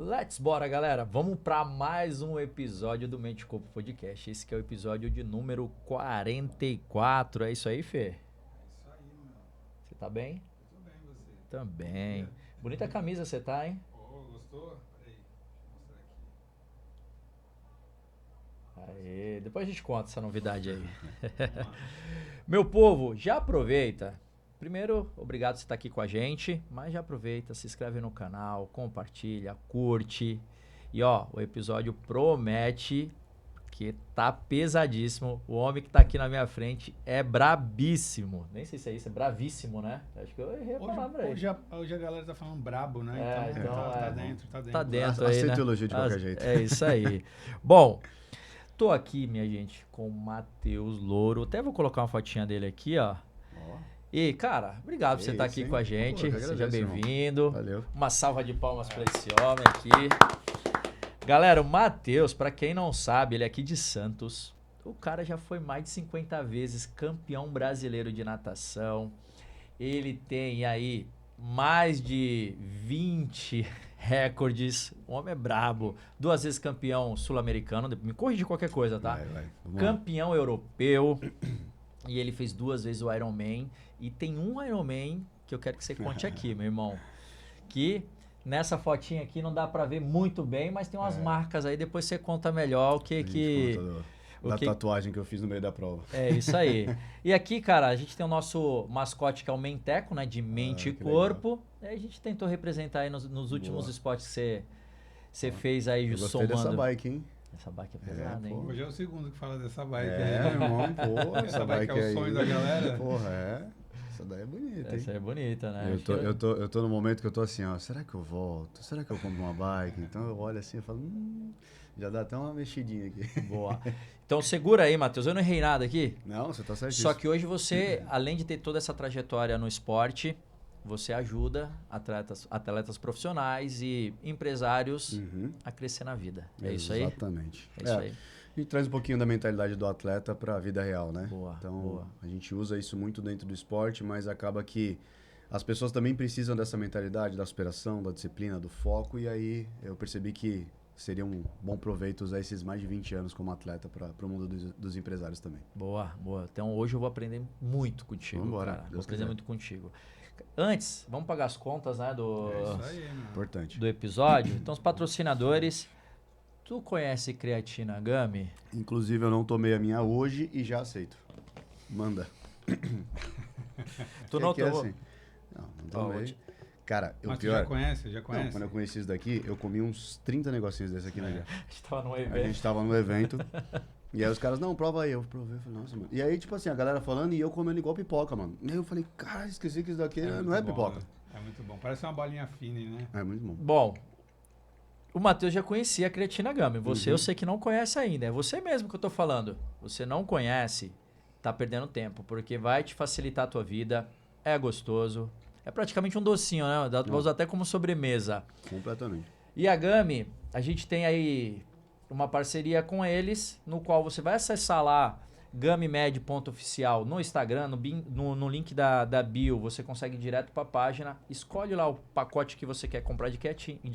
Let's bora, galera. Vamos para mais um episódio do Mente Corpo Podcast. Esse que é o episódio de número 44. É isso aí, Fê? É isso aí, meu. Você tá bem? Eu tô bem, você? Também. Bonita camisa você tá, hein? Oh, gostou? Peraí, deixa eu mostrar aqui. Aê, depois a gente conta essa novidade aí. Vamos lá. Meu povo, já aproveita. Primeiro, obrigado por você estar aqui com a gente, mas já aproveita, se inscreve no canal, compartilha, curte. E ó, o episódio promete que tá pesadíssimo. O homem que tá aqui na minha frente é brabíssimo. Nem sei se é isso, é bravíssimo, né? Acho que eu errei a palavra aí. Hoje a galera tá falando brabo, né? Tá dentro. Tá dentro aí, Aceita né? elogio de qualquer jeito. É isso aí. Bom, tô aqui, minha gente, com o Matheus Louro. Até vou colocar uma fotinha dele aqui, ó. E, cara, obrigado por você estar aqui com a gente. Pô, Seja agradeço, bem-vindo. Valeu. Uma salva de palmas para esse homem aqui. Galera, o Matheus, para quem não sabe, ele é aqui de Santos. O cara já foi mais de 50 vezes campeão brasileiro de natação. Ele tem aí mais de 20 recordes. O homem é brabo. 2 vezes campeão sul-americano. Me corrige qualquer coisa, tá? Vai. Vamos lá. Campeão europeu. E ele fez 2 vezes o Ironman. E tem um Ironman que eu quero que você conte aqui, meu irmão. Que nessa fotinha aqui não dá pra ver muito bem, mas tem umas marcas aí. Depois você conta melhor o que... A gente conta da tatuagem que eu fiz no meio da prova. É isso aí. E aqui, cara, a gente tem o nosso mascote que é o Menteco, né? De mente e que corpo. E aí a gente tentou representar aí nos últimos esportes que você fez aí, Eu gostei somando. dessa bike, hein? Essa bike é pesada, hein? pô. Hoje é o segundo que fala dessa bike É, aí. meu irmão, pô, Essa bike é o sonho da galera. Porra, é. Essa daí é bonita, hein? Essa é bonita, né? Eu tô no momento que eu tô assim, ó, será que eu volto? Será que eu compro uma bike? Então eu olho assim e falo, já dá até uma mexidinha aqui. Boa. Então segura aí, Matheus. Eu não errei nada aqui. Não, você tá certíssimo. Só que hoje você, além de ter toda essa trajetória no esporte, você ajuda atletas profissionais e empresários a crescer na vida. É isso aí? Exatamente. É isso aí. A gente traz um pouquinho da mentalidade do atleta para a vida real, né? Boa, então, boa. a gente usa isso muito dentro do esporte, mas acaba que as pessoas também precisam dessa mentalidade, da superação, da disciplina, do foco. E aí eu percebi que seria um bom proveito usar esses mais de 20 anos como atleta para o mundo dos empresários também. Boa. Então hoje eu vou aprender muito contigo, Vambora, cara. Deus Vou aprender quiser. muito contigo. Antes, vamos pagar as contas, né, É isso aí, meu. Importante. do episódio. Então, os patrocinadores. Tu conhece Creatina Gummy? Inclusive, eu não tomei a minha hoje e já aceito. Manda. Tu não Que é tomou? assim? Não tomei. hoje. Cara, Mas o tu pior... já conhece? Não, quando eu conheci isso daqui, eu comi uns 30 negocinhos desse aqui, né? A gente tava num A evento. gente tava no evento. E aí os caras, não, prova aí. Eu provei, falei, nossa, mano. E aí, tipo assim, a galera falando e eu comendo igual pipoca, mano. E aí eu falei, cara, esqueci que isso daqui não é muito bom, pipoca. né? É muito bom. Parece uma bolinha fina, né? É muito bom. Bom, o Matheus já conhecia a Creatina Gummy. Você, eu sei que não conhece ainda. É você mesmo que eu tô falando. Você não conhece, tá perdendo tempo. Porque vai te facilitar a tua vida. É gostoso. É praticamente um docinho, né? Vou usar até como sobremesa. Completamente. E a Gummy, a gente tem aí uma parceria com eles, no qual você vai acessar lá gummed.oficial no Instagram, no link da bio, você consegue ir direto para a página, escolhe lá o pacote que você quer comprar de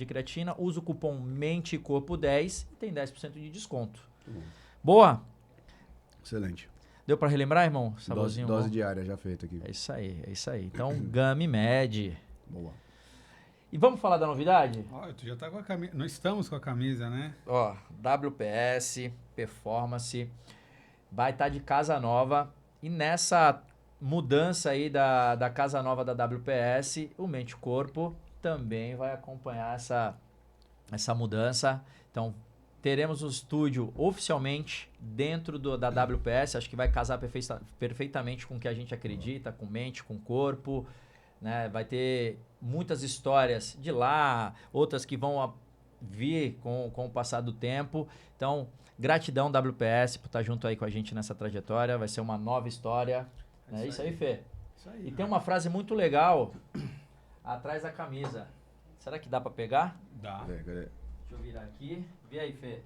creatina, usa o cupom MENTECORPO10 e tem 10% de desconto. Boa? Excelente. Deu para relembrar, irmão? Saborzinho Dose bom? diária já feita aqui. É isso aí. Então, Gummy Med. Boa. E vamos falar da novidade? Ó, tu já tá com a camisa. Nós estamos com a camisa, né? Ó, WPS, Performance, vai estar de casa nova. E nessa mudança aí da casa nova da WPS, o Mente Corpo também vai acompanhar essa mudança. Então, teremos um estúdio oficialmente dentro da WPS. Acho que vai casar perfeitamente com o que a gente acredita, com mente, com corpo. Né? Vai ter muitas histórias de lá, outras que vão vir com o passar do tempo. Então, gratidão WPS por estar junto aí com a gente nessa trajetória. Vai ser uma nova história. É isso aí, Fê. Isso aí. E tem uma frase muito legal atrás da camisa. Será que dá para pegar? Dá. Cadê? Deixa eu virar aqui. Vê aí, Fê.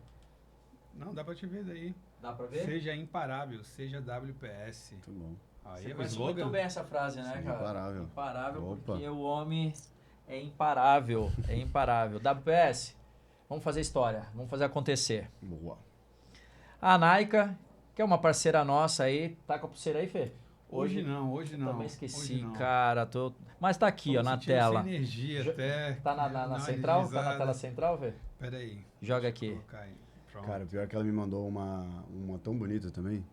Não, dá pra te ver daí. Dá para ver? Seja imparável, seja WPS. Muito bom. Aí Você é o conhece slogan. muito bem essa frase, né, Sim, cara? imparável. Imparável, Opa. porque o homem é imparável. É imparável. WPS, Vamos fazer história, vamos fazer acontecer. Boa. A Naika, que é uma parceira nossa aí, tá com a pulseira aí, Fê? Hoje não. Também esqueci, Hoje não. cara. Mas tá aqui, ó, na tela. Sem energia até. Tá na dar uma central? Tá na energizada. tela central, Fê? Pera aí. Joga Deixa eu aqui. colocar aí. Pronto. Cara, pior que ela me mandou uma tão bonita também.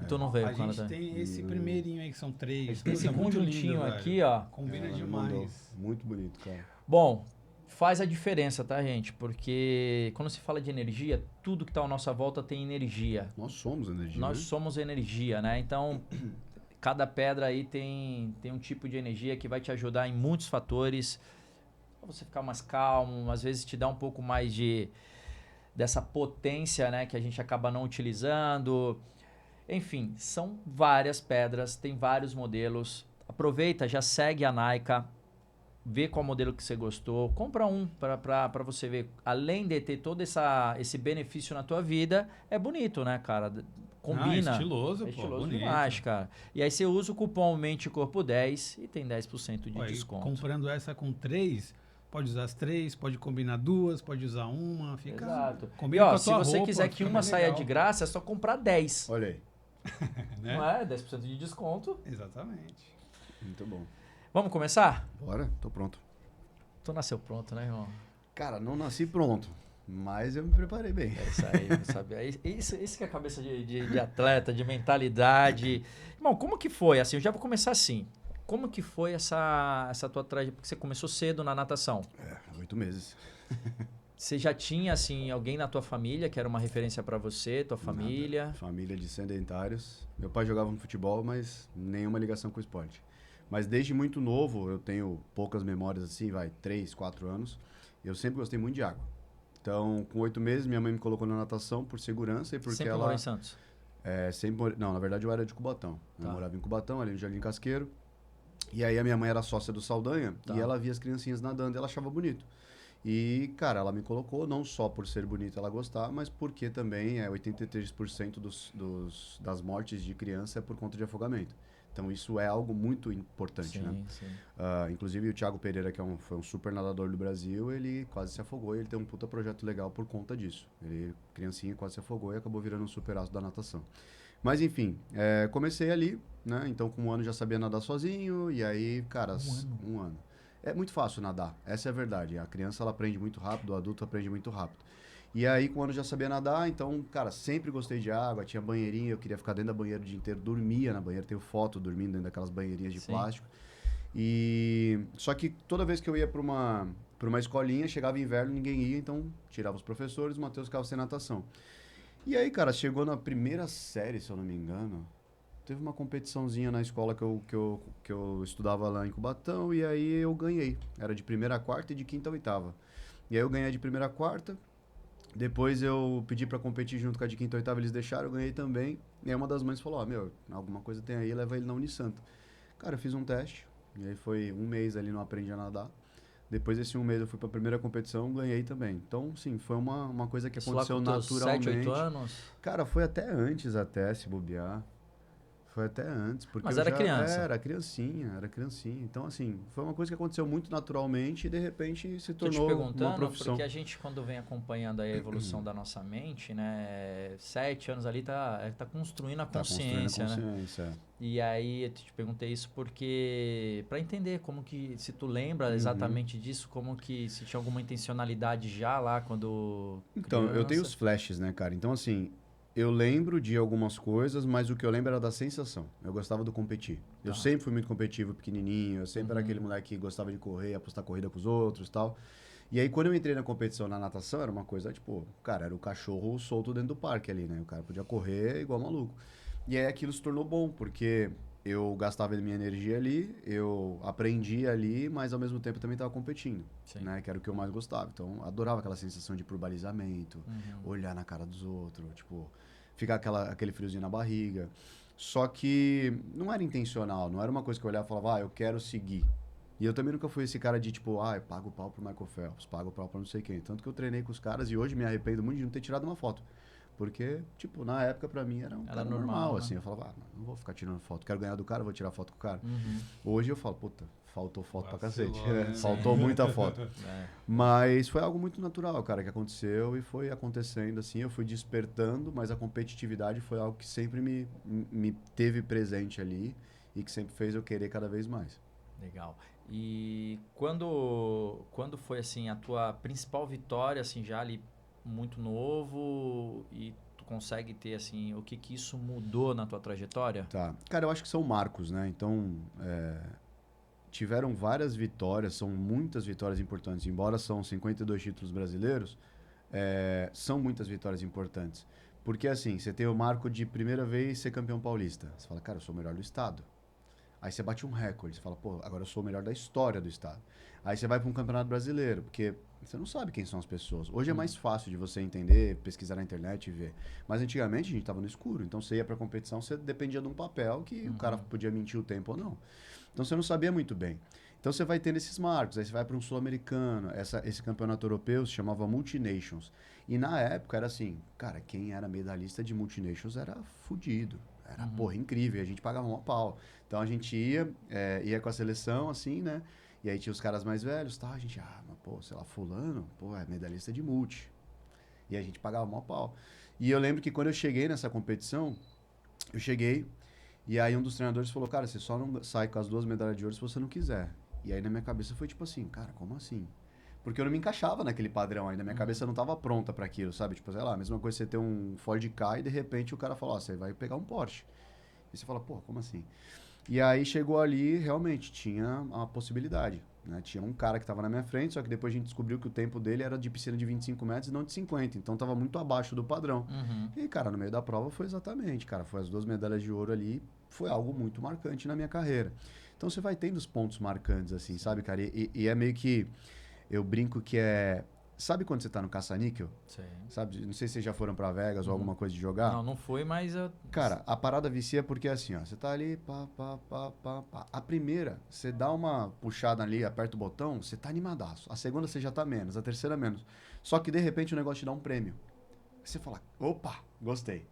Tu não veio A com ela gente também. tem esse primeirinho aí que são 3. Esse conjuntinho aqui, ó. Combina Ela me mandou. demais. Muito bonito, cara. Bom, faz a diferença, tá, gente? Porque quando se fala de energia, tudo que tá à nossa volta tem energia. Nós somos energia, Nós né? somos energia, né? Então, cada pedra aí tem um tipo de energia que vai te ajudar em muitos fatores. Pra você ficar mais calmo, às vezes te dá um pouco mais dessa potência, né? Que a gente acaba não utilizando. Enfim, são várias pedras, tem vários modelos. Aproveita, já segue a Naika. Vê qual modelo que você gostou, compra um para você ver. Além de ter todo esse benefício na tua vida, é bonito, né, cara? Combina. Estiloso, É pô. estiloso Bonito. demais, cara. E aí você usa o cupom MenteCorpo10 e tem 10% de Ó, e desconto. comprando essa com 3, pode usar as 3, pode combinar 2, pode usar uma, fica. Exato. E Combina com ó, a se tua você roupa, quiser que fica uma bem saia legal, de graça, é só comprar 10. Olha aí. né? Não é? 10% de desconto. Exatamente. Muito bom. Vamos começar? Bora, tô pronto. Tu nasceu pronto, né, irmão? Cara, não nasci pronto, mas eu me preparei bem. É isso aí, sabe? Isso que é a cabeça de atleta, de mentalidade. Irmão, como que foi? Assim, eu já vou começar assim. Como que foi essa tua trajetória? Porque você começou cedo na natação. 8 meses. Você já tinha, assim, alguém na tua família que era uma referência pra você, tua família? Nada. Família de sedentários. Meu pai jogava no futebol, mas nenhuma ligação com o esporte. Mas desde muito novo, eu tenho poucas memórias assim, 3, 4 anos. Eu sempre gostei muito de água. Então, com 8 meses, minha mãe me colocou na natação por segurança e porque Sempre morou em Santos? Não, na verdade eu era de Cubatão. Eu Tá. morava em Cubatão, ali no Jardim Casqueiro. E aí a minha mãe era sócia do Saldanha Tá. e ela via as criancinhas nadando e ela achava bonito. E, cara, ela me colocou não só por ser bonita ela gostar, mas porque também 83% das mortes de criança é por conta de afogamento. Então isso é algo muito importante, né? Sim. Inclusive o Thiago Pereira, que foi um super nadador do Brasil, ele quase se afogou e ele tem um puta projeto legal por conta disso. Ele, criancinha, quase se afogou e acabou virando um super aço da natação. Mas enfim, comecei ali, né? Então com 1 ano já sabia nadar sozinho e aí, cara, 1 ano. É muito fácil nadar, essa é a verdade. A criança ela aprende muito rápido, o adulto aprende muito rápido. E aí, com 1 ano já sabia nadar, então, cara, sempre gostei de água, tinha banheirinha, eu queria ficar dentro da banheira o dia inteiro, dormia na banheira, tenho foto dormindo dentro daquelas banheirinhas de Sim. plástico. E só que toda vez que eu ia para uma escolinha, chegava inverno, ninguém ia, então tirava os professores, o Matheus ficava sem natação. E aí, cara, chegou na primeira série, se eu não me engano, teve uma competiçãozinha na escola que eu estudava lá em Cubatão, e aí eu ganhei. Era de 1ª a 4ª e de 5ª a 8ª. E aí eu ganhei de 1ª a 4ª, depois eu pedi pra competir junto com a de 5ª e 8ª, eles deixaram, eu ganhei também. E aí uma das mães falou, alguma coisa tem aí, leva ele na Unisanta. Cara, eu fiz um teste, e aí foi 1 mês ali, não aprendi a nadar. Depois desse 1 mês eu fui pra primeira competição, ganhei também. Então, sim, foi uma coisa que Isso aconteceu lá com teus naturalmente. 7, 8 anos? Cara, foi até antes, se bobear. Foi até antes, porque Mas eu era já criança. era criancinha. Então, assim, foi uma coisa que aconteceu muito naturalmente e de repente se Tô te tornou uma perguntando, profissão. porque a gente, quando vem acompanhando aí a evolução da nossa mente, né? 7 anos ali tá construindo a Tá consciência, construindo a né? consciência. E aí eu te perguntei isso porque para entender como que, se tu lembra exatamente disso, como que se tinha alguma intencionalidade já lá quando Então, eu tenho os criança. flashes, né, cara? Então, assim, eu lembro de algumas coisas, mas o que eu lembro era da sensação. Eu gostava do competir. Eu Tá. sempre fui muito competitivo, pequenininho. Eu sempre era aquele moleque que gostava de correr, apostar corrida com os outros e tal. E aí, quando eu entrei na competição na natação, era uma coisa, tipo, cara, era o cachorro solto dentro do parque ali, né? O cara podia correr igual maluco. E aí aquilo se tornou bom, porque eu gastava minha energia ali, eu aprendia ali, mas ao mesmo tempo também estava competindo, Sim. né? Que era o que eu mais gostava. Então, adorava aquela sensação de ir pro balizamento, olhar na cara dos outros, tipo, ficar aquele friozinho na barriga. Só que não era intencional, não era uma coisa que eu olhava e falava, eu quero seguir. E eu também nunca fui esse cara de tipo, eu pago o pau pro Michael Phelps, pago o pau pra não sei quem. Tanto que eu treinei com os caras e hoje me arrependo muito de não ter tirado uma foto. Porque, tipo, na época pra mim era um Era cara normal, normal, né? assim. Eu falava, não vou ficar tirando foto. Quero ganhar do cara, vou tirar foto com o cara. Uhum. Hoje eu falo, puta, faltou foto pra Vacilou, cacete. né? Faltou muita foto. É. Mas foi algo muito natural, cara, que aconteceu e foi acontecendo assim. Eu fui despertando, mas a competitividade foi algo que sempre me teve presente ali e que sempre fez eu querer cada vez mais. Legal. E quando foi assim a tua principal vitória, assim, já ali muito novo e tu consegue ter assim, o que que isso mudou na tua trajetória? Tá. Cara, eu acho que são marcos, né? Então, tiveram várias vitórias, são muitas vitórias importantes. Embora são 52 títulos brasileiros, são muitas vitórias importantes. Porque, assim, você tem o marco de primeira vez ser campeão paulista. Você fala, cara, eu sou o melhor do estado. Aí você bate um recorde, você fala, pô, agora eu sou o melhor da história do estado. Aí você vai para um campeonato brasileiro, porque você não sabe quem são as pessoas. Hoje é mais fácil de você entender, pesquisar na internet e ver. Mas antigamente a gente estava no escuro, então você ia para a competição, você dependia de um papel que o cara podia mentir o tempo ou não. Então você não sabia muito bem. Então você vai tendo esses marcos, aí você vai para um sul-americano, esse campeonato europeu se chamava Multinations. E na época era assim, cara, quem era medalhista de Multinations era fudido. Era, porra, incrível, e a gente pagava uma pau. Então a gente ia com a seleção, assim, né? E aí tinha os caras mais velhos, tá? A gente, mas pô, sei lá, fulano, pô, é medalhista de multi. E a gente pagava uma pau. E eu lembro que quando eu cheguei nessa competição, eu cheguei, e aí um dos treinadores falou, cara, você só não sai com as 2 medalhas de ouro se você não quiser. E aí na minha cabeça foi tipo assim, cara, como assim? Porque eu não me encaixava naquele padrão ainda, minha cabeça não estava pronta para aquilo, sabe? Tipo, sei lá, a mesma coisa você ter um Ford Ka e de repente o cara fala, ó, você vai pegar um Porsche. E você fala, pô, como assim? E aí chegou ali, realmente, tinha a possibilidade, né? Tinha um cara que estava na minha frente, só que depois a gente descobriu que o tempo dele era de piscina de 25 metros e não de 50, então estava muito abaixo do padrão. E, cara, no meio da prova foi exatamente, cara, foi as 2 medalhas de ouro ali, foi algo muito marcante na minha carreira. Então você vai tendo os pontos marcantes, assim, sabe, cara? E é meio que, eu brinco que é... Sabe quando você tá no caça-níquel? Sim. Sabe? Não sei se vocês já foram pra Vegas ou alguma coisa de jogar. Não fui, mas eu... Cara, a parada vicia porque é assim, ó. Você tá ali, pá, pá, pá, pá, pá. A primeira, você dá uma puxada ali, aperta o botão, você tá animadaço. A segunda você já tá menos, a terceira menos. Só que de repente o negócio te dá um prêmio. Você fala, opa, gostei.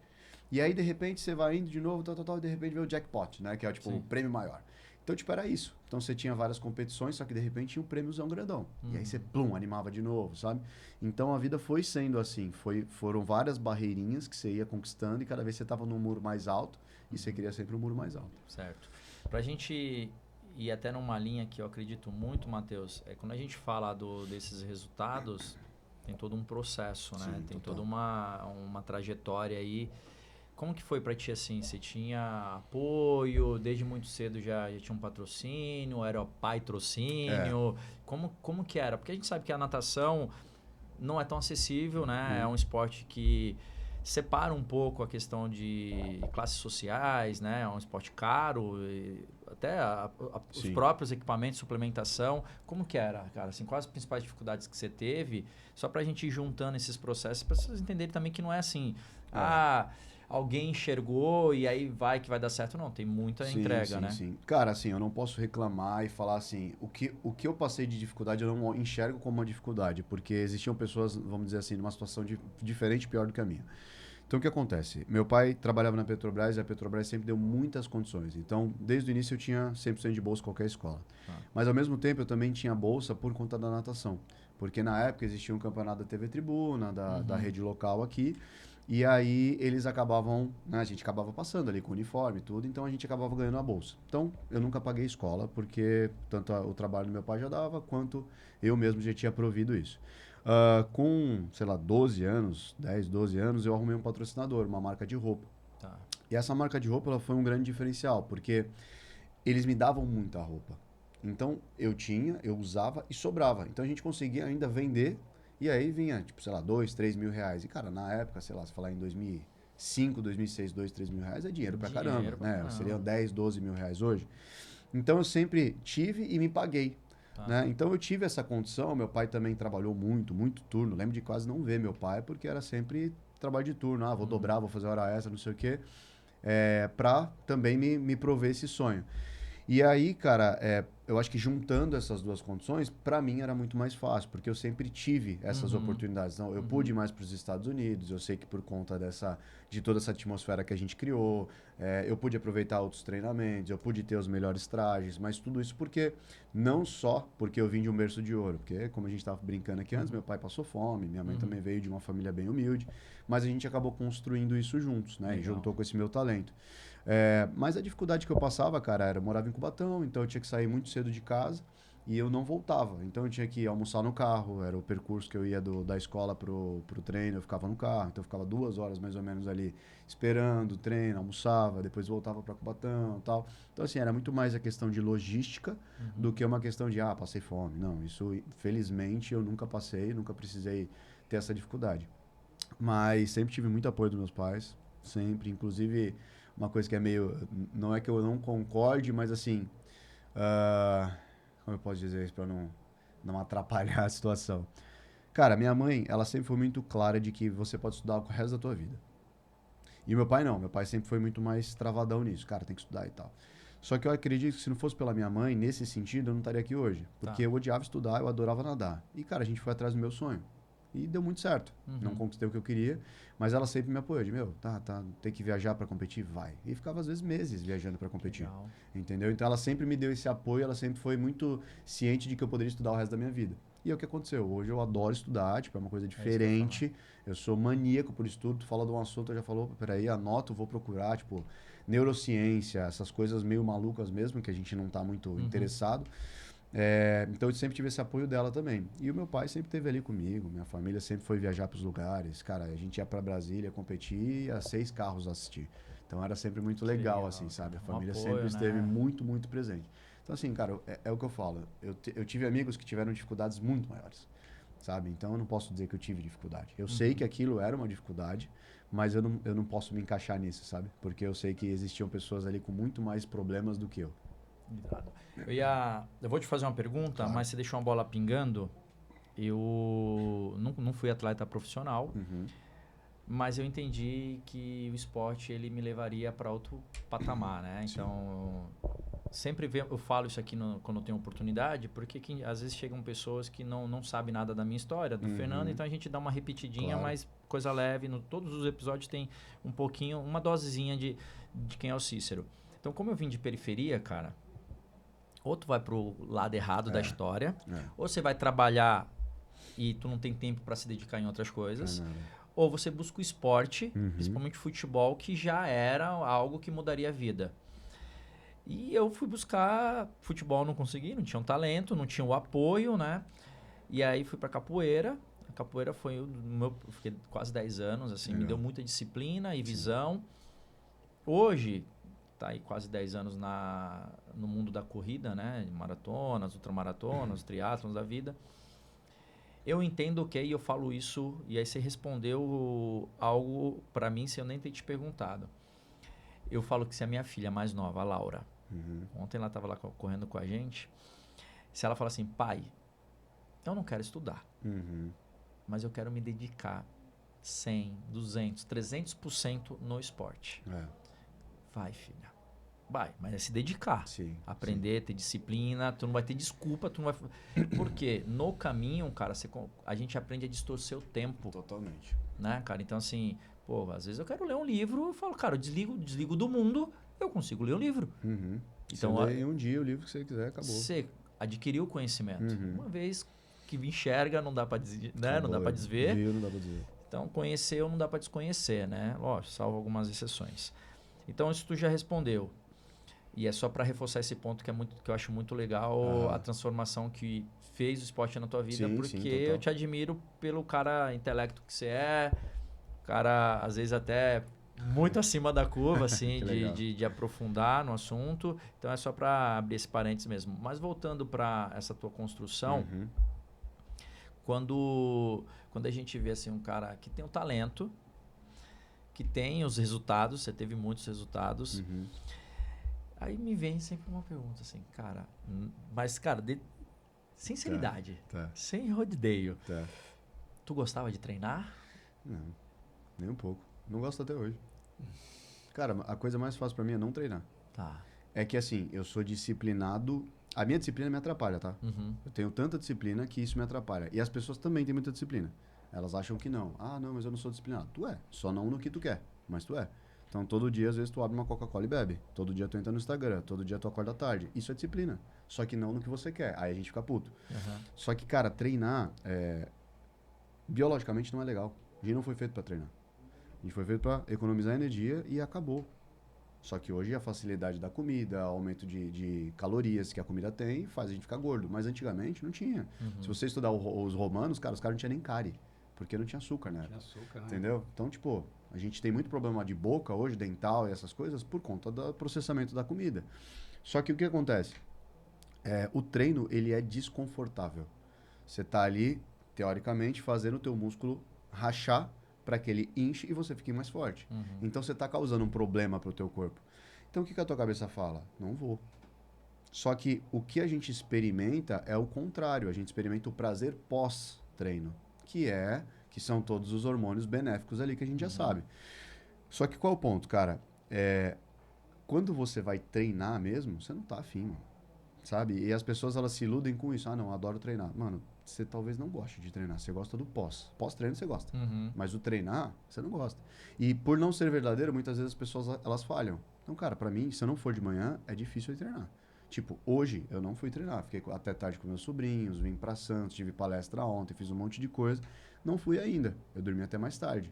E aí de repente você vai indo de novo, tal, tal, tal, e de repente vem o jackpot, né? Que é tipo o prêmio maior. Então, tipo, era isso. Então você tinha várias competições, só que de repente tinha um prêmiozão grandão. E aí você, plum, animava de novo, sabe? Então a vida foi sendo assim. Foram várias barreirinhas que você ia conquistando e cada vez você estava num muro mais alto e você queria sempre um muro mais alto. Certo. Pra gente ir até numa linha que eu acredito muito, Matheus, é quando a gente fala desses resultados, tem todo um processo, né? Sim, Tem total. toda uma trajetória aí. Como que foi pra ti assim? Você tinha apoio, desde muito cedo já tinha um patrocínio, era pai-trocínio? Como que era? Porque a gente sabe que a natação não é tão acessível, né? É um esporte que separa um pouco a questão de classes sociais, né? É um esporte caro, e até os Sim. próprios equipamentos de suplementação. Como que era, cara? Assim, quais as principais dificuldades que você teve? Só pra gente ir juntando esses processos, para vocês entenderem também que não é assim, alguém enxergou e aí vai que vai dar certo. Não, tem muita entrega, né? Sim. Cara, assim, eu não posso reclamar e falar assim, o que eu passei de dificuldade eu não enxergo como uma dificuldade, porque existiam pessoas, vamos dizer assim, numa situação diferente, pior do que a minha. Então, o que acontece? Meu pai trabalhava na Petrobras e a Petrobras sempre deu muitas condições. Então, desde o início eu tinha 100% de bolsa em qualquer escola. Mas, ao mesmo tempo, eu também tinha bolsa por conta da natação. Porque, na época, existia um campeonato da TV Tribuna, da rede local aqui. E aí, eles acabavam... Né, a gente acabava passando ali com uniforme e tudo. Então, a gente acabava ganhando a bolsa. Então, eu nunca paguei escola, porque tanto o trabalho do meu pai já dava, quanto eu mesmo já tinha provido isso. Com, sei lá, 12 anos, 10, 12 anos, eu arrumei um patrocinador, uma marca de roupa. Tá. E essa marca de roupa ela foi um grande diferencial, porque eles me davam muita roupa. Então, eu usava e sobrava. Então, a gente conseguia ainda vender e aí vinha, tipo, sei lá, 2, 3 mil reais. E, cara, na época, sei lá, se falar em 2005, 2006, 2, 3 mil reais é dinheiro pra caramba, né? Seriam 10, 12 mil reais hoje. Então, eu sempre tive e me paguei. Né? Então eu tive essa condição, meu pai também trabalhou muito turno, lembro de quase não ver meu pai, porque era sempre trabalho de turno, vou dobrar, vou fazer hora extra, não sei o quê, pra também me prover esse sonho. E aí, cara, eu acho que juntando essas duas condições, para mim era muito mais fácil, porque eu sempre tive essas oportunidades. Então, eu pude ir mais para os Estados Unidos, eu sei que por conta de toda essa atmosfera que a gente criou, eu pude aproveitar outros treinamentos, eu pude ter os melhores trajes, mas tudo isso não só porque eu vim de um berço de ouro, porque como a gente estava brincando aqui antes, meu pai passou fome, minha mãe também veio de uma família bem humilde, mas a gente acabou construindo isso juntos, né? E juntou com esse meu talento. Mas a dificuldade que eu passava, cara, eu morava em Cubatão, então eu tinha que sair muito cedo de casa e eu não voltava. Então eu tinha que almoçar no carro, era o percurso que eu ia da escola pro treino, eu ficava no carro, então eu ficava 2 horas mais ou menos ali esperando o treino, almoçava, depois voltava para Cubatão e tal. Então assim, era muito mais a questão de logística do que uma questão de, passei fome. Não, isso felizmente eu nunca passei, nunca precisei ter essa dificuldade. Mas sempre tive muito apoio dos meus pais, sempre, inclusive uma coisa que é meio, não é que eu não concorde, mas assim, como eu posso dizer isso para não atrapalhar a situação? Cara, minha mãe, ela sempre foi muito clara de que você pode estudar o resto da tua vida. E meu pai não, meu pai sempre foi muito mais travadão nisso, cara, tem que estudar e tal. Só que eu acredito que se não fosse pela minha mãe, nesse sentido, eu não estaria aqui hoje. Porque eu odiava estudar, eu adorava nadar. E, cara, a gente foi atrás do meu sonho. E deu muito certo. Não conquistei o que eu queria, mas ela sempre me apoiou. De, tem que viajar para competir? Vai. E ficava, às vezes, meses viajando para competir. Legal. Entendeu? Então, ela sempre me deu esse apoio, ela sempre foi muito ciente de que eu poderia estudar o resto da minha vida. E é o que aconteceu. Hoje eu adoro estudar, tipo, é uma coisa diferente. Eu sou maníaco por estudo. Tu fala de um assunto, eu já falou, peraí, anoto, vou procurar, tipo, neurociência, essas coisas meio malucas mesmo, que a gente não tá muito interessado. Então eu sempre tive esse apoio dela também. E o meu pai sempre esteve ali comigo, minha família sempre foi viajar para os lugares. Cara, a gente ia para Brasília competir e ia 6 carros assistir. Então era sempre muito legal, assim, sabe? A família apoio, sempre esteve né? muito, muito presente. Então, assim, cara, é o que eu falo. Eu tive amigos que tiveram dificuldades muito maiores, sabe? Então eu não posso dizer que eu tive dificuldade. Eu sei que aquilo era uma dificuldade, mas eu não posso me encaixar nisso, sabe? Porque eu sei que existiam pessoas ali com muito mais problemas do que eu. Eu vou te fazer uma pergunta, Claro. mas você deixou uma bola pingando. Eu não fui atleta profissional, mas eu entendi que o esporte ele me levaria para outro patamar, né? Então, eu falo isso aqui quando eu tenho oportunidade, porque às vezes chegam pessoas que não sabem nada da minha história, do Fernando, então a gente dá uma repetidinha, Claro. mas coisa leve. Todos os episódios tem um pouquinho, uma dosezinha de quem é o Cícero. Então, como eu vim de periferia, cara, ou tu vai pro lado errado da história, ou você vai trabalhar e tu não tem tempo para se dedicar em outras coisas, ou você busca o esporte, principalmente futebol, que já era algo que mudaria a vida. E eu fui buscar futebol, não consegui, não tinha um talento, não tinha o apoio, né? E aí fui para capoeira. A capoeira foi eu fiquei quase 10 anos, assim, me deu muita disciplina e visão. Hoje, tá aí quase 10 anos no mundo da corrida, né? Maratonas, ultramaratonas, triatlons da vida. Eu entendo e eu falo isso, e aí você respondeu algo para mim sem eu nem ter te perguntado. Eu falo que se a minha filha mais nova, a Laura, ontem ela estava lá correndo com a gente, se ela fala assim, pai, eu não quero estudar, mas eu quero me dedicar 100, 200, 300% no esporte. Vai, filha. Vai, mas é se dedicar. Sim, aprender, ter disciplina, tu não vai ter desculpa, tu não vai... Porque no caminho, cara, a gente aprende a distorcer o tempo. Totalmente. Né, cara? Então, assim, às vezes eu quero ler um livro, eu falo, cara, eu desligo do mundo, eu consigo ler um livro. Então, você lê em um dia o livro que você quiser, acabou. Você adquiriu o conhecimento. Uma vez que enxerga, não dá pra né? Não dá pra desver. Não dá pra desver. Então, conhecer não dá pra desconhecer, né? Lógico, salvo algumas exceções. Então, isso tu já respondeu. E é só para reforçar esse ponto que eu acho muito legal, a transformação que fez o esporte na tua vida, porque eu te admiro pelo cara intelecto que você é, cara, às vezes até muito acima da curva, assim, de aprofundar no assunto. Então é só para abrir esse parênteses mesmo. Mas voltando para essa tua construção, quando a gente vê assim um cara que tem o talento, que tem os resultados, você teve muitos resultados. Aí me vem sempre uma pergunta assim, cara, mas cara, sinceridade, sem rodeio. Tu gostava de treinar? Não, nem um pouco. Não gosto até hoje. Cara, a coisa mais fácil pra mim é não treinar. Tá. É que assim, eu sou disciplinado A minha disciplina me atrapalha, tá? Uhum. Eu tenho tanta disciplina que isso me atrapalha. E as pessoas também têm muita disciplina. Elas acham que não. Ah, não, mas eu não sou disciplinado. Tu é. Só não no que tu quer, mas tu é. Então, todo dia, às vezes, tu abre uma Coca-Cola e bebe. Todo dia tu entra no Instagram. Todo dia tu acorda tarde. Isso é disciplina. Só que não no que você quer. Aí a gente fica puto. Uhum. Só que, cara, treinar, biologicamente não é legal. A gente não foi feito pra treinar. A gente foi feito pra economizar energia e acabou. Só que hoje a facilidade da comida, aumento de calorias que a comida tem, faz a gente ficar gordo. Mas antigamente não tinha. Uhum. Se você estudar os romanos, cara, os caras não tinham nem cárie. Porque não tinha açúcar, né? Tinha açúcar, né? Entendeu? Então, tipo, a gente tem muito problema de boca hoje, dental e essas coisas, por conta do processamento da comida. Só que o que acontece? O treino, ele é desconfortável. Você tá ali, teoricamente, fazendo o teu músculo rachar para que ele inche e você fique mais forte. Uhum. Então, você tá causando um problema pro teu corpo. Então, o que a tua cabeça fala? Não vou. Só que o que a gente experimenta é o contrário. A gente experimenta o prazer pós-treino, que são todos os hormônios benéficos ali que a gente já sabe. Só que qual é o ponto, cara? Quando você vai treinar mesmo, você não tá afim, mano. Sabe? E as pessoas, elas se iludem com isso. Ah, não, adoro treinar. Mano, você talvez não goste de treinar. Você gosta do pós. Pós-treino você gosta. Uhum. Mas o treinar, você não gosta. E por não ser verdadeiro, muitas vezes as pessoas, elas falham. Então, cara, pra mim, se eu não for de manhã, é difícil de treinar. Tipo, hoje eu não fui treinar. Fiquei até tarde com meus sobrinhos, vim pra Santos, tive palestra ontem, fiz um monte de coisa. Não fui ainda. Eu dormi até mais tarde.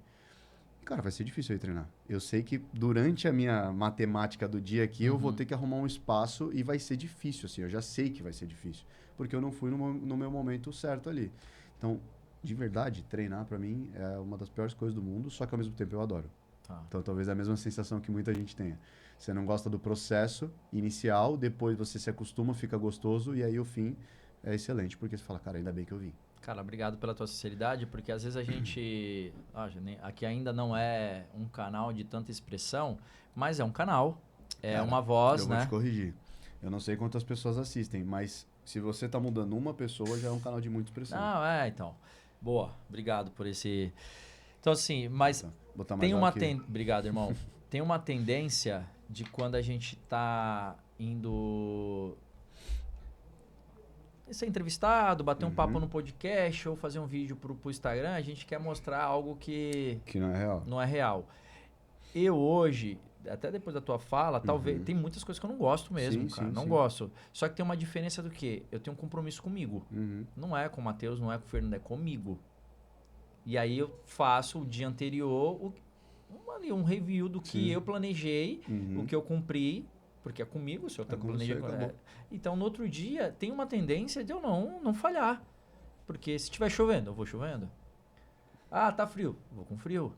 Cara, vai ser difícil eu ir treinar. Eu sei que durante a minha matemática do dia aqui, eu vou ter que arrumar um espaço e vai ser difícil, assim. Eu já sei que vai ser difícil. Porque eu não fui no meu momento certo ali. Então, de verdade, treinar pra mim é uma das piores coisas do mundo, só que ao mesmo tempo eu adoro. Tá. Então, talvez é a mesma sensação que muita gente tenha. Você não gosta do processo inicial, depois você se acostuma, fica gostoso, e aí o fim é excelente, porque você fala, cara, ainda bem que eu vim. Cara, obrigado pela tua sinceridade, porque às vezes a gente... aqui ainda não é um canal de tanta expressão, mas é um canal, Cara, uma voz, eu né? vou te corrigir. Eu não sei quantas pessoas assistem, mas se você tá mudando uma pessoa, já é um canal de muita expressão. Não, então. Boa, obrigado por esse... Então, assim, mas Botar mais tem uma... aqui. Obrigado, irmão. Tem uma tendência de quando a gente tá indo... ser entrevistado, bater um papo no podcast ou fazer um vídeo pro Instagram, a gente quer mostrar algo que não é real. não é real. Eu hoje, até depois da tua fala, talvez tem muitas coisas que eu não gosto mesmo, Sim, cara. sim, Não sim. gosto. Só que tem uma diferença do quê? Eu tenho um compromisso comigo. Não é com o Matheus, não é com o Fernando, é comigo. E aí eu faço o dia anterior um review do que eu planejei, o que eu cumpri. Porque é comigo, se eu com planejei. você, acabou. Então, no outro dia, tem uma tendência de eu não falhar. Porque se estiver chovendo, eu vou chovendo. Ah, tá frio, vou com frio.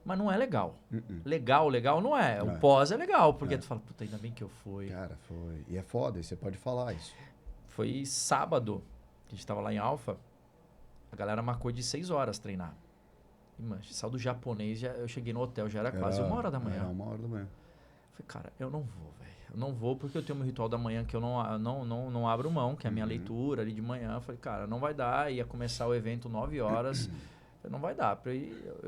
Mas não é legal. Legal não é. O pós é legal, porque tu fala, puta, ainda bem que eu fui. Cara, foi. E é foda, e você pode falar isso. Foi sábado, que a gente tava lá em Alfa. A galera marcou de 6 horas treinar. E, mano, saiu do japonês, eu cheguei no hotel, já era quase 1h da manhã. Era 1h da manhã. Falei, cara, eu não vou, velho. Eu não vou porque eu tenho meu ritual da manhã que eu não abro mão, que é a minha leitura ali de manhã. Eu falei, cara, não vai dar. Ia começar o evento 9 horas. Falei, não vai dar.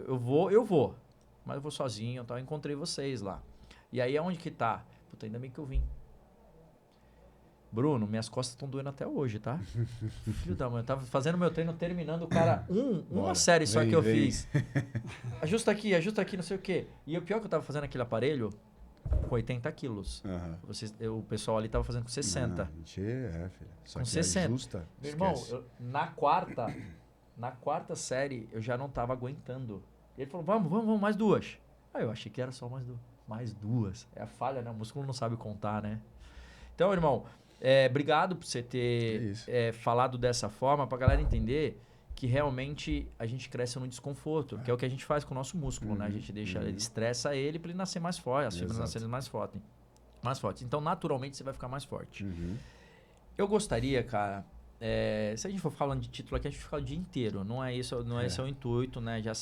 Eu vou. Mas eu vou sozinho. Então eu encontrei vocês lá. E aí, aonde que tá? Puta, ainda bem que eu vim. Bruno, minhas costas estão doendo até hoje, tá? Filho da mãe, eu tava fazendo meu treino, terminando, o cara, uma série só que eu fiz. Ajusta aqui, não sei o quê. E o pior que eu tava fazendo aquele aparelho com 80 quilos. O pessoal ali tava fazendo com 60. Filho. Só Com que 60. Justa, Meu irmão, na quarta série, eu já não tava aguentando. E ele falou, vamos, mais 2. Aí eu achei que era só mais 2. Mais 2. É a falha, né? O músculo não sabe contar, né? Então, irmão, obrigado por você ter falado dessa forma, pra galera entender que realmente a gente cresce no desconforto, que é o que a gente faz com o nosso músculo, né? A gente deixa, ele estressa ele pra ele nascer mais forte, as fibras nascerem mais fortes. Então, naturalmente, você vai ficar mais forte. Eu gostaria, cara, se a gente for falando de título aqui, a gente fica o dia inteiro. Não é isso, esse é o intuito, né? Já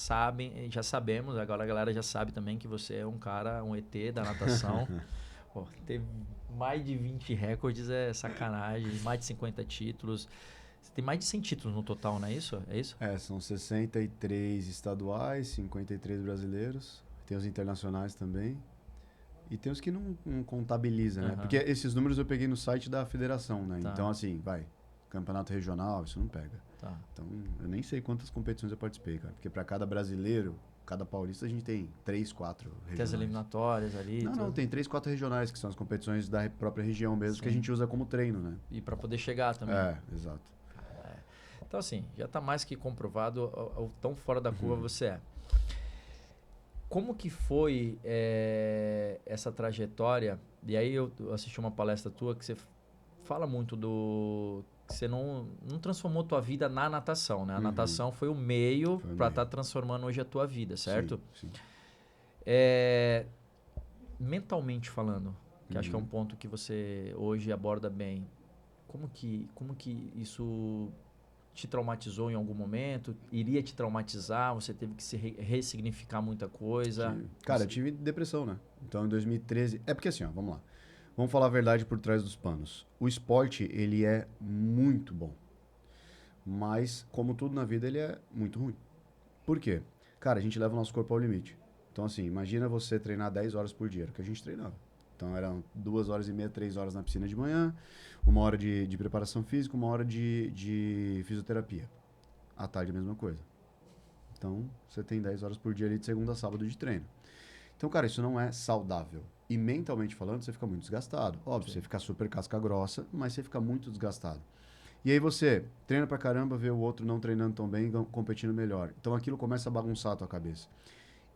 sabemos, agora a galera já sabe também que você é um cara, um ET da natação. Pô, ter mais de 20 recordes é sacanagem, mais de 50 títulos. Você tem mais de 100 títulos no total, não é isso? É isso? São 63 estaduais, 53 brasileiros. Tem os internacionais também. E tem os que não contabiliza, né? Aham. Porque esses números eu peguei no site da federação, né? Tá. Então, assim, campeonato regional, isso não pega. Tá. Então, eu nem sei quantas competições eu participei, cara. Porque para cada brasileiro, cada paulista, a gente tem 3, 4 regionais. Tem as eliminatórias ali. Não, tudo. tem 3, 4 regionais, que são as competições da própria região mesmo, que a Sim. gente usa como treino, né? E para poder chegar também. Exato. Então, assim, já está mais que comprovado o tão fora da curva você é. Como que foi essa trajetória? E aí eu assisti uma palestra tua que você fala muito do... que você não transformou tua vida na natação, né? A natação foi o meio para estar transformando hoje a tua vida, certo? Sim. Mentalmente falando, que acho que é um ponto que você hoje aborda bem. Como que isso te traumatizou em algum momento? Iria te traumatizar? Você teve que se ressignificar muita coisa? Cara, eu tive depressão, né? Então, em 2013... É porque assim, ó, vamos lá. Vamos falar a verdade por trás dos panos. O esporte, ele é muito bom. Mas, como tudo na vida, ele é muito ruim. Por quê? Cara, a gente leva o nosso corpo ao limite. Então, assim, imagina você treinar 10 horas por dia, era o que a gente treinava. Então, eram 2 horas e meia, 3 horas na piscina de manhã, 1 hora de preparação física, 1 hora de fisioterapia. À tarde, a mesma coisa. Então, você tem 10 horas por dia ali de segunda a sábado de treino. Então, cara, isso não é saudável. E mentalmente falando, você fica muito desgastado. Óbvio, você fica super casca grossa, mas você fica muito desgastado. E aí você treina pra caramba, vê o outro não treinando tão bem, competindo melhor. Então, aquilo começa a bagunçar a tua cabeça.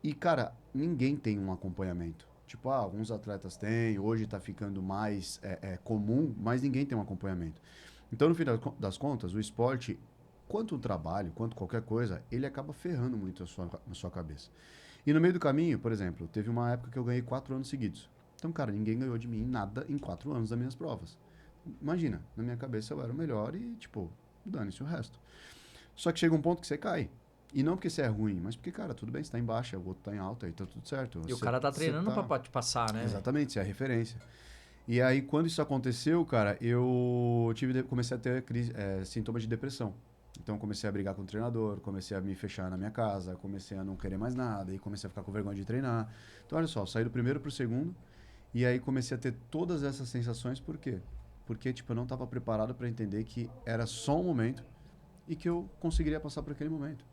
E, cara, ninguém tem um acompanhamento. Tipo, alguns atletas têm, hoje tá ficando mais comum, mas ninguém tem um acompanhamento. Então, no fim das contas, o esporte, quanto o trabalho, quanto qualquer coisa, ele acaba ferrando muito a sua cabeça. E no meio do caminho, por exemplo, teve uma época que eu ganhei 4 anos seguidos. Então, cara, ninguém ganhou de mim nada em 4 anos das minhas provas. Imagina, na minha cabeça eu era o melhor e, tipo, dane-se o resto. Só que chega um ponto que você cai. E não porque você é ruim, mas porque, cara, tudo bem, você tá em baixa, o outro tá em alta, aí tá tudo certo. E o cara tá treinando pra te passar, né? Exatamente, você é a referência. E aí, quando isso aconteceu, cara, eu comecei a ter sintomas de depressão. Então, comecei a brigar com o treinador, comecei a me fechar na minha casa, comecei a não querer mais nada, e comecei a ficar com vergonha de treinar. Então, olha só, eu saí do primeiro pro segundo, e aí comecei a ter todas essas sensações, por quê? Porque, tipo, eu não estava preparado para entender que era só um momento e que eu conseguiria passar por aquele momento.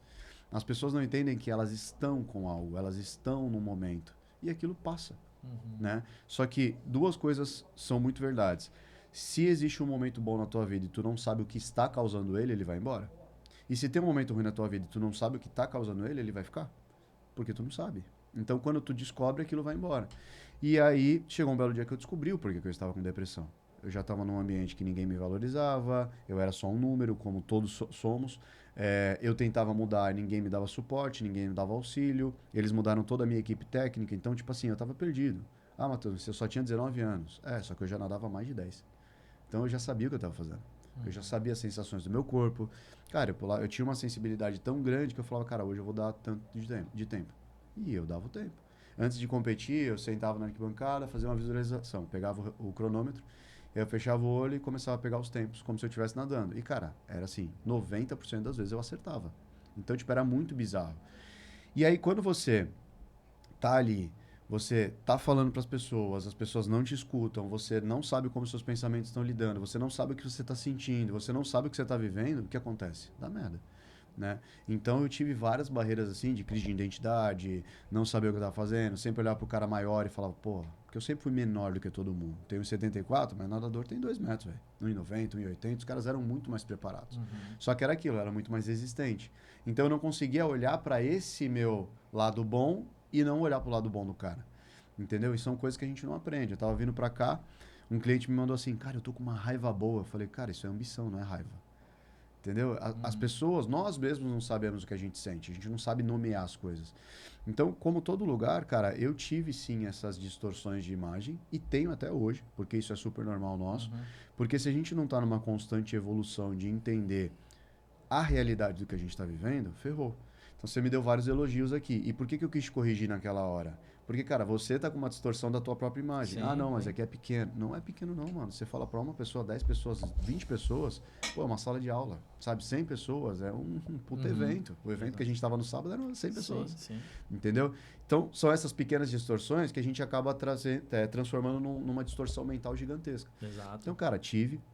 As pessoas não entendem que elas estão com algo, elas estão no momento, e aquilo passa, né? Só que 2 coisas são muito verdades. Se existe um momento bom na tua vida e tu não sabe o que está causando ele, ele vai embora. E se tem um momento ruim na tua vida e tu não sabe o que está causando ele vai ficar. Porque tu não sabe. Então, quando tu descobre, aquilo vai embora. E aí, chegou um belo dia que eu descobri o porquê que eu estava com depressão. Eu já estava num ambiente que ninguém me valorizava, eu era só um número, como todos somos. Eu tentava mudar, ninguém me dava suporte, ninguém me dava auxílio. Eles mudaram toda a minha equipe técnica, então, tipo assim, eu estava perdido. Ah, Matheus, você só tinha 19 anos. Só que eu já nadava há mais de 10. Então, eu já sabia o que eu estava fazendo. Eu já sabia as sensações do meu corpo. Cara, eu tinha uma sensibilidade tão grande que eu falava, cara, hoje eu vou dar tanto de tempo. E eu dava o tempo. Antes de competir, eu sentava na arquibancada, fazia uma visualização, pegava o cronômetro, eu fechava o olho e começava a pegar os tempos, como se eu estivesse nadando. E, cara, era assim, 90% das vezes eu acertava. Então, tipo, era muito bizarro. E aí, quando você tá ali, você tá falando para as pessoas não te escutam, você não sabe como seus pensamentos estão lidando, você não sabe o que você está sentindo, você não sabe o que você está vivendo, o que acontece? Dá merda. Né? Então eu tive várias barreiras assim, de crise de identidade, não saber o que eu estava fazendo, sempre olhar pro cara maior e falar, pô, porque eu sempre fui menor do que todo mundo. Tenho 1,74, mas nadador tem 2 metros, velho. 1,90, 1,80, os caras eram muito mais preparados. Só que era aquilo, era muito mais resistente. Então eu não conseguia olhar para esse meu lado bom e não olhar pro lado bom do cara. Entendeu? E são coisas que a gente não aprende. Eu tava vindo pra cá, um cliente me mandou assim, cara, eu tô com uma raiva boa. Eu falei, cara, isso é ambição, não é raiva. Entendeu? As pessoas, nós mesmos não sabemos o que a gente sente, a gente não sabe nomear as coisas. Então, como todo lugar, cara, eu tive sim essas distorções de imagem e tenho até hoje, porque isso é super normal nosso. Porque se a gente não tá numa constante evolução de entender a realidade do que a gente está vivendo, ferrou. Então você me deu vários elogios aqui. E por que eu quis te corrigir naquela hora? Porque, cara, você tá com uma distorção da tua própria imagem. Sim, Ah, não, mas sim. aqui é pequeno. Não é pequeno não, mano. Você fala pra uma pessoa, 10 pessoas, 20 pessoas, pô, é uma sala de aula, sabe? 100 pessoas, é um puto evento. O evento que a gente tava no sábado eram 100 pessoas, Sim. entendeu? Então, são essas pequenas distorções que a gente acaba transformando numa distorção mental gigantesca. Exato. Então, cara,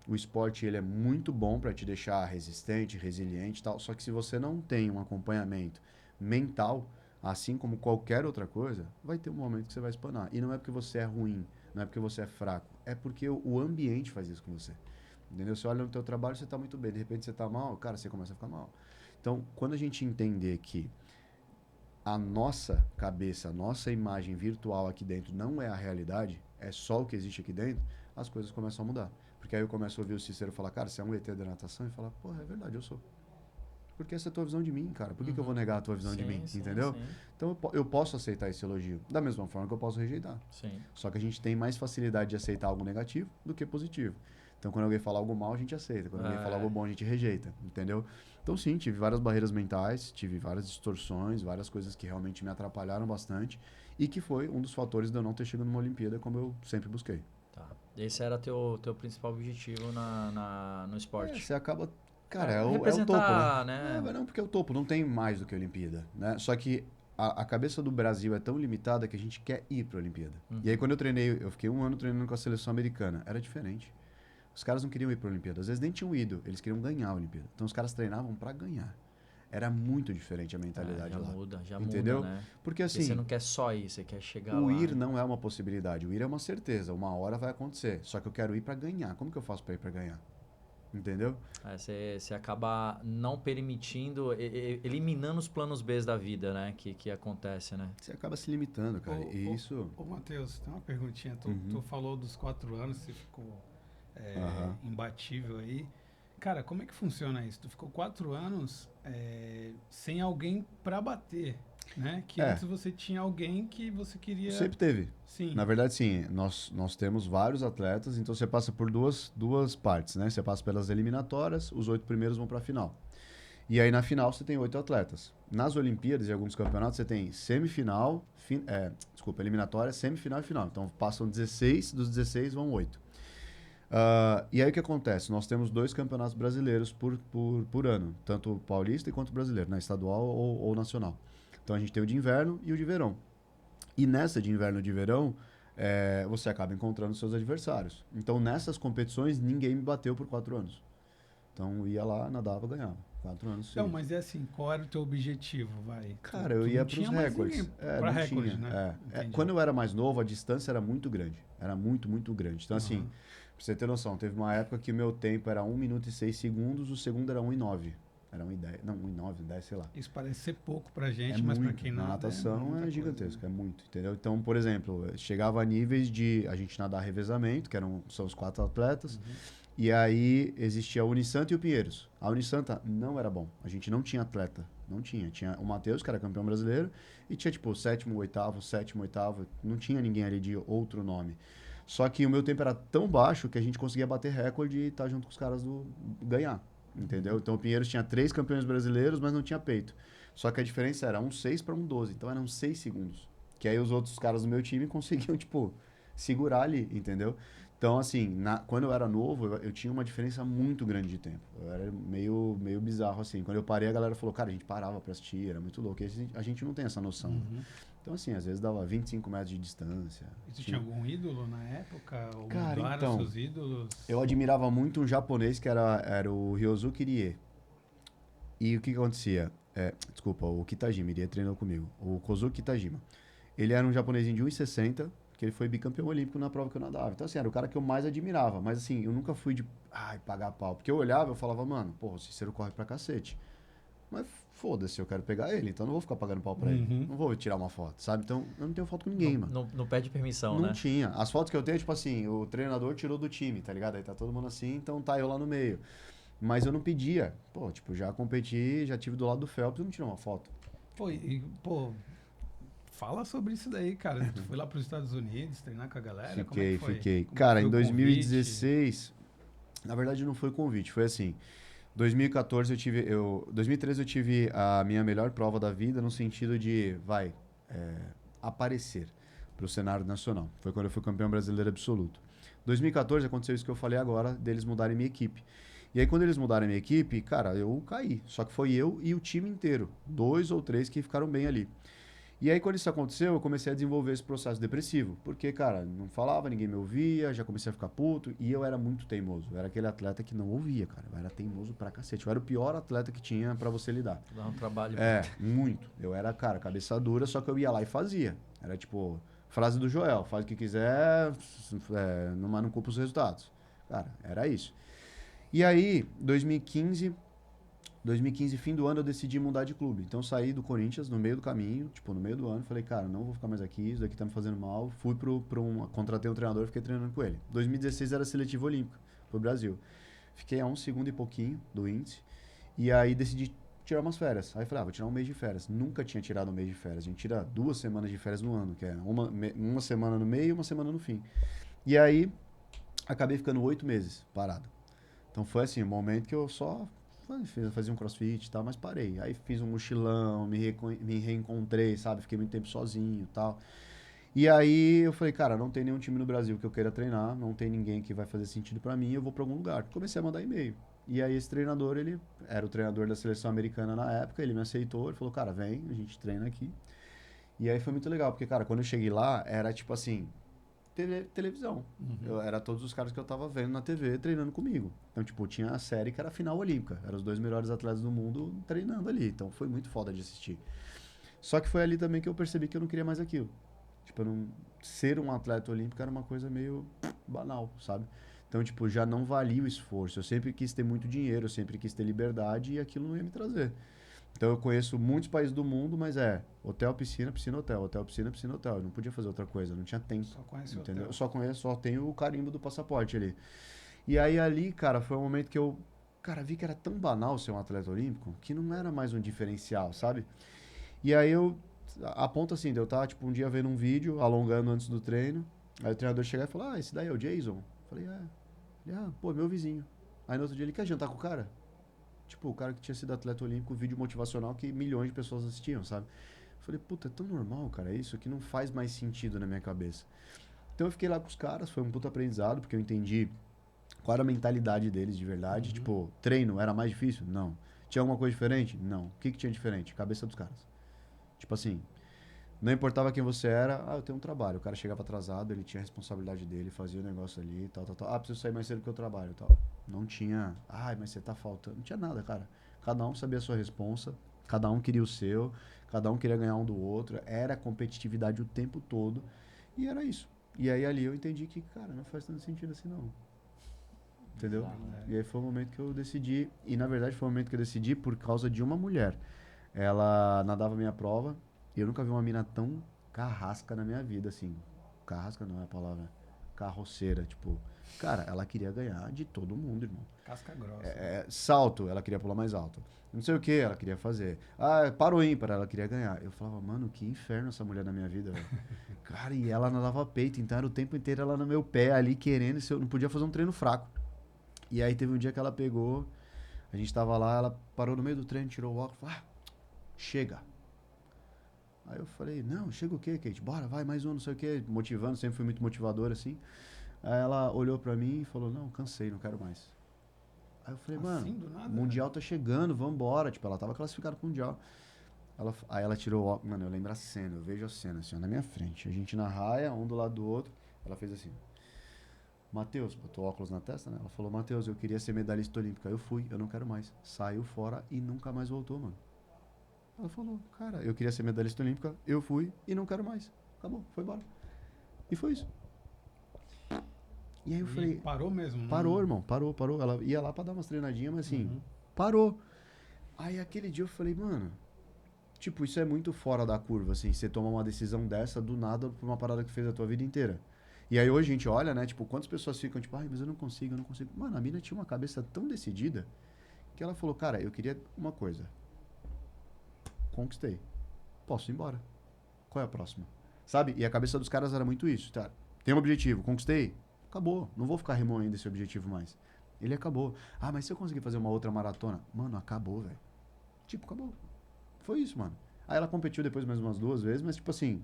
o esporte ele é muito bom pra te deixar resistente, resiliente e tal, só que se você não tem um acompanhamento mental, assim como qualquer outra coisa, vai ter um momento que você vai espanar. E não é porque você é ruim, não é porque você é fraco, é porque o ambiente faz isso com você. Entendeu? Você olha no teu trabalho, você está muito bem, de repente você está mal, cara, você começa a ficar mal. Então, quando a gente entender que a nossa cabeça, a nossa imagem virtual aqui dentro não é a realidade, é só o que existe aqui dentro, as coisas começam a mudar. Porque aí eu começo a ouvir o Cícero falar, cara, você é um ET da natação? E falar, porra, é verdade, eu sou. Porque essa é a tua visão de mim, cara. Por que eu vou negar a tua visão de mim? Entendeu? Sim. Então eu posso aceitar esse elogio. Da mesma forma que eu posso rejeitar. Sim. Só que a gente tem mais facilidade de aceitar algo negativo do que positivo. Então quando alguém fala algo mal, a gente aceita. Quando alguém fala algo bom, a gente rejeita. Entendeu? Então sim, tive várias barreiras mentais, tive várias distorções, várias coisas que realmente me atrapalharam bastante. E que foi um dos fatores de eu não ter chegado numa Olimpíada como eu sempre busquei. Tá. Esse era teu principal objetivo no esporte. Você acaba... Cara, é o topo, representar, né? né? Não, porque é o topo, não tem mais do que a Olimpíada, né? Só que a cabeça do Brasil é tão limitada que a gente quer ir pra Olimpíada. E aí quando eu treinei, eu fiquei 1 ano treinando com a seleção americana, era diferente. Os caras não queriam ir pra Olimpíada, às vezes nem tinham ido, eles queriam ganhar a Olimpíada. Então os caras treinavam pra ganhar. Era muito diferente a mentalidade já lá. Já entendeu? muda, né? Porque assim, E você não quer só ir, você quer chegar o lá. ir não é uma possibilidade, o ir é uma certeza, uma hora vai acontecer. Só que eu quero ir pra ganhar. Como que eu faço pra ir pra ganhar? Entendeu? Você acaba não permitindo, eliminando os planos B da vida, né? Que acontece, né? Você acaba se limitando, cara. E isso... Ô, Matheus, tem uma perguntinha. Tu falou dos 4 anos, você ficou imbatível aí. Cara, como é que funciona isso? Tu ficou 4 anos sem alguém pra bater, né? Que antes você tinha alguém que você queria... Sempre teve. Sim. Na verdade, sim. Nós temos vários atletas, então você passa por duas partes, né? Você passa pelas eliminatórias, os 8 primeiros vão para a final. E aí na final você tem 8 atletas. Nas Olimpíadas e alguns campeonatos você tem semifinal, eliminatória, semifinal e final. Então passam 16, dos 16 vão 8. E aí o que acontece? Nós temos 2 campeonatos brasileiros por ano, tanto paulista quanto brasileiro, né? Estadual ou nacional. Então a gente tem o de inverno e o de verão. E nessa de inverno e de verão, você acaba encontrando seus adversários. Então nessas competições ninguém me bateu por 4 anos. Então ia lá, nadava, ganhava. 4 anos. Não, mas é assim, qual era o teu objetivo, vai? Cara, eu ia para os recordes. Para recordes, né? Quando eu era mais novo, a distância era muito grande. Era muito, muito grande. Então assim, pra você ter noção, teve uma época que o meu tempo era 1 minuto e 6 segundos, o segundo era 1 e 9. Era 1,10. Não, 1,9, 10, sei lá. Isso parece ser pouco pra gente, mas pra quem na nada, natação é gigantesco, coisa, né? é muito, entendeu? Então, por exemplo, chegava a níveis de a gente nadar revezamento, que são os 4 atletas, e aí existia a Unisanta e o Pinheiros. A Unisanta não era bom, a gente não tinha atleta, não tinha. Tinha o Matheus, que era campeão brasileiro, e tinha tipo o 7º, 8º, não tinha ninguém ali de outro nome. Só que o meu tempo era tão baixo que a gente conseguia bater recorde e estar junto com os caras ganhar. Entendeu? Então o Pinheiros tinha 3 campeões brasileiros, mas não tinha peito. Só que a diferença era 1,6 para 1,12. Então eram 6 segundos. Que aí os outros caras do meu time conseguiam, tipo, segurar ali, entendeu? Então, assim, quando eu era novo, eu tinha uma diferença muito grande de tempo. Eu era meio bizarro, assim. Quando eu parei, a galera falou, cara, a gente parava pra assistir, era muito louco. E a gente não tem essa noção. Então, assim, às vezes dava 25 metros de distância. E tu tinha algum ídolo na época? Ou cara, mudaram então, seus ídolos? Eu admirava muito um japonês que era o Ryosuke Irie. E o que acontecia? Desculpa, o Kitajima, Irie treinou comigo. O Kozuki Kitajima. Ele era um japonesinho de 1,60, que ele foi bicampeão olímpico na prova que eu nadava. Então, assim, era o cara que eu mais admirava. Mas, assim, eu nunca fui de pagar pau. Porque eu olhava e falava, mano, porra, o Cícero corre pra cacete. Mas foda-se, eu quero pegar ele, então não vou ficar pagando pau pra ele. Não vou tirar uma foto, sabe? Então eu não tenho foto com ninguém, mano. Não pede permissão, não né? tinha. As fotos que eu tenho, tipo assim, o treinador tirou do time, tá ligado? Aí tá todo mundo assim, então tá eu lá no meio. Mas eu não pedia. Pô, tipo, já competi, já tive do lado do Phelps, eu não tirei uma foto. Pô, fala sobre isso daí, cara. Tu foi lá pros Estados Unidos treinar com a galera? Como é que foi? Fiquei. Como Cara, foi em o 2016, na verdade não foi convite, foi assim. 2014 2013 eu tive a minha melhor prova da vida no sentido de, aparecer. pro cenário nacional. Foi quando eu fui campeão brasileiro absoluto. 2014 aconteceu isso que eu falei agora, deles mudarem minha equipe. E aí, quando eles mudaram minha equipe, cara, eu caí. Só que foi eu e o time inteiro. 2 ou 3 que ficaram bem ali. E aí, quando isso aconteceu, eu comecei a desenvolver esse processo depressivo. Porque, cara, não falava, ninguém me ouvia, já comecei a ficar puto. E eu era muito teimoso. Eu era aquele atleta que não ouvia, cara. Eu era teimoso pra cacete. Eu era o pior atleta que tinha pra você lidar. Dá um trabalho. Muito. Eu era, cara, cabeça dura, só que eu ia lá e fazia. Era tipo, frase do Joel, faz o que quiser, mas não culpa os resultados. Cara, era isso. E aí, 2015, fim do ano, eu decidi mudar de clube. Então, saí do Corinthians no meio do caminho, tipo, no meio do ano. Falei, cara, não vou ficar mais aqui, isso daqui tá me fazendo mal. Fui contratei um treinador e fiquei treinando com ele. 2016 era seletivo olímpico pro Brasil. Fiquei a 1 segundo e pouquinho do índice. E aí, decidi tirar umas férias. Aí falei, vou tirar um mês de férias. Nunca tinha tirado um mês de férias. A gente tira 2 semanas de férias no ano, que é uma semana no meio e uma semana no fim. E aí, acabei ficando 8 meses parado. Então foi assim, um momento que eu só fazia um crossfit e tal, mas parei. Aí fiz um mochilão, me reencontrei, sabe? Fiquei muito tempo sozinho e tal. E aí eu falei, cara, não tem nenhum time no Brasil que eu queira treinar, não tem ninguém que vai fazer sentido pra mim, eu vou pra algum lugar. Comecei a mandar e-mail. E aí esse treinador, ele era o treinador da seleção americana na época, ele me aceitou, ele falou, cara, vem, a gente treina aqui. E aí foi muito legal, porque, cara, quando eu cheguei lá, era tipo assim, televisão. Era todos os caras que eu tava vendo na TV treinando comigo. Então, tipo, tinha a série que era a final olímpica. Eram os 2 melhores atletas do mundo treinando ali. Então, foi muito foda de assistir. Só que foi ali também que eu percebi que eu não queria mais aquilo. Tipo, ser um atleta olímpico era uma coisa meio banal, sabe? Então, tipo, já não valia o esforço. Eu sempre quis ter muito dinheiro, eu sempre quis ter liberdade e aquilo não ia me trazer. Então eu conheço muitos países do mundo, mas hotel, piscina, piscina, hotel, hotel, piscina, piscina, hotel. Eu não podia fazer outra coisa, não tinha tempo. Só conhece o entendeu? hotel. Eu só conheço, só tenho o carimbo do passaporte ali. E aí ali, cara, foi um momento que eu, cara, vi que era tão banal ser um atleta olímpico, que não era mais um diferencial, sabe? E aí a ponto assim, de eu tava, tipo, um dia vendo um vídeo, alongando antes do treino, aí o treinador chegar e falar, esse daí é o Jason? Eu falei, Ele, pô, meu vizinho. Aí no outro dia ele, quer jantar com o cara? Tipo, o cara que tinha sido atleta olímpico, vídeo motivacional que milhões de pessoas assistiam, sabe? Eu falei, puta, é tão normal, cara, isso que não faz mais sentido na minha cabeça. Então eu fiquei lá com os caras, foi um puta aprendizado, porque eu entendi qual era a mentalidade deles de verdade. Tipo, treino era mais difícil? Não. Tinha alguma coisa diferente? Não. O que tinha diferente? Cabeça dos caras. Tipo assim, não importava quem você era, eu tenho um trabalho. O cara chegava atrasado, ele tinha a responsabilidade dele, fazia o negócio ali, tal, tal, tal. Preciso sair mais cedo que eu trabalho, tal. Não tinha, mas você tá faltando. Não tinha nada, cara. Cada um sabia a sua responsa, cada um queria o seu, cada um queria ganhar um do outro. Era competitividade o tempo todo e era isso. E aí ali eu entendi que, cara, não faz tanto sentido assim não. Entendeu? E aí foi o momento que eu decidi, e na verdade foi o momento que eu decidi por causa de uma mulher. Ela nadava a minha prova e eu nunca vi uma mina tão carrasca na minha vida, assim. Carrasca não é a palavra. Carroceira, tipo. Cara, ela queria ganhar de todo mundo, irmão. Casca grossa. Salto, ela queria pular mais alto. Não sei o que ela queria fazer. Parou ímpar, ela queria ganhar. Eu falava, mano, que inferno essa mulher na minha vida, velho. Cara, e ela nadava peito, então era o tempo inteiro ela no meu pé ali querendo, se eu não podia fazer um treino fraco. E aí teve um dia que ela pegou, a gente tava lá, ela parou no meio do treino, tirou o óculos, falou, chega. Aí eu falei, não, chega o quê, Kate? Bora, vai, mais um, não sei o quê. Motivando, sempre fui muito motivador, assim. Aí ela olhou pra mim e falou, não, cansei, não quero mais. Aí eu falei, Assim, mano, do nada, o Mundial tá chegando, vambora. Tipo, ela tava classificada pro Mundial. Aí ela tirou o óculos, mano, eu lembro a cena, eu vejo a cena, assim, ó, na minha frente. A gente na raia, um do lado do outro. Ela fez assim, Matheus, botou óculos na testa, né? Ela falou, Matheus, eu queria ser medalhista olímpica. Eu fui, eu não quero mais. Saiu fora e nunca mais voltou, mano. Ela falou, cara, eu queria ser medalhista olímpica, eu fui e não quero mais. Acabou, foi embora. E foi isso. E aí eu falei... Parou mesmo? Parou, irmão, parou. Ela ia lá pra dar umas treinadinhas, mas assim, parou. Aí aquele dia eu falei, mano, tipo, isso é muito fora da curva, assim, você toma uma decisão dessa do nada por uma parada que fez a tua vida inteira. E aí hoje a gente olha, né, tipo, quantas pessoas ficam, tipo, mas eu não consigo. Mano, a mina tinha uma cabeça tão decidida que ela falou, cara, eu queria uma coisa. Conquistei. Posso ir embora. Qual é a próxima? Sabe? E a cabeça dos caras era muito isso. Tá? Tem um objetivo. Conquistei. Acabou. Não vou ficar remoendo esse objetivo mais. Ele acabou. Mas se eu conseguir fazer uma outra maratona? Mano, acabou, velho. Tipo, acabou. Foi isso, mano. Aí ela competiu depois mais umas 2 vezes, mas tipo assim...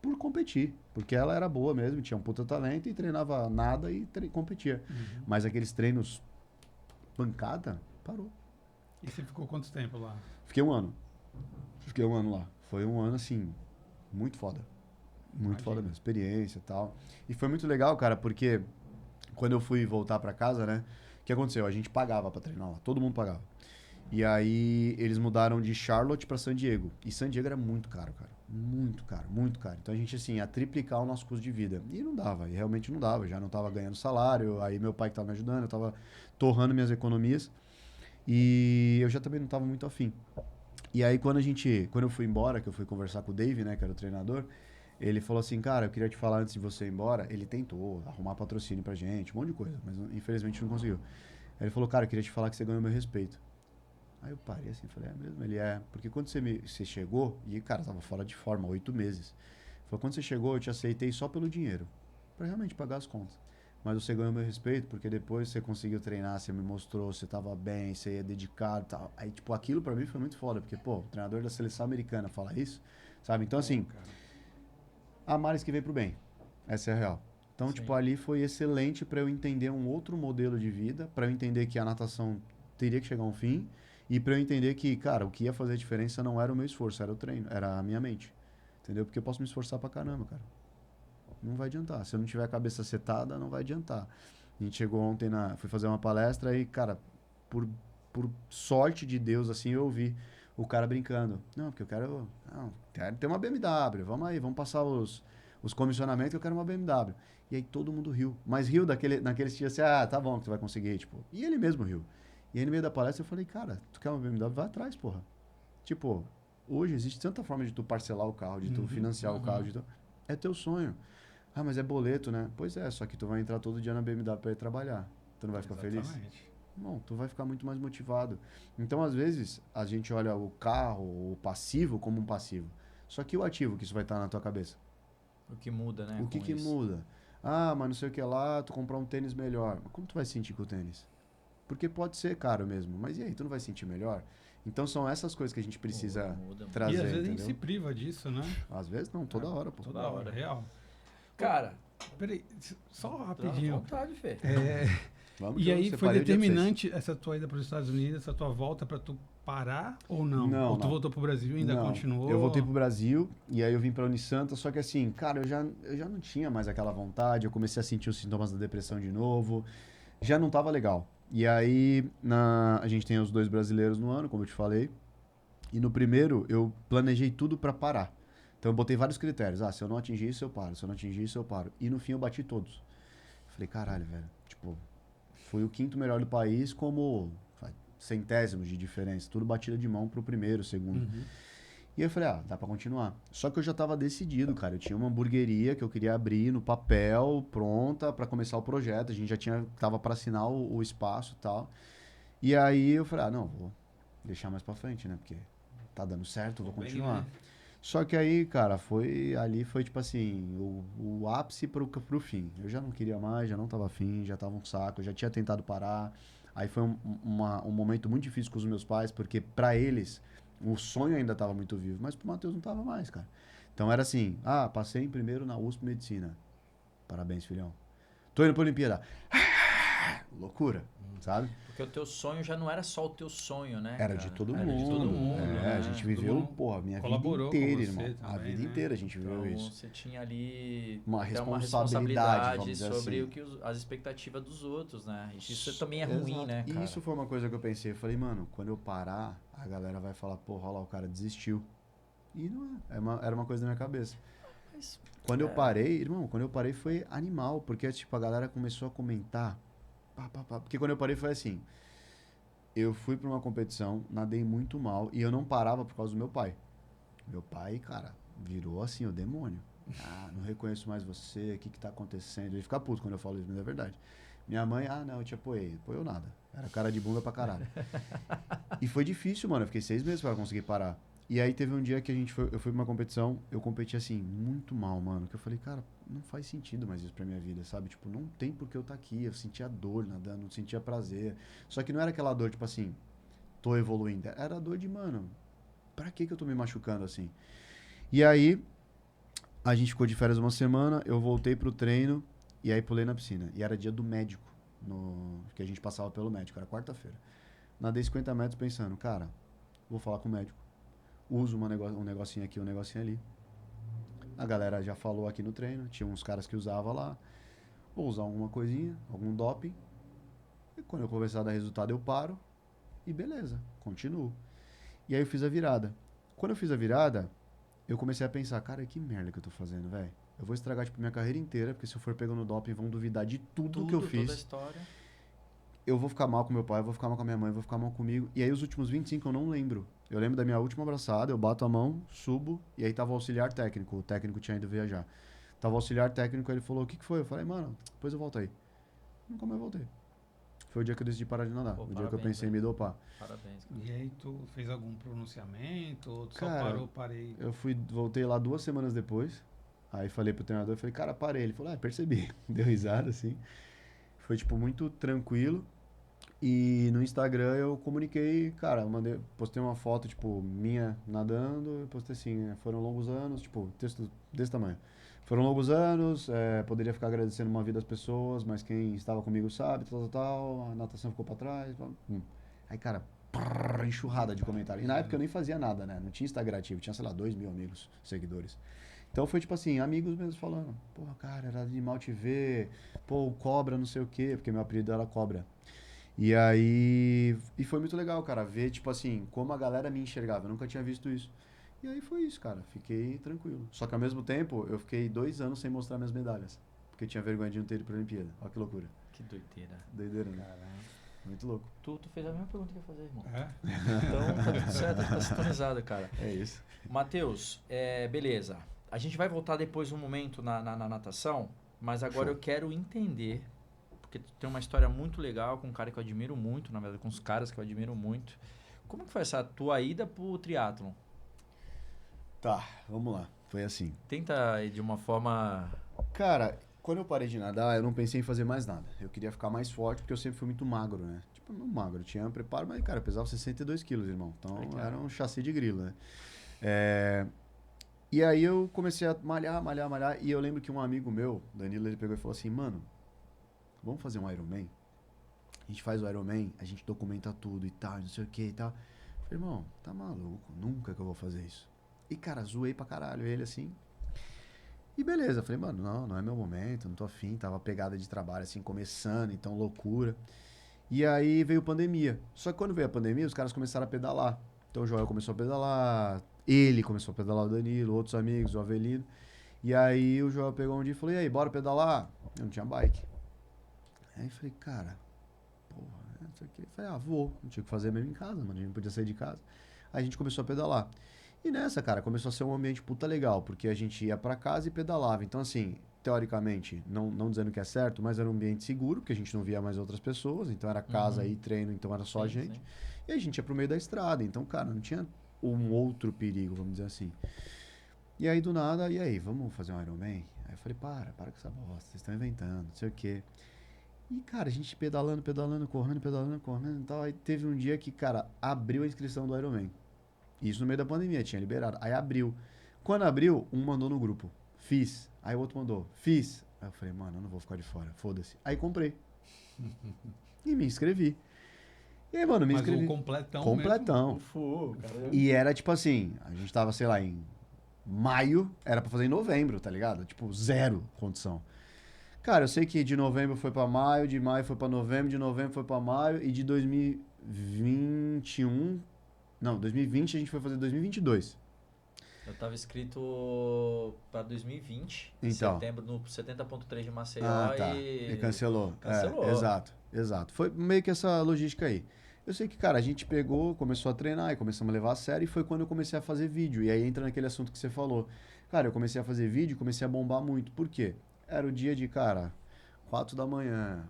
por competir. Porque ela era boa mesmo, tinha um puta talento e treinava nada e competia. Mas aqueles treinos pancada, parou. E você ficou quanto tempo lá? Fiquei um ano. Fiquei um ano lá. Foi um ano, assim, muito foda. Muito foda mesmo. Experiência e tal. E foi muito legal, cara, porque quando eu fui voltar pra casa, né? O que aconteceu? A gente pagava pra treinar lá. Todo mundo pagava. E aí eles mudaram de Charlotte pra San Diego. E San Diego era muito caro, cara. Muito caro, muito caro. Então a gente, assim, ia triplicar o nosso custo de vida. E não dava, e realmente não dava. Eu já não tava ganhando salário. Aí meu pai que tava me ajudando, eu tava torrando minhas economias. E eu já também não tava muito afim. E aí quando eu fui embora, que eu fui conversar com o Dave, né, que era o treinador, ele falou assim, cara, eu queria te falar antes de você ir embora. Ele tentou arrumar patrocínio pra gente, um monte de coisa, mas infelizmente não conseguiu. Aí ele falou, cara, eu queria te falar que você ganhou meu respeito. Aí eu parei assim, falei, é mesmo? Ele porque quando você chegou, e cara, tava fora de forma, 8 meses. Ele falou, quando você chegou, eu te aceitei só pelo dinheiro, pra realmente pagar as contas. Mas você ganhou meu respeito, porque depois você conseguiu treinar, você me mostrou, você tava bem, você ia dedicado e tal. Aí, tipo, aquilo pra mim foi muito foda, porque, pô, o treinador da seleção americana fala isso, sabe? Então, assim, há males que vem pro bem. Essa é a real. Então, Sim. tipo, ali foi excelente pra eu entender um outro modelo de vida, pra eu entender que a natação teria que chegar a um fim, e pra eu entender que, cara, o que ia fazer a diferença não era o meu esforço, era o treino, era a minha mente. Entendeu? Porque eu posso me esforçar pra caramba, cara. Não vai adiantar. Se eu não tiver a cabeça setada, não vai adiantar. A gente chegou ontem, fui fazer uma palestra e, cara, por, por sorte de Deus, assim, eu ouvi o cara brincando. Não, porque eu quero ter uma BMW. Vamos aí, vamos passar os comissionamentos que eu quero uma BMW. E aí todo mundo riu. Mas riu naquele estilo assim, tá bom que tu vai conseguir, tipo. E ele mesmo riu. E aí no meio da palestra eu falei, cara, tu quer uma BMW? Vai atrás, porra. Tipo, hoje existe tanta forma de tu parcelar o carro, de tu financiar o carro, é teu sonho. Ah, mas é boleto, né? Pois é, só que tu vai entrar todo dia na BMW pra ir trabalhar. Tu não vai ficar feliz? Não, tu vai ficar muito mais motivado. Então, às vezes, a gente olha o carro, o passivo, como um passivo. Só que o ativo que isso vai estar na tua cabeça. O que muda, né? O que muda? Ah, mas não sei o que lá, tu comprar um tênis melhor. Mas como tu vai se sentir com o tênis? Porque pode ser caro mesmo, mas e aí, tu não vai se sentir melhor? Então são essas coisas que a gente precisa trazer, e às vezes entendeu? a gente se priva disso, né? Às vezes não, toda hora, pô. Toda hora, real. Cara, peraí, só à rapidinho. vontade, Fê. Vamos E aí foi separei o dia pra vocês. determinante essa tua ida para os Estados Unidos, essa tua volta para tu parar ou não? Não, ou tu não. voltou pro Brasil e ainda Não, continuou? eu voltei pro Brasil e aí eu vim pra Unisanta, só que assim, cara, eu já não tinha mais aquela vontade, eu comecei a sentir os sintomas da depressão de novo, já não tava legal. E aí a gente tem os 2 brasileiros no ano, como eu te falei, e no primeiro eu planejei tudo pra parar. Então eu botei vários critérios, se eu não atingir isso eu paro, se eu não atingir isso eu paro. E no fim eu bati todos. Falei, caralho, velho, tipo, fui o 5º melhor do país como centésimos de diferença, tudo batida de mão pro primeiro, segundo. E aí eu falei, dá pra continuar. Só que eu já tava decidido, cara. Eu tinha uma hamburgueria que eu queria abrir no papel, pronta pra começar o projeto. A gente já tava pra assinar o espaço e tal. E aí eu falei, não, vou deixar mais pra frente, né? Porque tá dando certo, vou continuar. né? Só que aí, cara, ali foi tipo assim, o ápice pro fim. Eu já não queria mais, já não tava afim, já tava um saco, eu já tinha tentado parar. Aí foi um momento muito difícil com os meus pais, porque pra eles o sonho ainda tava muito vivo, mas pro Matheus não tava mais, cara. Então era assim, passei em primeiro na USP Medicina. Parabéns, filhão. Tô indo pra Olimpíada. Loucura, sabe? Porque o teu sonho já não era só o teu sonho, né? Era cara? de todo Era mundo. de todo mundo. É, né? a gente Todo viveu, mundo porra, minha vida colaborou com inteira, você irmão. A também, vida né? inteira a gente viveu Então, isso. você tinha ali Uma até responsabilidade, vamos dizer sobre assim. o que as expectativas dos outros, né? Isso também é Exato. ruim, né, cara? E isso foi uma coisa que eu pensei. Eu falei, mano, quando eu parar, a galera vai falar, porra, olha lá, o cara desistiu. E não é. Era uma coisa na minha cabeça. Mas, Quando eu parei, irmão, quando eu parei foi animal. Porque, tipo, a galera começou a comentar. Porque quando eu parei foi assim. Eu fui pra uma competição, nadei muito mal. E eu não parava por causa do meu pai. Meu pai, cara, virou assim, o demônio. Não reconheço mais você, o que tá acontecendo? Ele fica puto quando eu falo isso, mas é verdade. Minha mãe, não, eu te apoiei. Apoiou nada. Era cara de bunda pra caralho. E foi difícil, mano. Eu fiquei 6 meses pra conseguir parar. E aí teve um dia que eu fui pra uma competição, eu competi assim, muito mal, mano. Que eu falei, cara, não faz sentido mais isso pra minha vida, sabe? Tipo, não tem por que eu tá aqui. Eu sentia dor nadando, não sentia prazer. Só que não era aquela dor, tipo assim, tô evoluindo. Era a dor de, mano, pra que eu tô me machucando assim? E aí, A gente ficou de férias uma semana, eu voltei pro treino e aí pulei na piscina. E era dia do médico, que a gente passava pelo médico, era quarta-feira. Nadei 50 metros pensando, cara, vou falar com o médico. Uso um negocinho aqui, um negocinho ali. A galera já falou aqui no treino, tinha uns caras que usavam lá. Vou usar alguma coisinha, algum doping. E quando eu começar a dar resultado, eu paro. E beleza, continuo. E aí eu fiz a virada. Quando eu fiz a virada, eu comecei a pensar, cara, que merda que eu tô fazendo, velho. Eu vou estragar, tipo, minha carreira inteira, porque se eu for pegando doping, vão duvidar de tudo que eu fiz. Toda a história. Eu vou ficar mal com meu pai, eu vou ficar mal com a minha mãe, eu vou ficar mal comigo. E aí os últimos 25 eu não lembro. Eu lembro da minha última abraçada, eu bato a mão, subo, e aí tava o auxiliar técnico. O técnico tinha ido viajar. Tava o auxiliar técnico, ele falou, o que foi? Eu falei, mano, depois eu volto aí. Nunca mais voltei. Foi o dia que eu decidi parar de nadar. Pô, o dia que eu parabéns, pensei em me dopar. Parabéns. E aí tu fez algum pronunciamento? Ou tu só Cara, parei? Eu voltei lá 2 semanas depois. Aí falei pro treinador, falei, cara, parei. Ele falou, percebi. Deu risada, assim. Foi, tipo, muito tranquilo. E no Instagram eu comuniquei, cara, eu postei uma foto, tipo, minha nadando, eu postei assim, foram longos anos, tipo, texto desse tamanho. Foram longos anos, poderia ficar agradecendo uma vida às pessoas, mas quem estava comigo sabe, tal, a natação ficou pra trás. Aí, cara, enxurrada de comentário. E na época eu nem fazia nada, né? Não tinha Instagram ativo, tinha, sei lá, 2.000 amigos, seguidores. Então foi tipo assim, amigos mesmo falando, pô, cara, era animal te ver, pô, cobra, não sei o quê, porque meu apelido era Cobra. E aí, e foi muito legal, cara, ver, tipo assim, como a galera me enxergava. Eu nunca tinha visto isso. E aí foi isso, cara. Fiquei tranquilo. Só que ao mesmo tempo, eu fiquei 2 anos sem mostrar minhas medalhas. Porque tinha vergonha de não ter ido pra Olimpíada. Olha que loucura. Que doideira. Doideira, né? Caramba. Muito louco. Tu fez a mesma pergunta que eu ia fazer, irmão. É? Então tá tudo certo, a gente tá sintonizado, cara. É isso. Matheus, beleza. A gente vai voltar depois um momento na natação, mas agora Show. eu quero entender, porque tu tem uma história muito legal com um cara que eu admiro muito, na verdade, com os caras que eu admiro muito. Como que foi essa tua ida pro triatlon? Tá, vamos lá. Foi assim. Tenta de uma forma... Cara, quando eu parei de nadar, eu não pensei em fazer mais nada. Eu queria ficar mais forte, porque eu sempre fui muito magro, né? Tipo, não magro, eu tinha preparo, mas, cara, eu pesava 62 quilos, irmão. Então, era um chassi de grilo, né? E aí eu comecei a malhar, e eu lembro que um amigo meu, Danilo, ele pegou e falou assim, mano, vamos fazer um Ironman? A gente faz o Ironman, a gente documenta tudo e tal, não sei o que e tal. Eu falei, irmão, tá maluco, nunca que eu vou fazer isso. E, cara, zoei pra caralho ele, assim. E beleza, falei, mano, não é meu momento, não tô afim, tava pegada de trabalho, assim, começando, então loucura. E aí veio pandemia. Só que quando veio a pandemia, os caras começaram a pedalar. Então o Joel começou a pedalar, ele começou a pedalar, o Danilo, outros amigos, o Avelino. E aí o Joel pegou um dia e falou, e aí, bora pedalar? Eu não tinha bike. Aí eu falei, cara, porra, não sei o quê. Falei, vou. Não tinha o que fazer mesmo em casa, mano, a gente não podia sair de casa. Aí a gente começou a pedalar. E nessa, cara, começou a ser um ambiente puta legal, porque a gente ia pra casa e pedalava. Então, assim, teoricamente, não dizendo que é certo, mas era um ambiente seguro, porque a gente não via mais outras pessoas, então era casa e treino, então era só a gente. Sim. E a gente ia pro meio da estrada, então, cara, não tinha um outro perigo, vamos dizer assim. E aí, do nada, e aí, vamos fazer um Ironman? Aí eu falei, para com essa bosta, vocês estão inventando, não sei o quê. E, cara, a gente pedalando, correndo e tal. Aí teve um dia que, cara, abriu a inscrição do Ironman. Isso no meio da pandemia, tinha liberado. Aí abriu. Quando abriu, um mandou no grupo. Fiz. Aí o outro mandou. Fiz. Aí eu falei, mano, eu não vou ficar de fora. Foda-se. Aí comprei. E me inscrevi. E aí, mano, me inscrevi. Mas o completão Completão. Mesmo. E era tipo assim, a gente tava, sei lá, em maio, era pra fazer em novembro, tá ligado? Tipo, 0 condição. Cara, eu sei que de novembro foi pra maio, de maio foi pra novembro, de novembro foi pra maio, e de 2021... Não, 2020 a gente foi fazer 2022. Eu tava escrito pra 2020, em então, setembro, no 70.3 de Maceió tá. E cancelou. Cancelou. Exato. Foi meio que essa logística aí. Eu sei que, cara, a gente pegou, começou a treinar e começamos a levar a sério, e foi quando eu comecei a fazer vídeo. E aí entra naquele assunto que você falou. Cara, eu comecei a fazer vídeo e comecei a bombar muito. Por quê? Era o dia de, cara, 4 da manhã,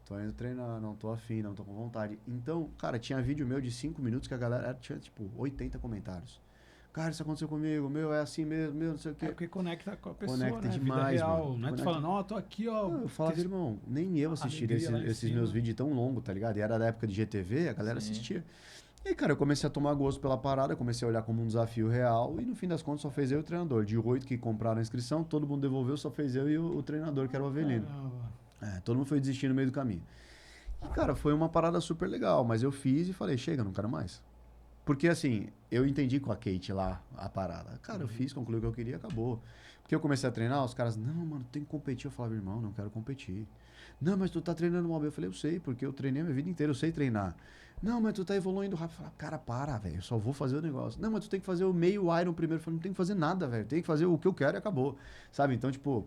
tô indo treinar, não tô afim, não tô com vontade. Então, cara, tinha vídeo meu de 5 minutos que a galera tinha, tipo, 80 comentários. Cara, isso aconteceu comigo, meu, é assim mesmo, meu, não sei o quê. É porque conecta com a pessoa, Conecta né? demais, Vida real, mano. né? Tu falando, tô aqui, ó. Eu falava, irmão, nem eu assistiria esses meus vídeos tão longos, tá ligado? E era da época de GTV, a galera assistia. E, cara, eu comecei a tomar gosto pela parada, comecei a olhar como um desafio real e, no fim das contas, só fez eu e o treinador. De 8 que compraram a inscrição, todo mundo devolveu, só fez eu e o treinador, que era o Avelino. Caramba. Todo mundo foi desistir no meio do caminho. E, cara, foi uma parada super legal, mas eu fiz e falei, chega, não quero mais. Porque, assim, eu entendi com a Kate lá a parada. Cara, eu fiz, concluí o que eu queria, acabou. Porque eu comecei a treinar, os caras, não, mano, tem que competir. Eu falava, irmão, não quero competir. Não, mas tu tá treinando mal bem. Eu falei, eu sei, porque eu treinei a minha vida inteira, eu sei treinar. Não, mas tu tá evoluindo rápido. Eu falei, cara, para, velho, eu só vou fazer o negócio. Não, mas tu tem que fazer o meio Iron primeiro. Eu falei, não tem que fazer nada, velho, tem que fazer o que eu quero e acabou. Sabe, então, tipo,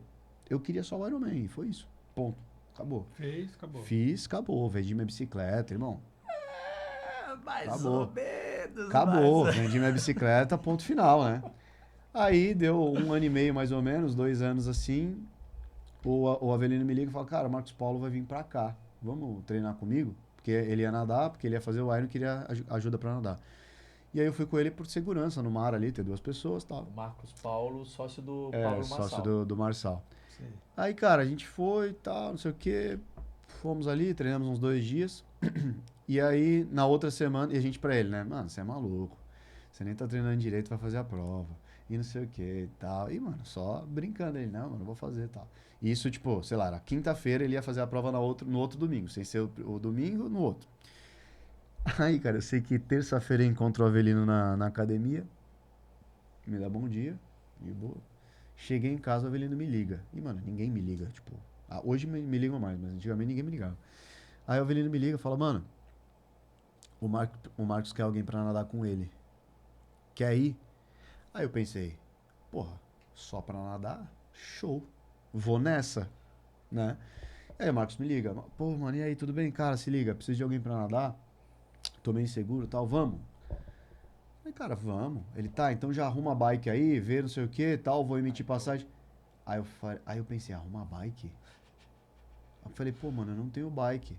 eu queria só o Iron Man, e foi isso, ponto, acabou. Fez, acabou. Fiz, acabou, vendi minha bicicleta, irmão. Mais Acabou. ou menos. Acabou, vendi minha bicicleta, ponto final, né? Aí deu 1 ano e meio, mais ou menos, 2 anos assim. O Avelino me liga e fala, cara, o Marcos Paulo vai vir pra cá. Vamos treinar comigo? Porque ele ia nadar, porque ele ia fazer o Iron e queria ajuda pra nadar. E aí eu fui com ele por segurança no mar ali, ter 2 pessoas e tal. O Marcos Paulo, sócio do Paulo Marçal. Sócio do Marçal. Sei. Aí, cara, a gente foi e tal, não sei o quê. Fomos ali, treinamos uns 2 dias. E aí, na outra semana, e a gente pra ele, né? Mano, você é maluco. Você nem tá treinando direito, vai fazer a prova. E não sei o que e tal. E, mano, só brincando. Ele, não, mano, eu vou fazer e tal. E isso, tipo, sei lá, era quinta-feira ele ia fazer a prova no outro domingo. Sem ser o domingo, no outro. Aí, cara, eu sei que terça-feira eu encontro o Avelino na academia. Me dá bom dia. De boa. Cheguei em casa, o Avelino me liga. E, mano, ninguém me liga. Tipo, hoje me ligam mais, mas antigamente ninguém me ligava. Aí o Avelino me liga e fala, mano, o Marcos quer alguém pra nadar com ele. Quer ir? Aí eu pensei, porra, só pra nadar? Show. Vou nessa, né? Aí o Marcos me liga, pô, mano, e aí, tudo bem? Cara, se liga, preciso de alguém pra nadar. Tô meio inseguro e tal, vamos? Aí, cara, vamos. Ele, tá, então já arruma a bike aí, vê não sei o que tal, vou emitir passagem. Aí eu pensei, arruma a bike? Aí eu falei, pô, mano, eu não tenho bike.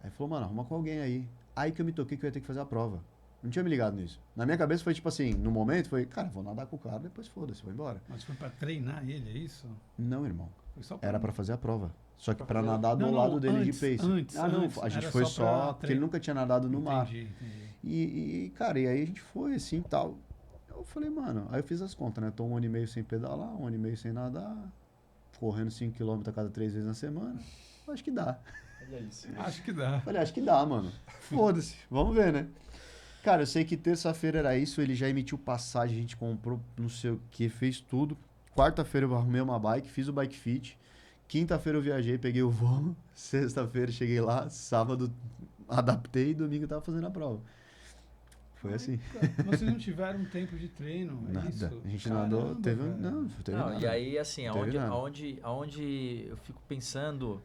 Aí falou, mano, arruma com alguém aí. Aí que eu me toquei que eu ia ter que fazer a prova. Não tinha me ligado nisso. Na minha cabeça foi tipo assim, no momento foi, cara, vou nadar com o cara, depois foda-se, vou embora. Mas foi pra treinar ele, é isso? Não, irmão. Foi só Era pra fazer a prova. Só que Pra pra fazer- nadar do Não, lado dele antes, de pace. antes, Ah, não, antes. a gente Era foi só só pra porque ele nunca tinha nadado no mar. Entendi. E, cara, e aí a gente foi assim e tal. Eu falei, mano, aí eu fiz as contas, né? Tô 1 ano e meio sem pedalar, 1 ano e meio sem nadar, correndo 5 km a cada 3 vezes na semana. Acho que dá. Olha isso. Acho que dá. Falei, acho que dá, mano. Foda-se, vamos ver, né? Cara, eu sei que terça-feira era isso, ele já emitiu passagem, a gente comprou não sei o que, fez tudo. Quarta-feira eu arrumei uma bike, fiz o bike fit. Quinta-feira eu viajei, peguei o voo. Sexta-feira cheguei lá, sábado adaptei e domingo eu tava fazendo a prova. Foi assim. Vocês não tiveram tempo de treino, é Nada. isso? A gente Caramba, nadou, teve. velho. Não teve Não, nada. e aí, assim, Não teve nada. aonde eu fico pensando,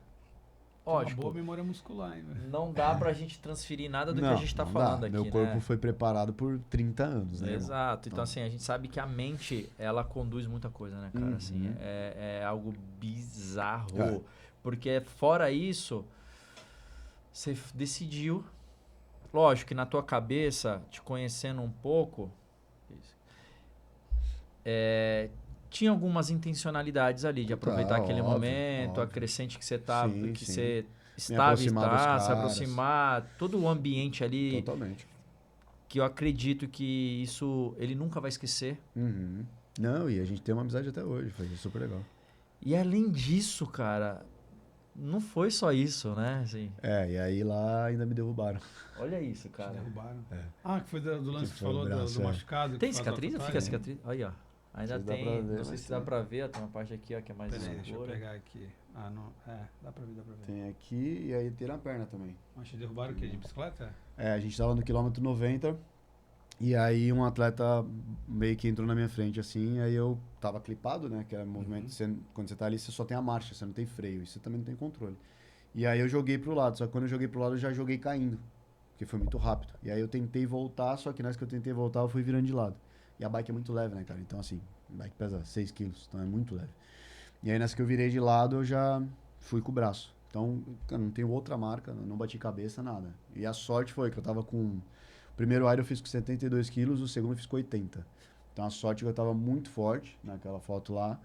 Tem uma lógico, boa memória muscular, hein, velho? não dá pra gente transferir nada do que a Não, gente tá não falando dá. aqui, Meu né? corpo foi preparado por 30 anos, né? irmão? Exato. Então, Então. assim, a gente sabe que a mente, ela conduz muita coisa, né, cara? Uhum. Assim, é algo bizarro. É. Porque fora isso, você decidiu, lógico que na tua cabeça, te conhecendo um pouco, tinha algumas intencionalidades ali de Total, aproveitar aquele óbvio, momento, a óbvio. crescente que você tá, Sim, que sim. você Me estava e aproximar dos está, se caras. aproximar, todo o ambiente ali, Totalmente. que eu acredito que isso ele nunca vai esquecer. Uhum. Não, e a gente tem uma amizade até hoje, foi super legal. E além disso, cara, não foi só isso, né? Assim, E aí lá ainda me derrubaram. olha isso, Te cara. derrubaram. É. Ah, que foi do lance Que que você foi o falou braço, do é. machucado. que Tem faz a cicatriz? tatuagem? Fica a cicatriz. Aí, ó. Ainda Sei se dá tem. pra ver, Não sei mas se dá tem. pra ver. Tem uma parte aqui, ó, que é mais Peraí, deixa eu escura. pegar aqui. Ah, não. Dá pra ver. Tem aqui e aí tem na perna também. Mas te derrubaram o quê? De bicicleta? A gente tava no quilômetro 90 e aí um atleta meio que entrou na minha frente assim, aí eu tava clipado, né? Que é movimento, quando você tá ali, você só tem a marcha, você não tem freio, e você também não tem controle. E aí eu joguei pro lado, só que quando eu joguei pro lado eu já joguei caindo, porque foi muito rápido. E aí eu tentei voltar, só que nessa que eu tentei voltar eu fui virando de lado. E a bike é muito leve, né, cara? Então assim, a bike pesa 6 quilos, então é muito leve. E aí nessa que eu virei de lado eu já fui com o braço. Então, cara, não tenho outra marca, não bati cabeça, nada. E a sorte foi que eu tava com... O primeiro Iron eu fiz com 72 quilos, o segundo eu fiz com 80. Então a sorte é que eu tava muito forte naquela foto lá.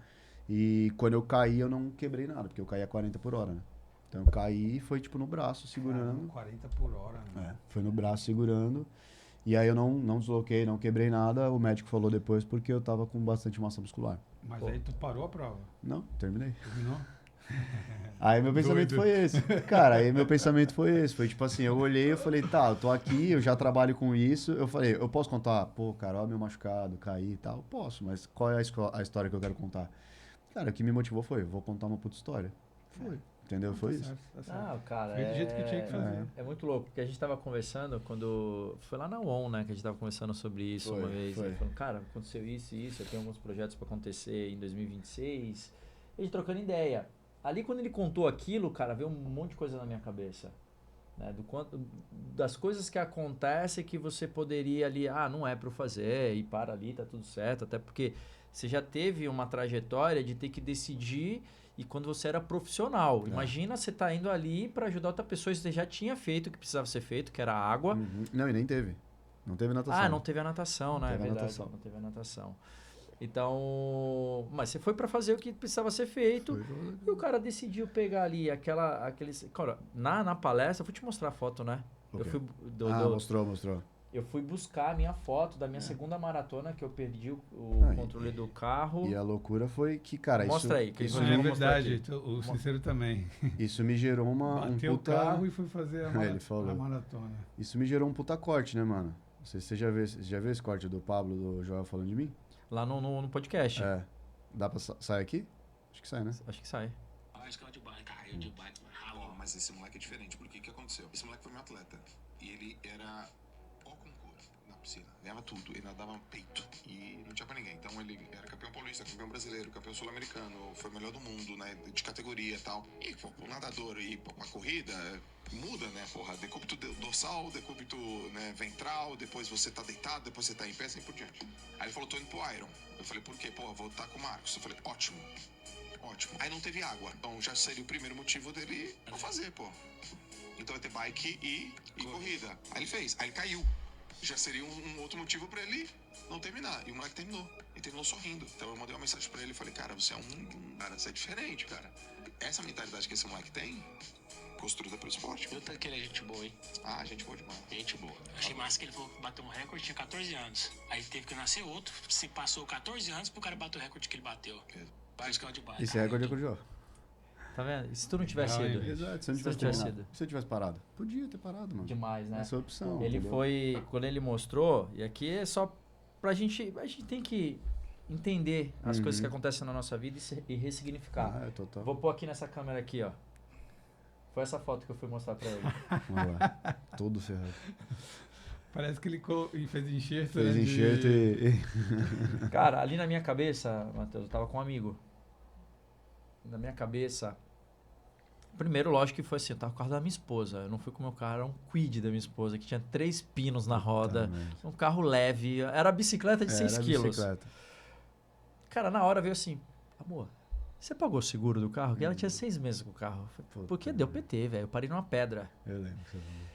E quando eu caí eu não quebrei nada, porque eu caí a 40 por hora, né? Então eu caí e foi tipo no braço, segurando. 40 por hora. Né? Foi no braço segurando. E aí eu não desloquei, não quebrei nada. O médico falou depois porque eu tava com bastante massa muscular. Mas aí tu parou a prova. Não, terminei. Terminou? Aí meu pensamento Doido. foi esse. Cara, aí meu pensamento foi esse. Foi tipo assim, eu olhei e falei, tá, eu tô aqui, eu já trabalho com isso. Eu falei, eu posso contar? Pô, cara, ó meu machucado, caí e tal. Posso, mas qual é a história que eu quero contar? Cara, o que me motivou foi, vou contar uma puta história. Foi. Entendeu? Não, Foi tá isso. certo, tá certo. Ah, cara, Foi do jeito que tinha que fazer. é muito louco, porque a gente tava conversando quando... Foi lá na ON, né, que a gente tava conversando sobre isso Foi, uma vez. foi. Né, falando, cara, aconteceu isso e isso, eu tenho alguns projetos pra acontecer em 2026. E a gente trocando ideia. Ali, quando ele contou aquilo, cara, veio um monte de coisa na minha cabeça. Né, das coisas que acontecem que você poderia ali, não é pra eu fazer, e para ali, tá tudo certo. Até porque você já teve uma trajetória de ter que decidir... E quando você era profissional, imagina você tá indo ali para ajudar outra pessoa, você já tinha feito o que precisava ser feito, que era água. Uhum. Não, e nem teve. Não teve natação. Não teve a natação, né? É teve a verdade, natação. não teve a natação. Então, mas você foi para fazer o que precisava ser feito. E o cara decidiu pegar ali aqueles... Cara, na palestra, eu vou te mostrar a foto, né? Ok. Eu fui Mostrou. Eu fui buscar a minha foto da minha segunda maratona, que eu perdi o controle do carro. E a loucura foi que, cara, Mostra aí, que isso Isso eu é vou mostrar verdade, aqui. o Sincero também. isso me gerou um Bateu puta... o carro e foi fazer Ele falou. a maratona. Isso me gerou um puta corte, né, mano? Não sei se você já viu esse corte do Pablo, do Joel falando de mim? Lá no podcast. É. Dá pra sair aqui? Acho que sai, né? Acho que sai. Acho que é o de bike, caiu de bike, ralou. Mas esse moleque é diferente, porque o que aconteceu? Esse moleque foi meu atleta. E ele era ó com cor na piscina. Ganhava tudo, ele nadava peito. E não tinha pra ninguém. Então ele era campeão paulista, campeão brasileiro, campeão sul-americano, foi o melhor do mundo, né? De categoria e tal. E pô, o nadador e pra corrida muda, né, porra? Decúbito dorsal, decúbito, né, ventral, depois você tá deitado, depois você tá em pé, assim por diante. Aí ele falou, tô indo pro Iron. Eu falei, por quê? Porra, vou estar com o Marcos. Eu falei, ótimo. Aí não teve água. Então já seria o primeiro motivo dele não fazer, pô. Então vai ter bike e corrida. Aí ele fez. Aí ele caiu. Já seria um outro motivo pra ele não terminar. E o moleque terminou. Ele terminou sorrindo. Então eu mandei uma mensagem pra ele e falei, cara, você é cara, você é diferente, cara. Essa mentalidade que esse moleque tem, construída pelo esporte. Eu tô querendo gente boa, hein? Gente boa demais. Gente boa. Achei massa que ele falou que bateu um recorde, tinha 14 anos. Aí teve que nascer outro, se passou 14 anos pro cara bater o recorde que ele bateu. Basicão de bike. Esse recorde é com o Joel. Tá vendo? E se tu não tivesse Legal, ido? hein? Exato, se eu não Se tivesse tivesse terminado. ido. Se eu tivesse parado. Podia ter parado, mano. Demais, né? Essa é a opção. Ele entendeu? foi... Quando ele mostrou, e aqui é só pra gente... A gente tem que entender as coisas que acontecem na nossa vida e ressignificar. Total. Vou pôr aqui nessa câmera aqui, ó. Foi essa foto que eu fui mostrar pra ele. Vamos lá. Todo ferrado. Parece que ele fez enxerto. Fez né, enxerto e... Cara, ali na minha cabeça, Matheus, eu tava com um amigo. Na minha cabeça... Primeiro, lógico que foi assim, eu tava com o carro da minha esposa. Eu não fui com o meu carro, era um Kwid da minha esposa, que tinha 3 pinos na roda. Um carro leve. Era a bicicleta de 6 quilos. Bicicleta. Cara, na hora veio assim, amor, você pagou o seguro do carro? Porque ela tinha 6 meses com o carro. Eu falei, Puta porque deu PT, velho. Eu parei numa pedra. Eu lembro. que você falou.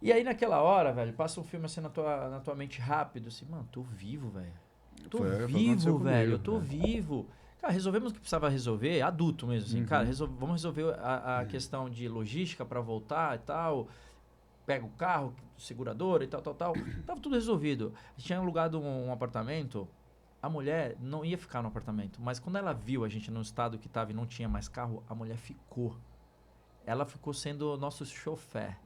E aí naquela hora, velho, passa um filme assim na tua mente rápido, assim, mano, tô vivo, velho. Tô Foi o que vivo, aconteceu velho. Eu comigo, tô né? vivo. Cara, resolvemos o que precisava resolver, adulto mesmo, assim, cara, vamos resolver a questão de logística pra voltar e tal. Pega o carro, seguradora e tal. Tava tudo resolvido. A gente tinha alugado um apartamento. A mulher não ia ficar no apartamento, mas quando ela viu a gente no estado que tava e não tinha mais carro, a mulher ficou. Ela ficou sendo nosso chofer.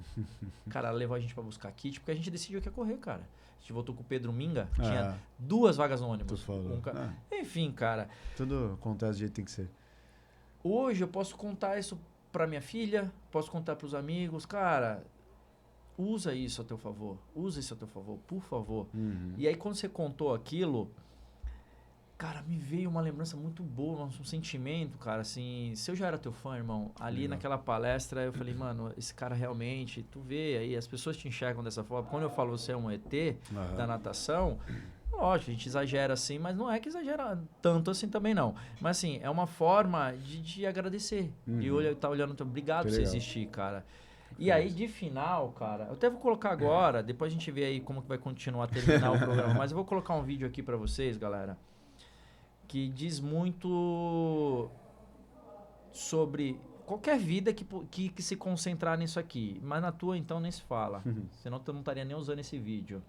Cara, ela levou a gente pra buscar kit, porque a gente decidiu que ia correr, cara. A gente voltou com o Pedro Minga, tinha 2 vagas no ônibus. Tu falou. Enfim, cara. Tudo acontece do jeito que tem que ser. Hoje eu posso contar isso pra minha filha, posso contar pros amigos. Cara, usa isso a teu favor. Usa isso a teu favor, por favor. E aí quando você contou aquilo... Cara, me veio uma lembrança muito boa, um sentimento, cara, assim... Se eu já era teu fã, irmão, ali naquela palestra eu falei, mano, esse cara realmente... Tu vê aí, as pessoas te enxergam dessa forma. Quando eu falo você é um ET da natação... Lógico, a gente exagera assim, mas não é que exagera tanto assim também não. Mas assim, é uma forma de agradecer. De estar olhando... Obrigado por você existir, cara. E aí, de final, cara... Eu até vou colocar agora, depois a gente vê aí como que vai continuar, terminar o programa. Mas eu vou colocar um vídeo aqui pra vocês, galera... que diz muito sobre qualquer vida que se concentrar nisso aqui. Mas na tua, então, nem se fala. Senão tu não estaria nem usando esse vídeo.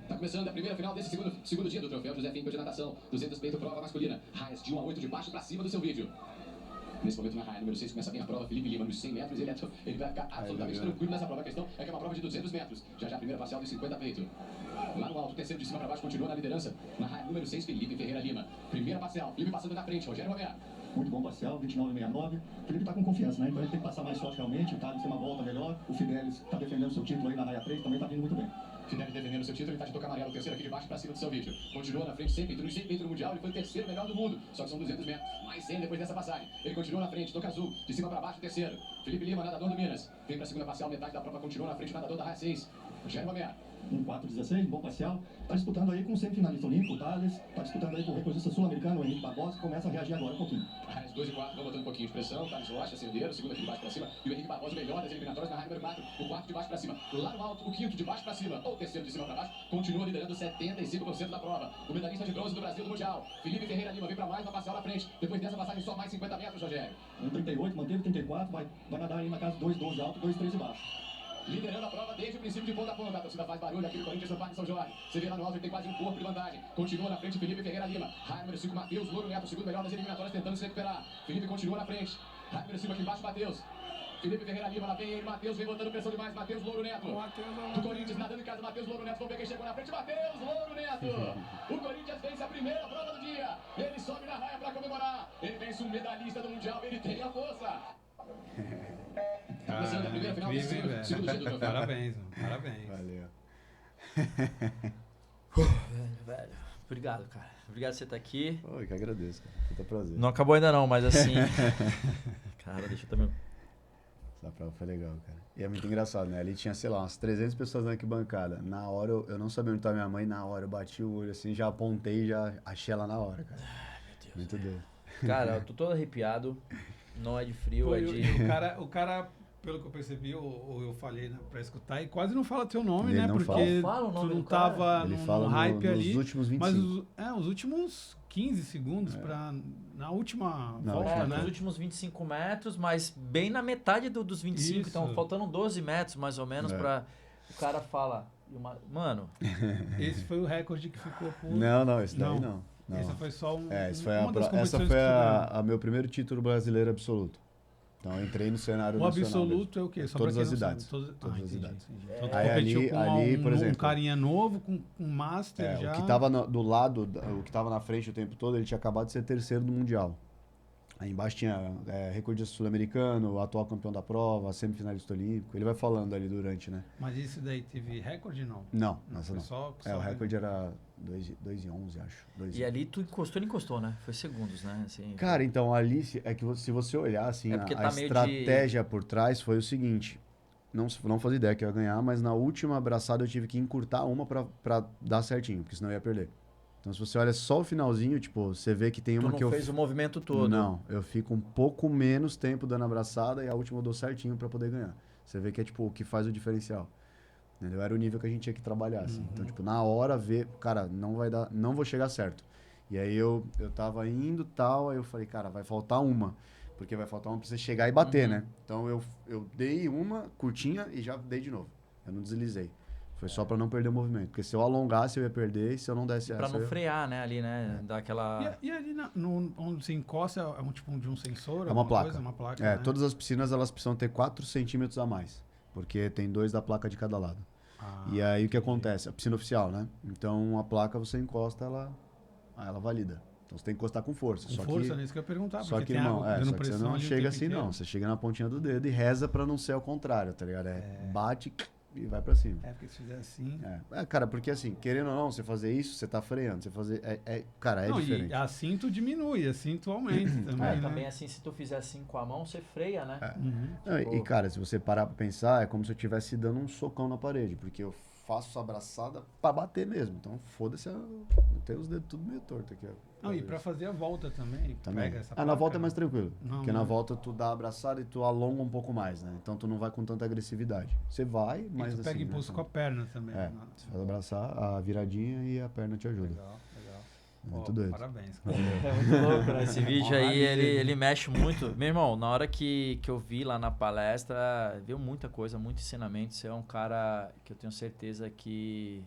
Tá começando a primeira final desse segundo dia do troféu José Finkel de natação. 200 peito prova masculina. Raias de 1 a 8 de baixo pra cima do seu vídeo. Nesse momento, na raia número 6, começa bem a prova. Felipe Lima, nos 100 metros, ele vai ficar absolutamente tranquilo nessa prova. A questão é que é uma prova de 200 metros. Já a primeira parcial de 50 peito. Lá no alto, terceiro de cima para baixo, continua na liderança. Na raia número 6, Felipe Ferreira Lima. Primeira parcial, Felipe passando na frente, Rogério Roberto. Muito bom parcial, 29,69. O Felipe tá com confiança, né? Então ele tem que passar mais forte realmente. O Thales tem uma volta melhor. O Fidelis tá defendendo seu título aí na raia 3, também tá vindo muito bem. Fidelis defendendo seu título, ele tá de toca amarelo, terceiro aqui de baixo para cima do seu vídeo. Continua na frente, 100 peito, nos 100 peito no Mundial, ele foi o terceiro melhor do mundo. Só que são 200 metros, mais 100 depois dessa passagem. Ele continua na frente, toca azul, de cima para baixo, terceiro. Felipe Lima, nadador do Minas. Vem para a segunda parcial, metade da prova, continua na frente, nadador da raia 6. Rogério Roberto. 1,4,16, bom parcial. Tá disputando aí com o semifinalista olímpico, o Thales. Tá disputando aí com o recordista sul-americano, o Henrique Barbosa, que começa a reagir agora um pouquinho. Raias 2 e 4, vão botando um pouquinho de pressão. Thales Rocha, Sendeiro, segundo aqui de baixo pra cima. E o Henrique Barbosa, o melhor das eliminatórias na raia número 4. O quarto de baixo pra cima. Lá no alto, o quinto de baixo pra cima. Ou o terceiro de cima pra baixo. Continua liderando 75% da prova. O medalhista de bronze do Brasil do Mundial. Felipe Ferreira Lima vem pra mais uma parcial na frente. Depois dessa passagem, só mais 50 metros, Rogério. 1,38, manteve 34, vai nadar aí na casa 2,12 alto, 2,13 baixo. Liderando a prova desde o princípio de ponta a ponta. A torcida faz barulho aqui no Corinthians, no Parque São Jorge. Você vê lá no alto, ele tem quase um corpo de vantagem. Continua na frente, Felipe Ferreira Lima. Raia número 5, Matheus Louro Neto, segundo melhor das eliminatórias, tentando se recuperar. Felipe continua na frente. Raia número 5 aqui embaixo, Matheus. Felipe Ferreira Lima, lá vem ele, Matheus vem botando pressão demais, Matheus Louro Neto. Do Corinthians nadando em casa, Matheus Louro Neto, vamos ver quem chegou na frente, Matheus Louro Neto. O Corinthians vence a primeira prova do dia. Ele sobe na raia pra comemorar. Ele vence um medalhista do Mundial, ele tem a força. Cara, a primeira final desse incrível, segundo dia do velho. troféu. Parabéns, mano. Parabéns. Valeu. Velho, obrigado, cara. Obrigado por você estar aqui. Oi, que agradeço, cara. Puta prazer. Não acabou ainda não, mas assim... Cara, deixa eu também... Essa prova foi legal, cara. E é muito engraçado, né? Ali tinha, sei lá, umas 300 pessoas na arquibancada. Na hora, eu não sabia onde estava minha mãe. Na hora, eu bati o olho assim, já apontei e já achei ela na hora, cara. Ai, meu Deus. Muito doido. Cara, eu tô todo arrepiado. Não é de frio, Pô, é e de... o cara, pelo que eu percebi, ou eu falei, né, pra escutar, e quase não fala teu nome, Ele né? não Porque fala o nome tu não do cara. tava Ele no fala hype ali. nos últimos 25. Mas os últimos 15 segundos na última Na volta, última, né? Nos últimos 25 metros, mas bem na metade dos 25. Isso. Então, faltando 12 metros, mais ou menos, É. pra... O cara fala... Mano, Esse foi o recorde que ficou por... Não, esse daí não. Essa foi só Esse foi uma das essa competições foi que tu a meu primeiro título brasileiro absoluto. Então eu entrei no cenário ganhou. O nacional. absoluto é o quê? Só Todas pra quem as não sabe. idades. Todas Todas as entendi, idades. entendi. Então tu Aí competiu ali- com ali, por um exemplo, carinha novo, com um master já. O que tava do lado, o que tava na frente o tempo todo, ele tinha acabado de ser terceiro no Mundial. Aí embaixo tinha recordista sul-americano, o atual campeão da prova, semifinalista olímpico. Ele vai falando ali durante, né? Mas isso daí teve recorde, não? Não, Não, essa foi não. só O recorde era 2,11, acho. 2,11. e ali tu encostou, ele encostou, né? Foi segundos, né? Assim, Cara, então ali, é que se você olhar, assim, É porque a tá meio estratégia por trás foi o seguinte. Não fazia ideia que eu ia ganhar, mas na última abraçada eu tive que encurtar uma pra dar certinho, porque senão eu ia perder. Então se você olha só o finalzinho, tipo, você vê que tem tu uma não que eu... fez o movimento todo. Não, eu fico um pouco menos tempo dando abraçada e a última eu dou certinho pra poder ganhar. Você vê que é tipo o que faz o diferencial. Entendeu? Era o nível que a gente tinha que trabalhar, assim. Então, tipo, na hora ver, cara, não vai dar, não vou chegar certo. E aí eu tava indo tal, aí eu falei, cara, vai faltar uma. Porque vai faltar uma pra você chegar e bater, né? Então eu dei uma curtinha e já dei de novo. Eu não deslizei. Foi só pra não perder o movimento. Porque se eu alongasse, eu ia perder. E se eu não desse Pra essa, não eu... frear, né? Ali, né? Daquela... E ali onde você encosta é um tipo de um sensor? É uma placa. Coisa, uma placa, É, né? todas as piscinas, elas precisam ter 4 centímetros a mais. Porque tem 2 da placa de cada lado. E aí o que acontece? A piscina oficial, né? Então a placa você encosta, ela valida. Então você tem que encostar com força. Com só força, que, nisso que eu ia perguntar. só porque que tem irmão, água dando só que você pressão não ali o chega tempo assim inteiro. não. Você chega na pontinha do dedo e reza pra não ser ao contrário, tá ligado? Bate e vai pra cima. É, porque se fizer assim... Cara, porque assim, querendo ou não, você fazer isso, você tá freando. Você fazer. Cara, é não, diferente. e assim tu diminui, assim tu aumenta também, né? Também assim, se tu fizer assim com a mão, você freia, né? Não, Tipo- e cara, se você parar pra pensar, é como se eu estivesse dando um socão na parede, porque eu faço a abraçada pra bater mesmo. Então, foda-se, eu tenho os dedos tudo meio torto aqui, ó. Não, e pra fazer a volta também, Também. pega essa Na placa, volta é né? mais tranquilo. Não, porque né? na volta tu dá a abraçada e tu alonga um pouco mais, né? Então tu não vai com tanta agressividade. Você vai, E mas tu pega assim, impulso né? com a perna também. É, né? você faz abraçar, a viradinha e a perna te ajuda. Legal, legal. Muito doido. Parabéns, cara. É muito louco, né? Esse vídeo aí, Honraria, ele mexe muito. Meu irmão, na hora que eu vi lá na palestra, viu muita coisa, muito ensinamento. Você é um cara que eu tenho certeza que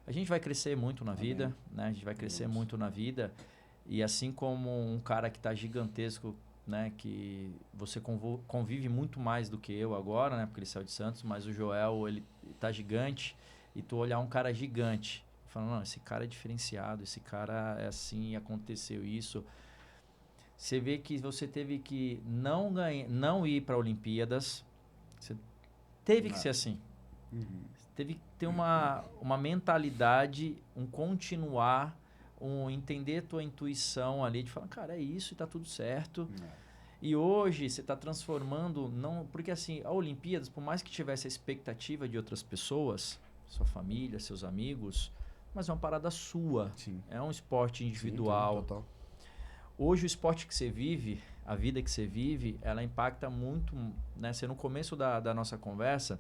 a gente vai crescer muito na vida, né? A gente vai crescer muito na vida. E assim como um cara que está gigantesco, né? Que você convive muito mais do que eu agora, né? Porque ele saiu de Santos, mas o Joel, ele tá gigante. E tu olhar um cara gigante, falando, não, esse cara é diferenciado, esse cara é assim, aconteceu isso. Você vê que você teve que não ir para Olimpíadas. Você teve que ser assim. Você teve que ter uma mentalidade, um continuar, um entender tua intuição ali, de falar, cara, é isso e tá tudo certo. E hoje você está transformando, não, porque assim, a Olimpíadas, por mais que tivesse a expectativa de outras pessoas, sua família, seus amigos, mas é uma parada sua. Sim. É um esporte individual. Sim, total. Hoje o esporte que você vive, a vida que você vive, ela impacta muito, né? Você, no começo da nossa conversa,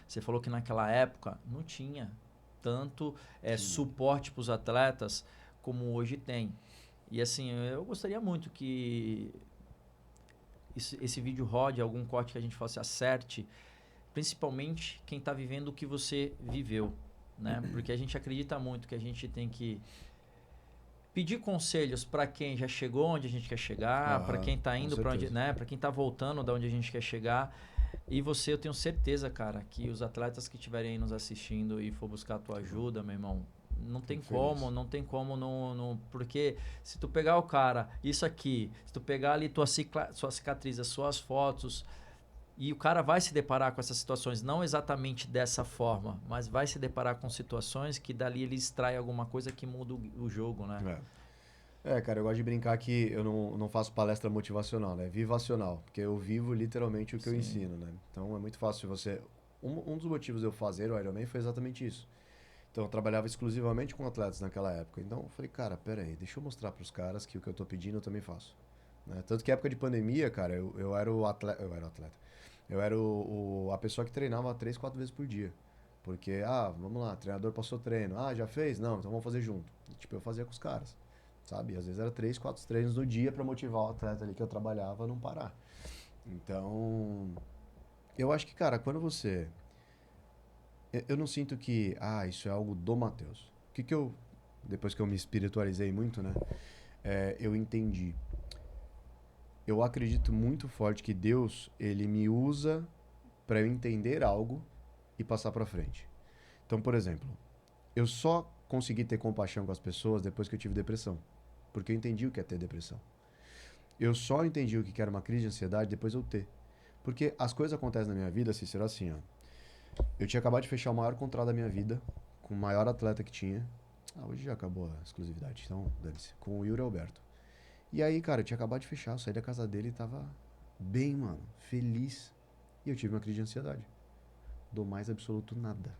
você falou que naquela época não tinha tanto suporte para os atletas como hoje tem. E assim, eu gostaria muito que esse vídeo rode, algum corte que a gente fosse acerte, principalmente quem está vivendo o que você viveu, né? Porque a gente acredita muito que a gente tem que pedir conselhos para quem já chegou onde a gente quer chegar, para quem está indo para onde, né? Para quem está voltando da onde a gente quer chegar. E você, eu tenho certeza, cara, que os atletas que estiverem aí nos assistindo e for buscar a tua ajuda, meu irmão, não tem como não, porque se tu pegar o cara, isso aqui, se tu pegar ali sua cicatriz, as suas fotos, e o cara vai se deparar com essas situações, não exatamente dessa forma, mas vai se deparar com situações que dali ele extrai alguma coisa que muda o jogo, né? Cara, eu gosto de brincar que eu não faço palestra motivacional, né? Vivacional, porque eu vivo literalmente o que eu ensino, né? Então é muito fácil você... Um dos motivos de eu fazer o Ironman foi exatamente isso. Então eu trabalhava exclusivamente com atletas naquela época. Então eu falei, cara, pera aí, deixa eu mostrar para os caras que o que eu tô pedindo eu também faço. Né? Tanto que época de pandemia, cara, eu era o atleta. Eu era a pessoa que treinava 3, 4 vezes por dia. Porque, vamos lá, treinador passou treino. Já fez? Não, então vamos fazer junto. E, tipo, eu fazia com os caras, sabe? Às vezes era 3, 4 treinos no dia para motivar o atleta ali que eu trabalhava a não parar. Então, eu acho que, cara, quando você... Eu não sinto que, isso é algo do Matheus. O que eu... Depois que eu me espiritualizei muito, né? Eu entendi. Eu acredito muito forte que Deus, ele me usa para eu entender algo e passar para frente. Então, por exemplo, eu só consegui ter compaixão com as pessoas depois que eu tive depressão, porque eu entendi o que é ter depressão. Eu só entendi o que era uma crise de ansiedade depois eu ter. Porque as coisas acontecem na minha vida, Cícero, assim, ó. Eu tinha acabado de fechar o maior contrato da minha vida, com o maior atleta que tinha. Hoje já acabou a exclusividade, então dane-se. Com o Yuri Alberto. E aí, cara, eu tinha acabado de fechar, eu saí da casa dele e tava bem, mano, feliz. E eu tive uma crise de ansiedade. Do mais absoluto nada.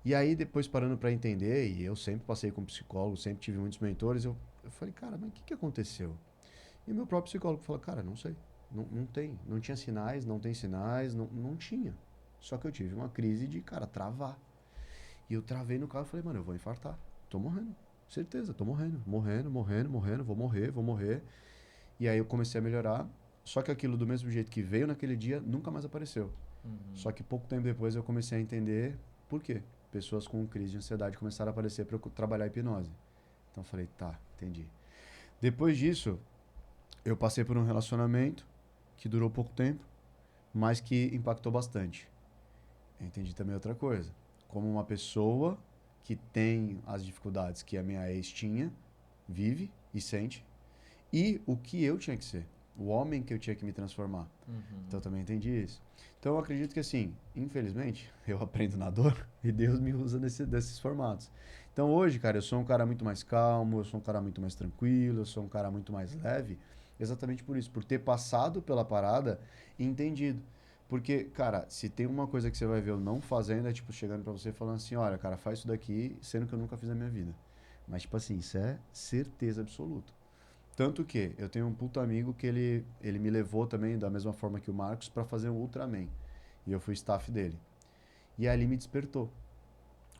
E aí, depois parando pra entender, e eu sempre passei com psicólogo, sempre tive muitos mentores, eu falei, cara, mas o que aconteceu? E o meu próprio psicólogo falou, cara, não sei, não tinha sinais, não tem sinais, não tinha. Só que eu tive uma crise de, cara, travar. E eu travei no carro e falei, mano, eu vou infartar, tô morrendo. Certeza, tô morrendo, vou morrer. E aí eu comecei a melhorar, só que aquilo do mesmo jeito que veio naquele dia, nunca mais apareceu. Só que pouco tempo depois eu comecei a entender por quê. Pessoas com crise de ansiedade começaram a aparecer para eu trabalhar hipnose. Então eu falei, tá, entendi. Depois disso, eu passei por um relacionamento que durou pouco tempo, mas que impactou bastante. Eu entendi também outra coisa. Como uma pessoa que tem as dificuldades que a minha ex tinha, vive e sente, e o que eu tinha que ser, o homem que eu tinha que me transformar. Então eu também entendi isso. Então eu acredito que, assim, infelizmente, eu aprendo na dor e Deus me usa desses formatos. Então hoje, cara, eu sou um cara muito mais calmo, eu sou um cara muito mais tranquilo, eu sou um cara muito mais leve, exatamente por isso, por ter passado pela parada e entendido. Porque, cara, se tem uma coisa que você vai ver eu não fazendo, é tipo, chegando pra você e falando assim, olha, cara, faz isso daqui, sendo que eu nunca fiz na minha vida. Mas, tipo assim, isso é certeza absoluta. Tanto que eu tenho um puto amigo que ele me levou também, da mesma forma que o Marcos, pra fazer um Ultraman. E eu fui staff dele. E ali me despertou.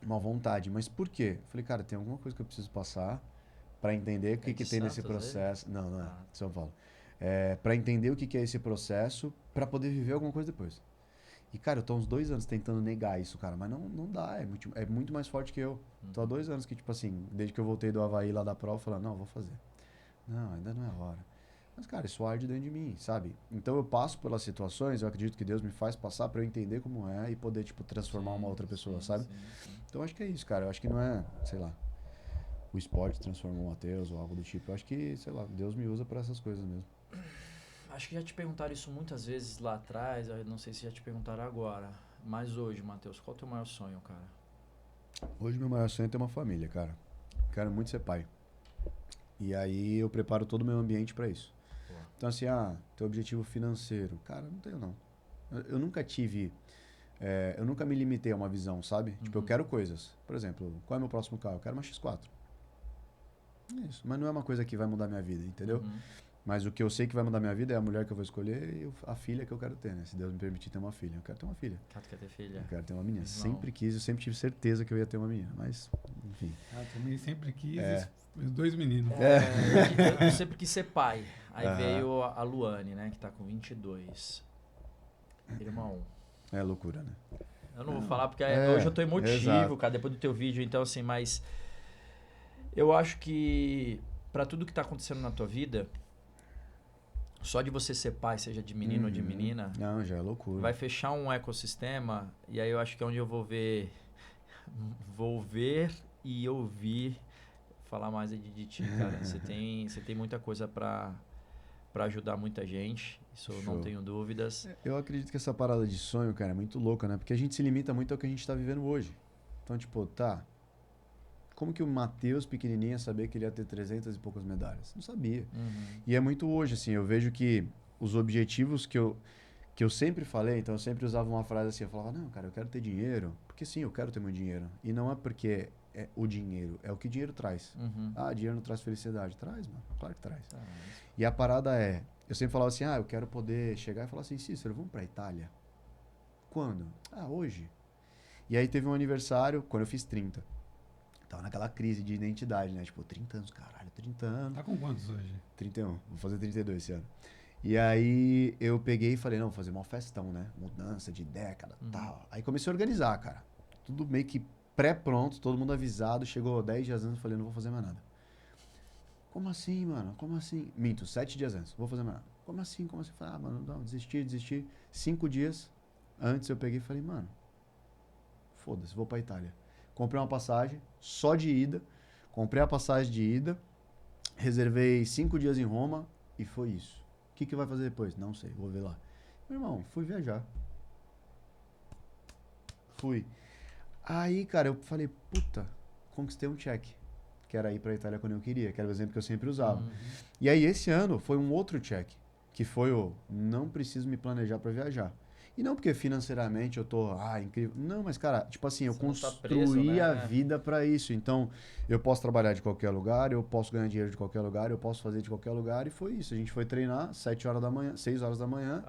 uma vontade. Mas por quê? Eu falei, cara, tem alguma coisa que eu preciso passar para entender o que, É de que tem nesse Santos, processo. Não, não é. Ah. De São Paulo. Para entender o que, que é esse processo para poder viver alguma coisa depois. E, cara, eu tô há uns 2 anos tentando negar isso, cara. Mas não dá. É muito mais forte que eu. Tô há 2 anos que, tipo assim, desde que eu voltei do Havaí lá da prova, eu falei, não, vou fazer. Não, ainda não é a hora. Mas, cara, isso arde dentro de mim, sabe? Então eu passo pelas situações, eu acredito que Deus me faz passar pra eu entender como é e poder, tipo, transformar uma outra pessoa, sabe? Sim. Então eu acho que é isso, cara. Eu acho que não é, sei lá, o esporte transformou o Matheus ou algo do tipo. Eu acho que, sei lá, Deus me usa pra essas coisas mesmo. Acho que já te perguntaram isso muitas vezes lá atrás, eu não sei se já te perguntaram agora. Mas hoje, Matheus, qual é o teu maior sonho, cara? Hoje meu maior sonho é ter uma família, cara. Quero muito ser pai. E aí eu preparo todo o meu ambiente pra isso. Boa. Então assim, teu objetivo financeiro. Cara, não tenho não. Eu nunca tive... eu nunca me limitei a uma visão, sabe? Tipo, eu quero coisas. Por exemplo, qual é o meu próximo carro? Eu quero uma X4. É isso. Mas não é uma coisa que vai mudar minha vida, entendeu? Mas o que eu sei que vai mudar minha vida é a mulher que eu vou escolher e a filha que eu quero ter, né? Se Deus me permitir ter uma filha. Eu quero ter uma filha. Ah, tu quer ter filha? Eu quero ter uma menina. Não. Sempre quis, eu sempre tive certeza que eu ia ter uma menina. Mas, enfim. Também sempre quis os 2 meninos. Eu sempre quis ser pai. Aí Aham. veio a Luane, né, que tá com 22. Irmão. É loucura, né? Eu não vou falar porque É, hoje eu tô emotivo, exato. cara, depois do teu vídeo, então assim, mas eu acho que pra tudo que tá acontecendo na tua vida, só de você ser pai, seja de menino ou de menina, Não, já é loucura. vai fechar um ecossistema e aí eu acho que é onde eu vou ver e ouvir falar mais de ti, cara. Você tem muita coisa pra ajudar muita gente, isso eu não Show. tenho dúvidas. Eu acredito que essa parada de sonho, cara, é muito louca, né? Porque a gente se limita muito ao que a gente tá vivendo hoje. Então, tipo, como que o Matheus pequenininho ia saber que ele ia ter 300 e poucas medalhas? Não sabia. E é muito hoje, assim, eu vejo que os objetivos que eu sempre falei, então eu sempre usava uma frase assim, eu falava, não, cara, eu quero ter dinheiro, porque sim, eu quero ter muito dinheiro. E não é porque é o dinheiro, é o que dinheiro traz. Dinheiro não traz felicidade. Traz, mano, claro que traz. E a parada eu sempre falava assim, eu quero poder chegar e falar assim, Cícero, vamos pra Itália. Quando? Hoje. E aí teve um aniversário, quando eu fiz 30. Tava naquela crise de identidade, né? Tipo, 30 anos, caralho, 30 anos. Tá com quantos hoje? 31, vou fazer 32 esse ano. E aí eu peguei e falei, não, vou fazer uma festão, né? Mudança de década e tal. Aí comecei a organizar, cara. Tudo meio que pré-pronto, todo mundo avisado. Chegou 10 dias antes, eu falei, não vou fazer mais nada. Como assim, mano? Como assim? Minto, 7 dias antes, vou fazer mais nada. Como assim? Como assim? Falei, mano, não, desisti. 5 dias antes eu peguei e falei, mano, foda-se, vou pra Itália. Comprei uma passagem só de ida. Comprei a passagem de ida. Reservei 5 dias em Roma e foi isso. O que vai fazer depois? Não sei, vou ver lá. Meu irmão, fui viajar. Fui. Aí, cara, eu falei, puta, conquistei um check. Que era ir pra Itália quando eu queria, que era o exemplo que eu sempre usava. E aí, esse ano, foi um outro check. Que foi não preciso me planejar pra viajar. E não porque financeiramente eu tô, incrível. Não, mas, cara, tipo assim, eu Você não tá construí preso, né? a vida pra isso. Então, eu posso trabalhar de qualquer lugar, eu posso ganhar dinheiro de qualquer lugar, eu posso fazer de qualquer lugar. E foi isso. A gente foi treinar 6 horas da manhã.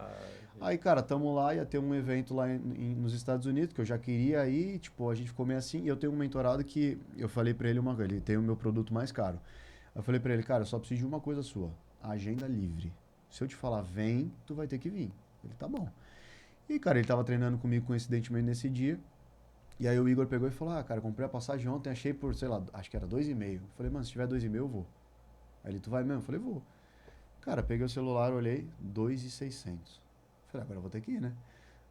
Aí, cara, tamo lá, ia ter um evento lá nos Estados Unidos, que eu já queria ir, tipo, a gente ficou meio assim. E eu tenho um mentorado que eu falei pra ele ele tem o meu produto mais caro. Eu falei pra ele, cara, eu só preciso de uma coisa sua, a agenda livre. Se eu te falar, vem, tu vai ter que vir. Ele, tá bom. E, cara, ele tava treinando comigo coincidentemente nesse dia. E aí o Igor pegou e falou, cara, comprei a passagem ontem, achei por, sei lá, acho que era 2,5. Eu falei, mano, se tiver 2,5 eu vou. Aí ele, tu vai mesmo? Eu falei, vou. Cara, peguei o celular, olhei, 2,600. Falei, agora eu vou ter que ir, né?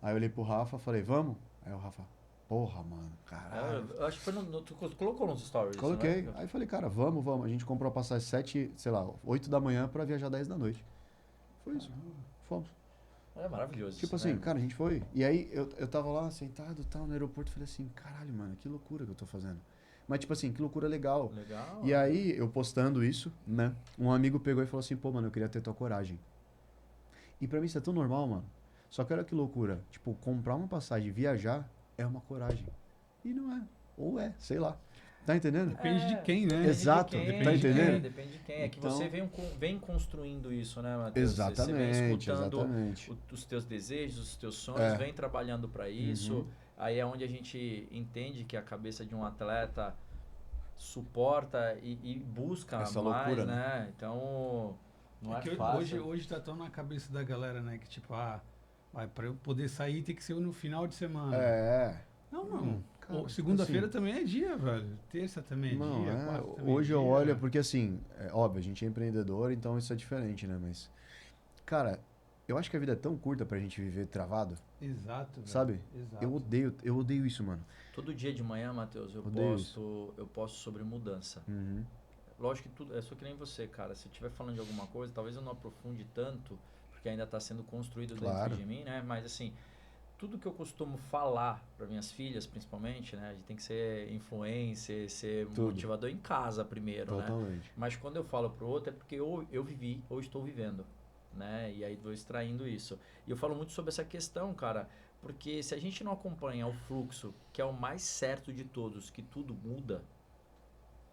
Aí eu olhei pro Rafa, falei, vamos? Aí o Rafa, porra, mano, caralho. Eu acho que foi tu colocou nos stories. Coloquei. Né? Aí eu falei, cara, vamos. A gente comprou a passagem 8 da manhã pra viajar 10 da noite. Foi isso. Fomos. É maravilhoso. Tipo isso, assim, né? cara, a gente foi. E aí eu tava lá sentado tal, no aeroporto, falei assim, caralho, mano, que loucura que eu tô fazendo. Mas tipo assim, que loucura legal. Legal. E aí, eu postando isso, né? Um amigo pegou e falou assim, pô, mano, eu queria ter tua coragem. E pra mim isso é tão normal, mano. Só que olha que loucura. Tipo, comprar uma passagem e viajar é uma coragem. E não é. Ou é, sei lá. Tá entendendo? Depende de quem, né? Exato. Depende de quem, Tá entendendo? Depende de quem. É que Então- você vem construindo isso, né, Matheus? Você vem Exatamente, escutando exatamente. os teus desejos, os teus sonhos, vem trabalhando para isso. aí é onde a gente entende que a cabeça de um atleta suporta e busca Essa mais, loucura, né? Então, não é que fácil. hoje tá tão na cabeça da galera, né? Que tipo, pra eu poder sair tem que ser no final de semana. Não. Cara, Segunda-feira assim, também é dia, velho. Terça também é não, dia, quarta também hoje é eu dia. olho, porque assim, é óbvio, a gente é empreendedor, então isso é diferente, né? Mas, cara, eu acho que a vida é tão curta pra gente viver travado, Exato, velho. sabe? Exato. Eu odeio isso, mano. Todo dia de manhã, Matheus, eu Odeio posto sobre mudança. Uhum. Lógico que tudo, é só que nem você, cara. Se eu estiver falando de alguma coisa, talvez eu não aprofunde tanto, porque ainda está sendo construído Claro. dentro de mim, né? Mas assim, tudo que eu costumo falar para minhas filhas, principalmente, né? A gente tem que ser influencer, ser Tudo. motivador em casa primeiro, né? Totalmente. Mas quando eu falo pro outro é porque ou eu vivi ou estou vivendo, né? E aí vou extraindo isso. E eu falo muito sobre essa questão, cara, porque se a gente não acompanha o fluxo, que é o mais certo de todos, que tudo muda,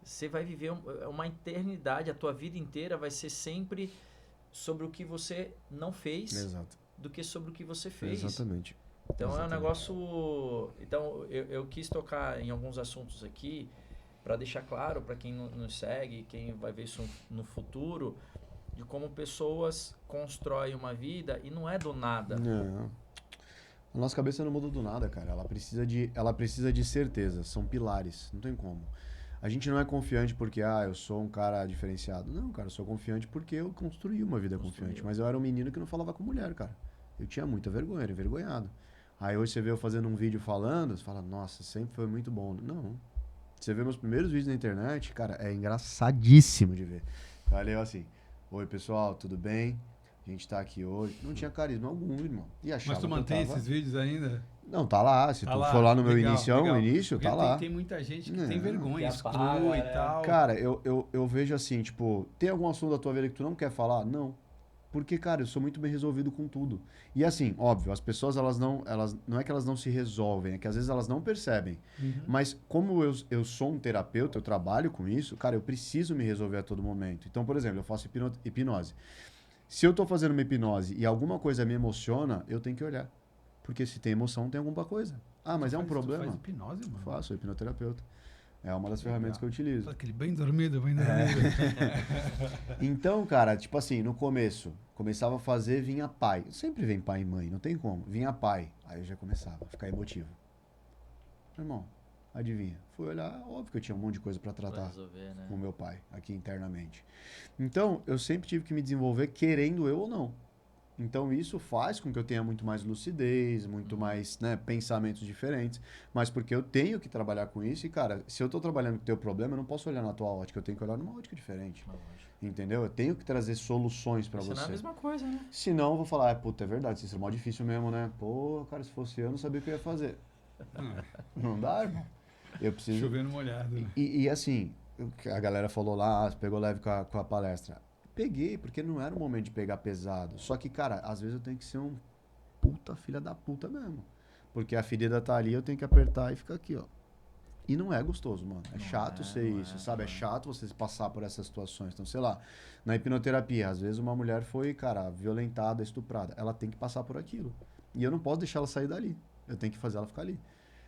você vai viver uma eternidade, a tua vida inteira vai ser sempre sobre o que você não fez Exato. do que sobre o que você fez. Exatamente. Então é um Exatamente. negócio. Então eu quis tocar em alguns assuntos aqui para deixar claro para quem nos segue, quem vai ver isso no futuro, de como pessoas constroem uma vida e não é do nada. Não. A nossa cabeça não muda do nada, cara. Ela precisa de certeza. São pilares. Não tem como. A gente não é confiante porque, eu sou um cara diferenciado. Não, cara, eu sou confiante porque eu construí uma vida confiante. Mas eu era um menino que não falava com mulher, cara. Eu tinha muita vergonha, era envergonhado. Aí hoje você vê eu fazendo um vídeo falando, você fala, nossa, sempre foi muito bom. Não. Você vê meus primeiros vídeos na internet, cara, é engraçadíssimo de ver. Aí eu assim, oi pessoal, tudo bem? A gente tá aqui hoje. Não tinha carisma algum, irmão. E achava Mas tu que eu mantém tava... esses vídeos ainda? Não, tá lá. Se Tá tu lá, for lá no meu legal, início, Porque tá lá. Tem muita gente que Não, tem vergonha, que exclui apaga, e né? tal. Cara, eu vejo assim, tipo, tem algum assunto da tua vida que tu não quer falar? Não. Porque, cara, eu sou muito bem resolvido com tudo. E assim, óbvio, as pessoas, elas não é que elas não se resolvem, é que às vezes elas não percebem. Mas como eu sou um terapeuta, eu trabalho com isso, cara, eu preciso me resolver a todo momento. Então, por exemplo, eu faço hipnose. Se eu tô fazendo uma hipnose e alguma coisa me emociona, eu tenho que olhar. Porque se tem emoção, tem alguma coisa. Mas é um problema. Tu faz hipnose, mano? Faço, sou hipnoterapeuta. É uma das ferramentas que eu utilizo. Aquele bem dormido, bem dormido. Então, cara, tipo assim, no começo, começava a fazer, vinha pai. Sempre vem pai e mãe, não tem como. Vinha pai. Aí eu já começava a ficar emotivo. Irmão, adivinha? Fui olhar, óbvio que eu tinha um monte de coisa pra tratar Resolver, né? com o meu pai, aqui internamente. Então, eu sempre tive que me desenvolver, querendo eu ou não. Então, isso faz com que eu tenha muito mais lucidez, muito mais, né, pensamentos diferentes. Mas porque eu tenho que trabalhar com isso. E, cara, se eu tô trabalhando com o teu problema, eu não posso olhar na tua ótica. Eu tenho que olhar numa ótica diferente. Entendeu? Eu tenho que trazer soluções pra Isso você. não é a mesma coisa, né? Senão, eu vou falar, puta, é verdade, isso é mó difícil mesmo, né? Pô, cara, se fosse eu não sabia o que eu ia fazer. Não dá, irmão. Eu preciso... Chovendo molhado, né? E assim, a galera falou lá, pegou leve com a palestra. Peguei, porque não era o momento de pegar pesado. Só que, cara, às vezes eu tenho que ser um puta filha da puta mesmo. Porque a ferida tá ali, eu tenho que apertar e ficar aqui, ó. E não é gostoso, mano. É chato ser isso, sabe? É chato você passar por essas situações. Então, sei lá, na hipnoterapia, às vezes uma mulher foi, cara, violentada, estuprada. Ela tem que passar por aquilo. E eu não posso deixar ela sair dali. Eu tenho que fazer ela ficar ali.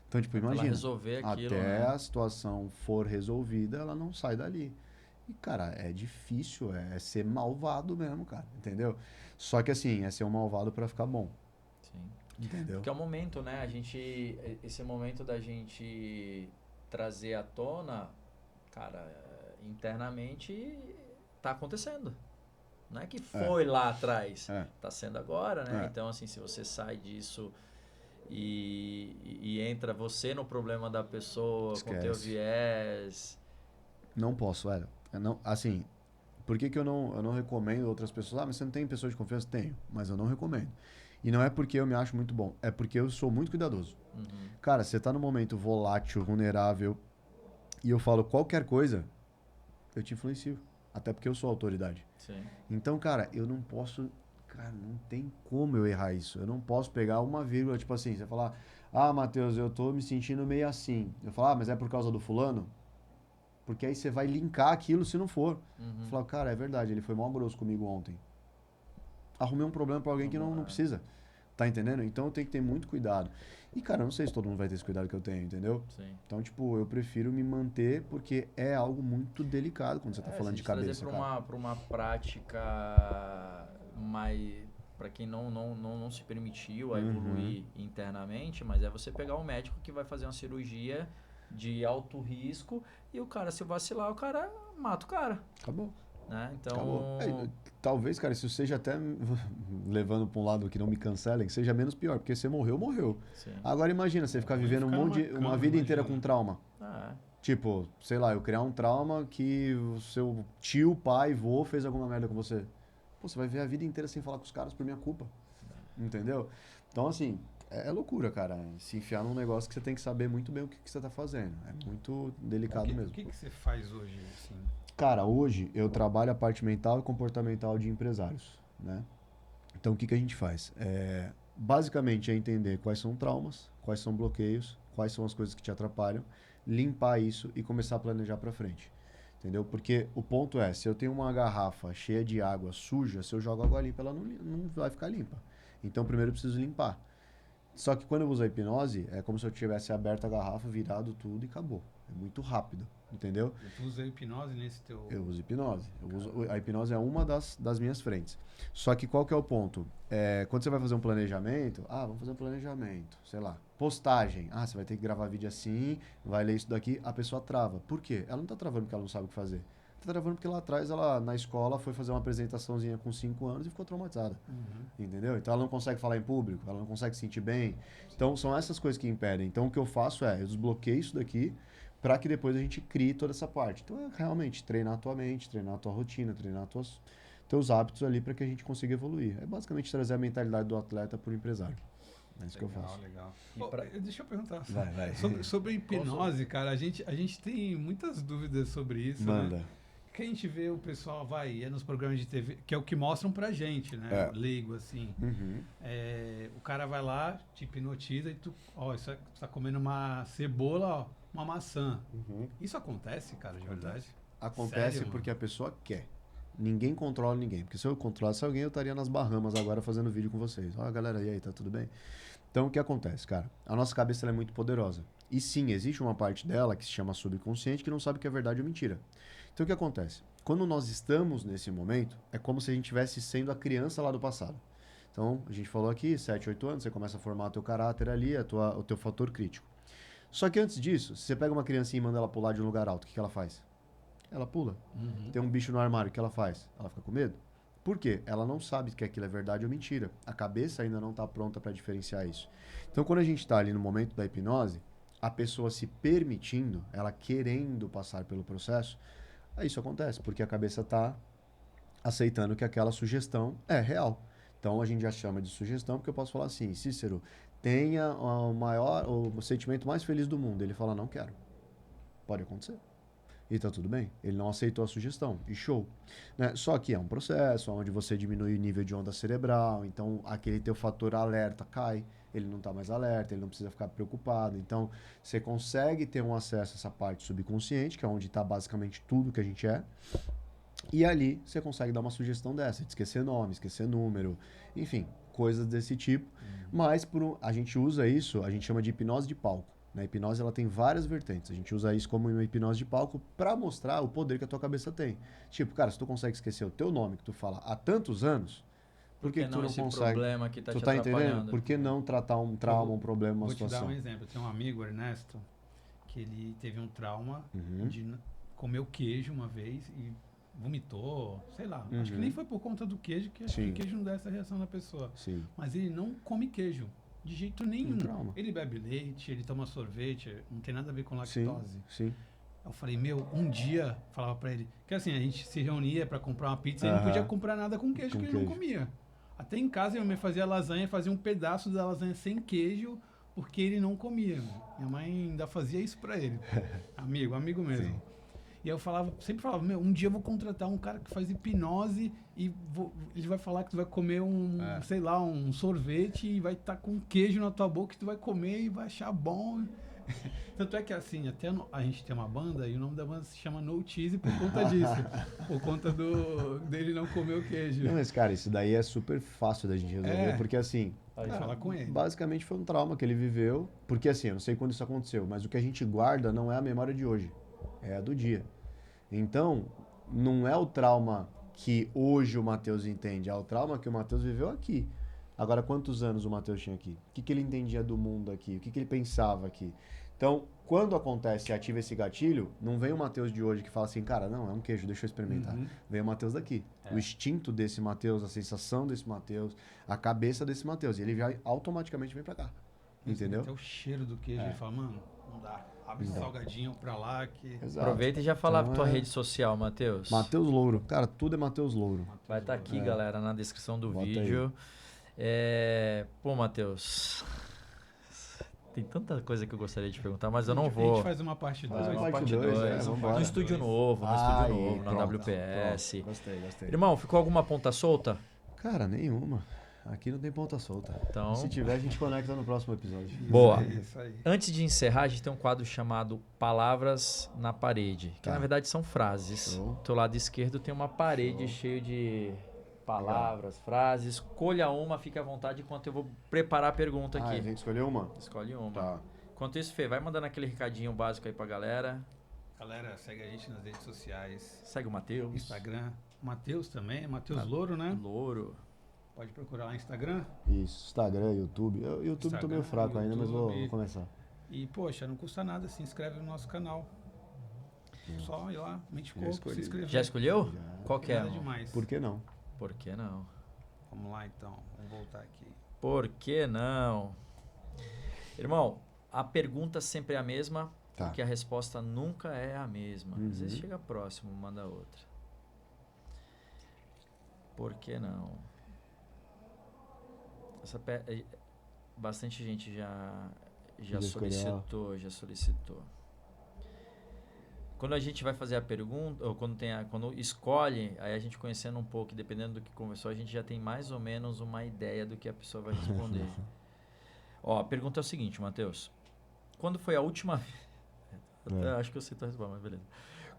Então, tipo, imagina. Ela resolver aquilo, até né? a situação for resolvida, ela não sai dali. E, cara, é difícil, é ser malvado mesmo, cara, entendeu? Só que, assim, é ser um malvado pra ficar bom, Sim. entendeu? Porque é o momento, né? Esse momento da gente trazer à tona, cara, internamente tá acontecendo. Não é que foi lá atrás, tá sendo agora, né? Então, assim, se você sai disso e entra você no problema da pessoa, com teu Esquece. viés... Não posso, velho. Eu não, assim, por que eu não recomendo outras pessoas? Mas você não tem pessoas de confiança? Tenho, mas eu não recomendo. E não é porque eu me acho muito bom, é porque eu sou muito cuidadoso. Cara, você tá num momento volátil, vulnerável, e eu falo qualquer coisa, eu te influencio. Até porque eu sou autoridade. Sim. Então, cara, eu não posso... Cara, não tem como eu errar isso. Eu não posso pegar uma vírgula, tipo assim, você falar, Matheus, eu tô me sentindo meio assim. Eu falar, mas é por causa do fulano? Porque aí você vai linkar aquilo se não for. Falar, cara, é verdade, ele foi mal grosso comigo ontem. Arrumei um problema pra alguém que não precisa. Tá entendendo? Então eu tenho que ter muito cuidado. E, cara, eu não sei se todo mundo vai ter esse cuidado que eu tenho, entendeu? Sim. Então, tipo, eu prefiro me manter porque é algo muito delicado quando você tá falando de cabeça, trazer cara. para uma prática mais... Para quem não se permitiu a evoluir internamente, mas é você pegar um médico que vai fazer uma cirurgia de alto risco e o cara, se vacilar, o cara mata o cara. Acabou. Né? Então... Acabou. Talvez, cara, isso seja até, levando pra um lado que não me cancelem, seja menos pior, porque você morreu. Sim. Agora imagina, você ficar vivendo uma vida inteira com trauma. Tipo, sei lá, eu criar um trauma que o seu tio, pai, vô fez alguma merda com você. Pô, você vai ver a vida inteira sem falar com os caras por minha culpa. Entendeu? Então, assim, é loucura, cara. Se enfiar num negócio que você tem que saber muito bem o que você tá fazendo. É muito delicado mesmo. O que você faz hoje, assim? Cara, hoje eu trabalho a parte mental e comportamental de empresários, né? Então, o que a gente faz? Basicamente é entender quais são traumas, quais são bloqueios, quais são as coisas que te atrapalham, limpar isso e começar a planejar para frente. Entendeu? Porque o ponto é, se eu tenho uma garrafa cheia de água suja, se eu jogo água limpa, ela não vai ficar limpa. Então, primeiro eu preciso limpar. Só que quando eu uso a hipnose, é como se eu tivesse aberto a garrafa, virado tudo e acabou. É muito rápido, entendeu? E tu usa a hipnose nesse teu... Eu uso hipnose. A hipnose é uma das minhas frentes. Só que qual que é o ponto? Quando você vai fazer um planejamento, vamos fazer um planejamento, sei lá, postagem. Você vai ter que gravar vídeo assim, vai ler isso daqui, a pessoa trava. Por quê? Ela não tá travando porque ela não sabe o que fazer. Tá travando porque lá atrás, ela na escola foi fazer uma apresentaçãozinha com 5 anos e ficou traumatizada. Entendeu? Então ela não consegue falar em público, ela não consegue se sentir bem. Então são essas coisas que impedem. Então o que eu faço eu desbloqueio isso daqui para que depois a gente crie toda essa parte. Então é realmente treinar a tua mente, treinar a tua rotina, treinar teus hábitos ali para que a gente consiga evoluir. É basicamente trazer a mentalidade do atleta para o empresário. É isso que eu faço. Legal. Deixa eu perguntar. Vai. Sobre a hipnose, cara, a gente tem muitas dúvidas sobre isso. Manda. Né? Que a gente vê o pessoal nos programas de TV, que é o que mostram pra gente, né? Leigo, assim. O cara vai lá, te hipnotiza e tu tá comendo uma cebola, uma maçã. Isso acontece, cara, de verdade? Acontece. Sério, porque a pessoa quer. Ninguém controla ninguém. Porque se eu controlasse alguém, eu estaria nas Bahamas agora fazendo vídeo com vocês. Galera, e aí, tá tudo bem? Então, o que acontece, cara? A nossa cabeça ela é muito poderosa. E sim, existe uma parte dela que se chama subconsciente que não sabe o que é verdade ou mentira. Então, o que acontece? Quando nós estamos nesse momento, é como se a gente estivesse sendo a criança lá do passado. Então, a gente falou aqui, 7, 8 anos, você começa a formar o teu caráter ali, o teu fator crítico. Só que antes disso, se você pega uma criancinha e manda ela pular de um lugar alto, o que ela faz? Ela pula. Tem um bicho no armário, o que ela faz? Ela fica com medo. Por quê? Ela não sabe que aquilo é verdade ou mentira. A cabeça ainda não está pronta para diferenciar isso. Então, quando a gente está ali no momento da hipnose, a pessoa se permitindo, ela querendo passar pelo processo, isso acontece, porque a cabeça está aceitando que aquela sugestão é real. Então, a gente já chama de sugestão, porque eu posso falar assim, Cícero, tenha o sentimento mais feliz do mundo. Ele fala, não quero. Pode acontecer. E tá tudo bem. Ele não aceitou a sugestão. E show. Né? Só que é um processo onde você diminui o nível de onda cerebral. Então, aquele teu fator alerta cai. Ele não tá mais alerta, ele não precisa ficar preocupado. Então, você consegue ter um acesso a essa parte subconsciente, que é onde está basicamente tudo que a gente é. E ali, você consegue dar uma sugestão dessa, de esquecer nome, esquecer número, enfim, coisas desse tipo. Mas a gente usa isso, a gente chama de hipnose de palco. A hipnose ela tem várias vertentes. A gente usa isso como uma hipnose de palco para mostrar o poder que a tua cabeça tem. Tipo, cara, se tu consegue esquecer o teu nome que tu fala há tantos anos, por que tu não consegue? Problema que tá tu te tá entendendo? Por que não tratar um trauma, um problema, uma situação? Vou te dar um exemplo. Eu tenho um amigo, Ernesto, que ele teve um trauma de comer o queijo uma vez e vomitou, sei lá. Acho que nem foi por conta do queijo, que acho que o queijo não dá essa reação na pessoa. Sim. Mas ele não come queijo. De jeito nenhum. Ele bebe leite, ele toma sorvete, não tem nada a ver com lactose. Sim. Eu falei, um dia, falava pra ele, que assim, a gente se reunia pra comprar uma pizza e ele não podia comprar nada com queijo, porque ele não comia. Até em casa, eu fazia lasanha, fazia um pedaço da lasanha sem queijo, porque ele não comia. Minha mãe ainda fazia isso pra ele. amigo mesmo. Sim. E eu sempre falava, um dia eu vou contratar um cara que faz hipnose e ele vai falar que tu vai comer sei lá, um sorvete e vai estar com queijo na tua boca que tu vai comer e vai achar bom. Tanto é que assim, a gente tem uma banda e o nome da banda se chama No Cheese por conta disso. Por conta dele não comer o queijo. Não, mas, cara, isso daí é super fácil da gente resolver, porque assim, Pode falar com ele. basicamente foi um trauma que ele viveu, porque assim, eu não sei quando isso aconteceu, mas o que a gente guarda não é a memória de hoje, é a do dia. Então, não é o trauma que hoje o Matheus entende, é o trauma que o Matheus viveu aqui. Agora, quantos anos o Matheus tinha aqui? O que ele entendia do mundo aqui? O que ele pensava aqui? Então, quando acontece e ativa esse gatilho, não vem o Matheus de hoje que fala assim, cara, não, é um queijo, deixa eu experimentar. Vem o Matheus daqui. O instinto desse Matheus, a sensação desse Matheus, a cabeça desse Matheus. E ele já automaticamente vem pra cá. Entendeu? Até o cheiro do queijo, ele fala, mano, não dá. Abre esse salgadinho pra lá que... Exato. Aproveita e já fala Então, a tua rede social, Matheus. Matheus Louro. Cara, tudo é Matheus Louro. Vai estar aqui, galera, na descrição do Bota vídeo. Pô, Matheus, tem tanta coisa que eu gostaria de te perguntar, mas eu não A gente vou. faz uma parte 2. Faz Uma parte parte dois, 2, vambora. no estúdio novo, no Pronto, WPS. pronto. Gostei. Irmão, ficou alguma ponta solta? Cara, nenhuma. Aqui não tem ponta solta. Então, Se tiver, a gente conecta no próximo episódio. boa. Isso aí. Antes de encerrar, a gente tem um quadro chamado Palavras na Parede, que Tá. na verdade são frases. Show. Do teu lado esquerdo tem uma parede cheia de palavras, frases. Escolha uma, fique à vontade enquanto eu vou preparar a pergunta Ah, a aqui. gente escolheu uma? Escolhe uma. Tá. Enquanto isso, Fê, vai mandando aquele recadinho básico aí pra galera. Galera, segue a gente nas redes sociais. Segue o Matheus. Instagram. Matheus também, Matheus Louro, né? Louro. Pode procurar lá no Instagram. Isso, Instagram, YouTube. YouTube tô meio Instagram, fraco ainda, mas vou YouTube. começar. E, poxa, não custa nada, se inscreve no nosso canal. Só ir lá, Mente Já Corpo, escolhi. se inscrever. Já escolheu? Já. Qual que é? Nada irmão? demais. Por que não? Por que não? Vamos lá então, vamos voltar aqui. Por que não? Irmão, a pergunta sempre é a mesma, Tá. porque a resposta nunca é a mesma. Às Uhum. vezes chega próximo, manda outra. Por que não? Bastante gente já Já escolheu. solicitou. Quando a gente vai fazer a pergunta, ou quando escolhe, aí a gente conhecendo um pouco, dependendo do que conversou, a gente já tem mais ou menos uma ideia do que a pessoa vai responder. Ó, a pergunta é o seguinte, Matheus. Quando foi a última vez... Acho que eu sei tua resposta, mas beleza.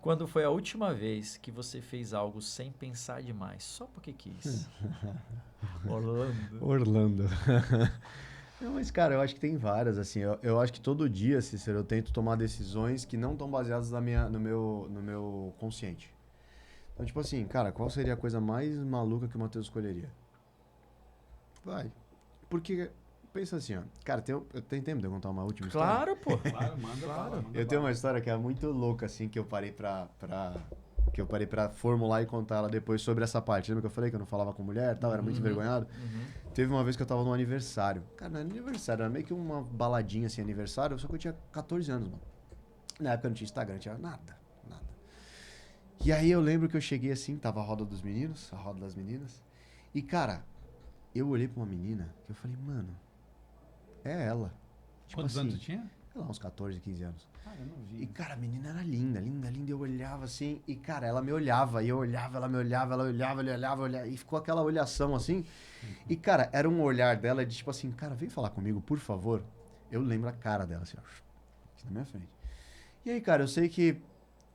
Quando foi a última vez que você fez algo sem pensar demais, só porque quis? Orlando. Não, mas, cara, eu acho que tem várias, assim. Eu acho que todo dia, Cícero, eu tento tomar decisões que não estão baseadas no meu consciente. Então, tipo assim, cara, qual seria a coisa mais maluca que o Matheus escolheria? Vai. Porque, pensa assim, ó. Cara, tem tempo de eu contar uma última história? Claro, pô. Claro, manda bala, manda Eu tenho uma história que é muito louca, assim, que eu parei pra formular e contar ela depois sobre essa parte. Lembra que eu falei que eu não falava com mulher e tal, era muito envergonhado? Teve uma vez que eu tava num aniversário. Cara, não era aniversário, era meio que uma baladinha, assim, aniversário, só que eu tinha 14 anos, mano. Na época não tinha Instagram, não tinha nada. E aí eu lembro que eu cheguei assim, tava a roda dos meninos, a roda das meninas, e, cara, eu olhei pra uma menina que eu falei, mano, é ela. Tipo Quantos assim, anos tu tinha? sei lá, uns 14, 15 anos. Ah, eu não vi. E, cara, a menina era linda. E eu olhava assim, e, cara, ela me olhava, e eu olhava, ela me olhava, ela olhava, e ficou aquela olhação assim. E, cara, era um olhar dela de tipo assim, cara, vem falar comigo, por favor. Eu lembro a cara dela, assim, ó, aqui na minha frente. E aí, cara, eu sei que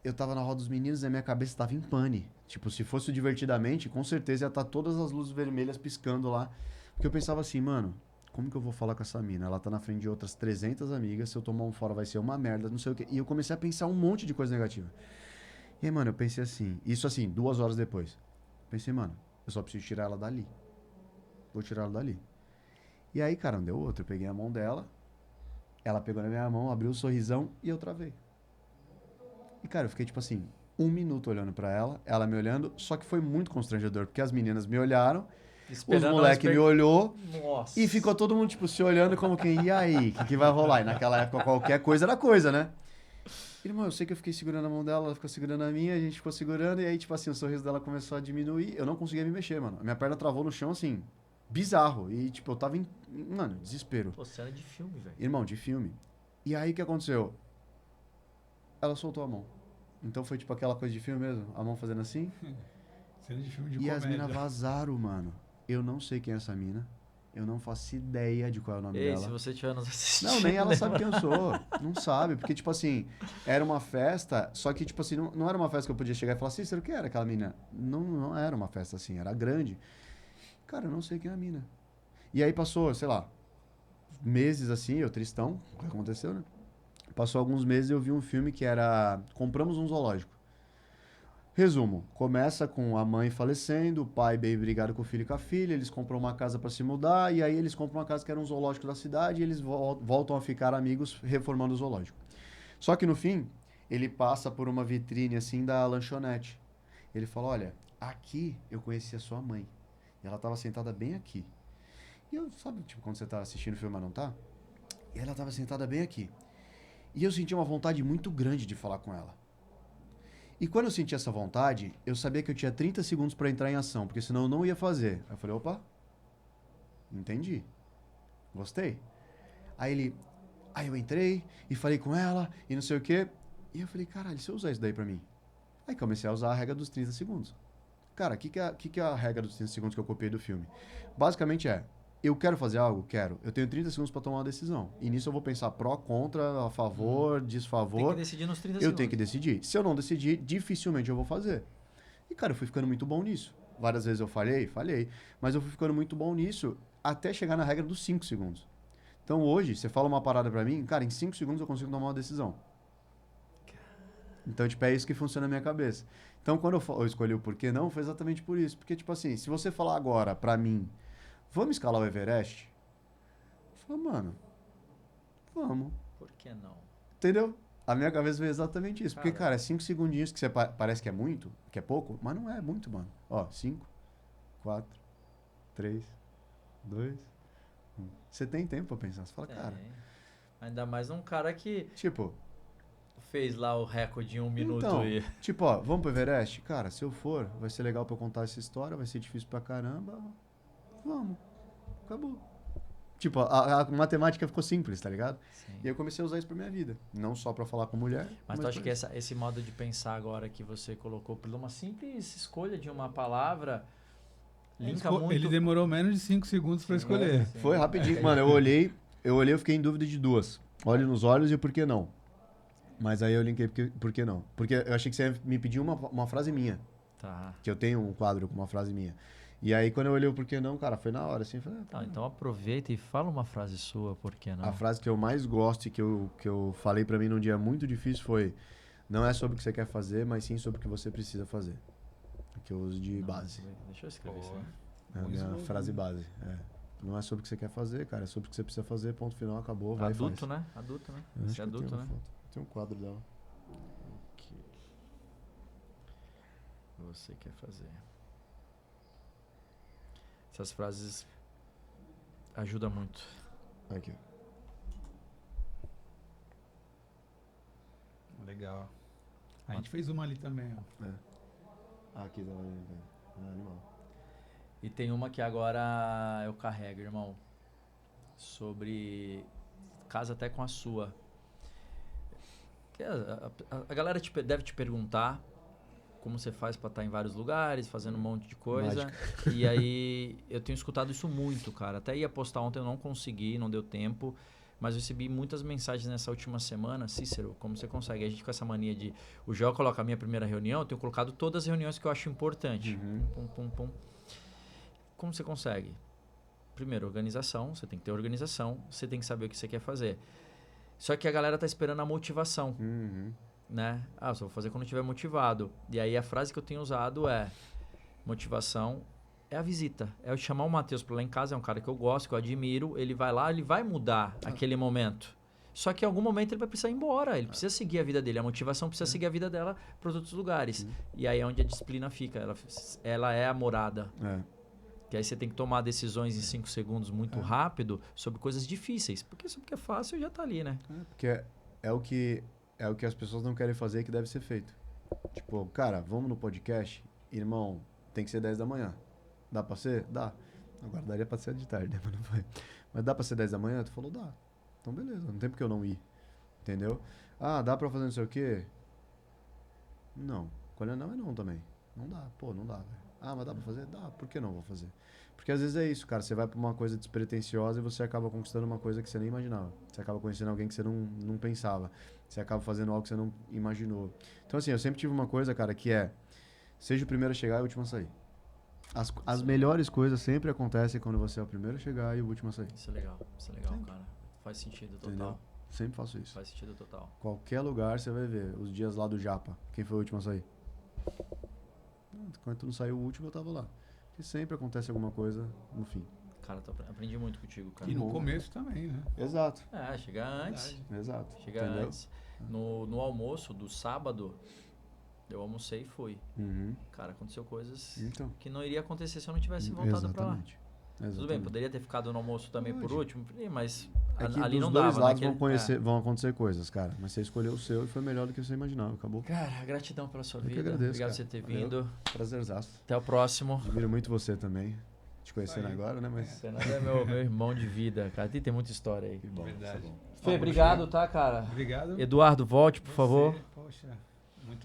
eu tava na roda dos meninos e a minha cabeça tava em pane. Tipo, se fosse o Divertidamente, com certeza ia estar todas as luzes vermelhas piscando lá. Porque eu pensava assim, mano, como que eu vou falar com essa mina? Ela tá na frente de outras 300 amigas, se eu tomar um fora vai ser uma merda, não sei o quê. E eu comecei a pensar um monte de coisa negativa. E aí, mano, eu pensei assim, isso assim, 2 horas depois. Pensei, mano, eu só preciso tirar ela dali. Vou tirar ela dali. E aí, cara, não deu outro. Eu peguei a mão dela, ela pegou na minha mão, abriu o sorrisão e eu travei. E, cara, eu fiquei, tipo assim, 1 minuto olhando pra ela, ela me olhando, só que foi muito constrangedor, porque as meninas me olharam, os moleque me olhou. Nossa. E ficou todo mundo, tipo, se olhando como quem, e aí, o que vai rolar? E naquela época qualquer coisa era coisa, né? Irmão, eu sei que eu fiquei segurando a mão dela, ela ficou segurando a minha, a gente ficou segurando, e aí, tipo assim, o sorriso dela começou a diminuir, eu não conseguia me mexer, mano. A minha perna travou no chão, assim, bizarro. E, tipo, eu tava em, mano, desespero. Pô, cena de filme, velho. Irmão, de filme. E aí, o que aconteceu? Ela soltou a mão. Então foi, tipo, aquela coisa de filme mesmo, a mão fazendo assim. Cena de filme de E comédia. as minas vazaram, mano. Eu não sei quem é essa mina. Eu não faço ideia de qual é o nome Ei, dela. se você estiver nos assistindo... Não, nem ela sabe quem eu sou. Não sabe. Porque, tipo assim, era uma festa, só que, tipo assim, não era uma festa que eu podia chegar e falar, Cícero, o que era aquela mina? Não era uma festa assim, era grande. Cara, eu não sei quem é a mina. E aí passou, sei lá, meses assim, eu tristão, o que aconteceu, né? Passou alguns meses e eu vi um filme que era Compramos um Zoológico. Resumo, começa com a mãe falecendo, o pai bem brigado com o filho e com a filha, eles compram uma casa para se mudar, e aí eles compram uma casa que era um zoológico da cidade, e eles voltam a ficar amigos reformando o zoológico. Só que no fim, ele passa por uma vitrine assim da lanchonete. Ele fala, olha, aqui eu conheci a sua mãe. E ela estava sentada bem aqui. E eu, sabe, tipo, quando você tá assistindo o filme, mas não tá? E ela estava sentada bem aqui. E eu senti uma vontade muito grande de falar com ela. E quando eu senti essa vontade, eu sabia que eu tinha 30 segundos para entrar em ação, porque senão eu não ia fazer. Aí eu falei, opa, entendi. Gostei. Aí eu entrei e falei com ela e não sei o quê. E eu falei, caralho, se eu usar isso daí pra mim? Aí comecei a usar a regra dos 30 segundos. Cara, o que é a regra dos 30 segundos que eu copiei do filme? Basicamente eu quero fazer algo? Quero. Eu tenho 30 segundos para tomar uma decisão. E nisso eu vou pensar pró, contra, a favor, desfavor. Tem que decidir nos 30 Eu segundos. tenho que decidir. Se eu não decidir, dificilmente eu vou fazer. E, cara, eu fui ficando muito bom nisso. Várias vezes eu falhei. Mas eu fui ficando muito bom nisso até chegar na regra dos 5 segundos. Então, hoje, você fala uma parada pra mim, cara, em 5 segundos eu consigo tomar uma decisão. Então, tipo, é isso que funciona na minha cabeça. Então, quando eu escolhi o porquê não, foi exatamente por isso. Porque, tipo assim, se você falar agora pra mim, vamos escalar o Everest? Eu falo, mano, vamos. Por que não? Entendeu? A minha cabeça veio exatamente isso. Porque, Cara, cara, é 5 segundinhos que você parece que é muito, que é pouco, mas não é muito, mano. Ó, 5, 4, 3, 2, 1. Você tem tempo pra pensar. Você fala, cara, Ainda mais um cara que tipo... fez lá o recorde em 1 minuto Então, e... tipo, ó, vamos pro Everest? Cara, se eu for, vai ser legal pra eu contar essa história, vai ser difícil pra caramba. Vamos. Acabou. Tipo, a matemática ficou simples, tá ligado? Sim. E eu comecei a usar isso pra minha vida. Não só pra falar com mulher. Mas tu acha pra que esse modo de pensar agora que você colocou por uma simples escolha de uma palavra linka muito... Ele demorou menos de 5 segundos pra escolher. Sim. Foi rapidinho. Mano, eu olhei, eu fiquei em dúvida de duas. Olho nos olhos e o porquê não. Mas aí eu linkei por que não. Porque eu achei que você ia me pedir uma frase minha. Tá. Que eu tenho um quadro com uma frase minha. E aí, quando eu olhei o porquê não, cara, foi na hora, assim. Falei, Tá, então aproveita e fala uma frase sua, por que não? a frase que eu mais gosto e que eu falei pra mim num dia muito difícil foi: não é sobre o que você quer fazer, mas sim sobre o que você precisa fazer. Que eu uso de Não, base. Deixa eu escrever isso Boa. aí. É a minha frase base. É. Não é sobre o que você quer fazer, cara. É sobre o que você precisa fazer, ponto final, acabou, vai e faz. Adulto, né? Adulto, né? Eu acho Você é que eu adulto, tenho né? uma foto. Tem um quadro dela. O que você quer fazer? Essas frases ajudam muito. Aqui. Legal. A gente fez uma ali também, ó. Aqui também. É animal. E tem uma que agora eu carrego, irmão. Sobre... Casa até com a sua. Que a galera deve te perguntar como você faz pra estar em vários lugares, fazendo um monte de coisa. E aí eu tenho escutado isso muito, cara. Até ia postar ontem, eu não consegui, não deu tempo. Mas eu recebi muitas mensagens nessa última semana. Cícero, como você consegue? A gente com essa mania de... O Joel coloca a minha primeira reunião, eu tenho colocado todas as reuniões que eu acho importante. Pum, pum, pum. Como você consegue? Primeiro, organização. Você tem que ter organização. Você tem que saber o que você quer fazer. Só que a galera tá esperando a motivação. Né? Ah, só vou fazer quando eu estiver motivado. E aí a frase que eu tenho usado é: motivação é a visita. É eu chamar o Matheus pra lá em casa, é um cara que eu gosto, que eu admiro. Ele vai lá, ele vai mudar aquele momento. Só que em algum momento ele vai precisar ir embora. Ele precisa seguir a vida dele. A motivação precisa seguir a vida dela para outros lugares. E aí é onde a disciplina fica. Ela é a morada. Que aí você tem que tomar decisões em 5 segundos muito rápido sobre coisas difíceis. Porque sobre o que é fácil já tá ali, né? Porque é o que as pessoas não querem fazer e que deve ser feito. Tipo, cara, vamos no podcast? Irmão, tem que ser 10 da manhã. Dá pra ser? Dá. Agora daria pra ser de tarde, mas não foi. Mas dá pra ser 10 da manhã? Tu falou, dá. Então beleza, não tem porque eu não ir. Entendeu? Ah, dá pra fazer não sei o quê? Não. Quando é não também. Não dá. Pô, não dá, velho. Ah, mas dá pra fazer? Dá. Por que não vou fazer? Porque às vezes é isso, cara. Você vai pra uma coisa despretensiosa e você acaba conquistando uma coisa que você nem imaginava. Você acaba conhecendo alguém que você não pensava. Você acaba fazendo algo que você não imaginou. Então, assim, eu sempre tive uma coisa, cara, que é... Seja o primeiro a chegar e o último a sair. As melhores coisas sempre acontecem quando você é o primeiro a chegar e o último a sair. Isso é legal, cara. Faz sentido total. Entendeu? Sempre faço isso. Faz sentido total. Qualquer lugar você vai ver. Os dias lá do Japa. Quem foi o último a sair? Quando não saiu o último, eu tava lá. Porque sempre acontece alguma coisa no fim. Cara, aprendi muito contigo, cara. E no começo também, né? Exato. Chegar antes. Exato. Chegar Entendeu? antes. No almoço do sábado, eu almocei e fui. Uhum. Cara, aconteceu coisas Então. que não iria acontecer se eu não tivesse voltado pra lá. Exatamente. Tudo bem, poderia ter ficado no almoço também por último, mas É que ali dos não dois dava. lados vão acontecer coisas, cara. Mas você escolheu o seu e foi melhor do que você imaginava. Acabou. Cara, gratidão pela sua Eu que vida. agradeço, Obrigado por cara. você ter vindo. Prazerzaço. Até o próximo. Admiro muito você também. Te conhecendo agora, né? Mas... Fernando é meu irmão de vida, cara. Tem muita história aí. Que bom. Verdade. Tá bom. Fê, obrigado, tá, cara? Obrigado. Eduardo, volte, por favor. Poxa,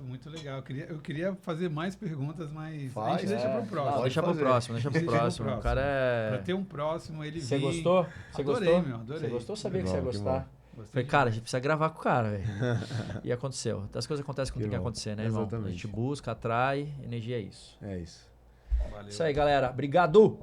muito legal. Eu queria fazer mais perguntas, mas a Faz, gente deixa pro próximo. Não, deixa pro fazer. próximo, deixa pro Deixa pro próximo. O próximo. cara é... Pra ter um próximo, ele Você vir. gostou? Você Adorei, gostou? meu, adorei. Você gostou? Sabia Que que você ia bom, que gostar. Gostei Falei, cara, a demais. gente precisa gravar com o cara, velho. E aconteceu. As coisas acontecem quando Que tem que bom. acontecer, né, irmão? Exatamente. A gente busca, atrai, energia é isso. É isso. Valeu. Isso aí, galera. Obrigado!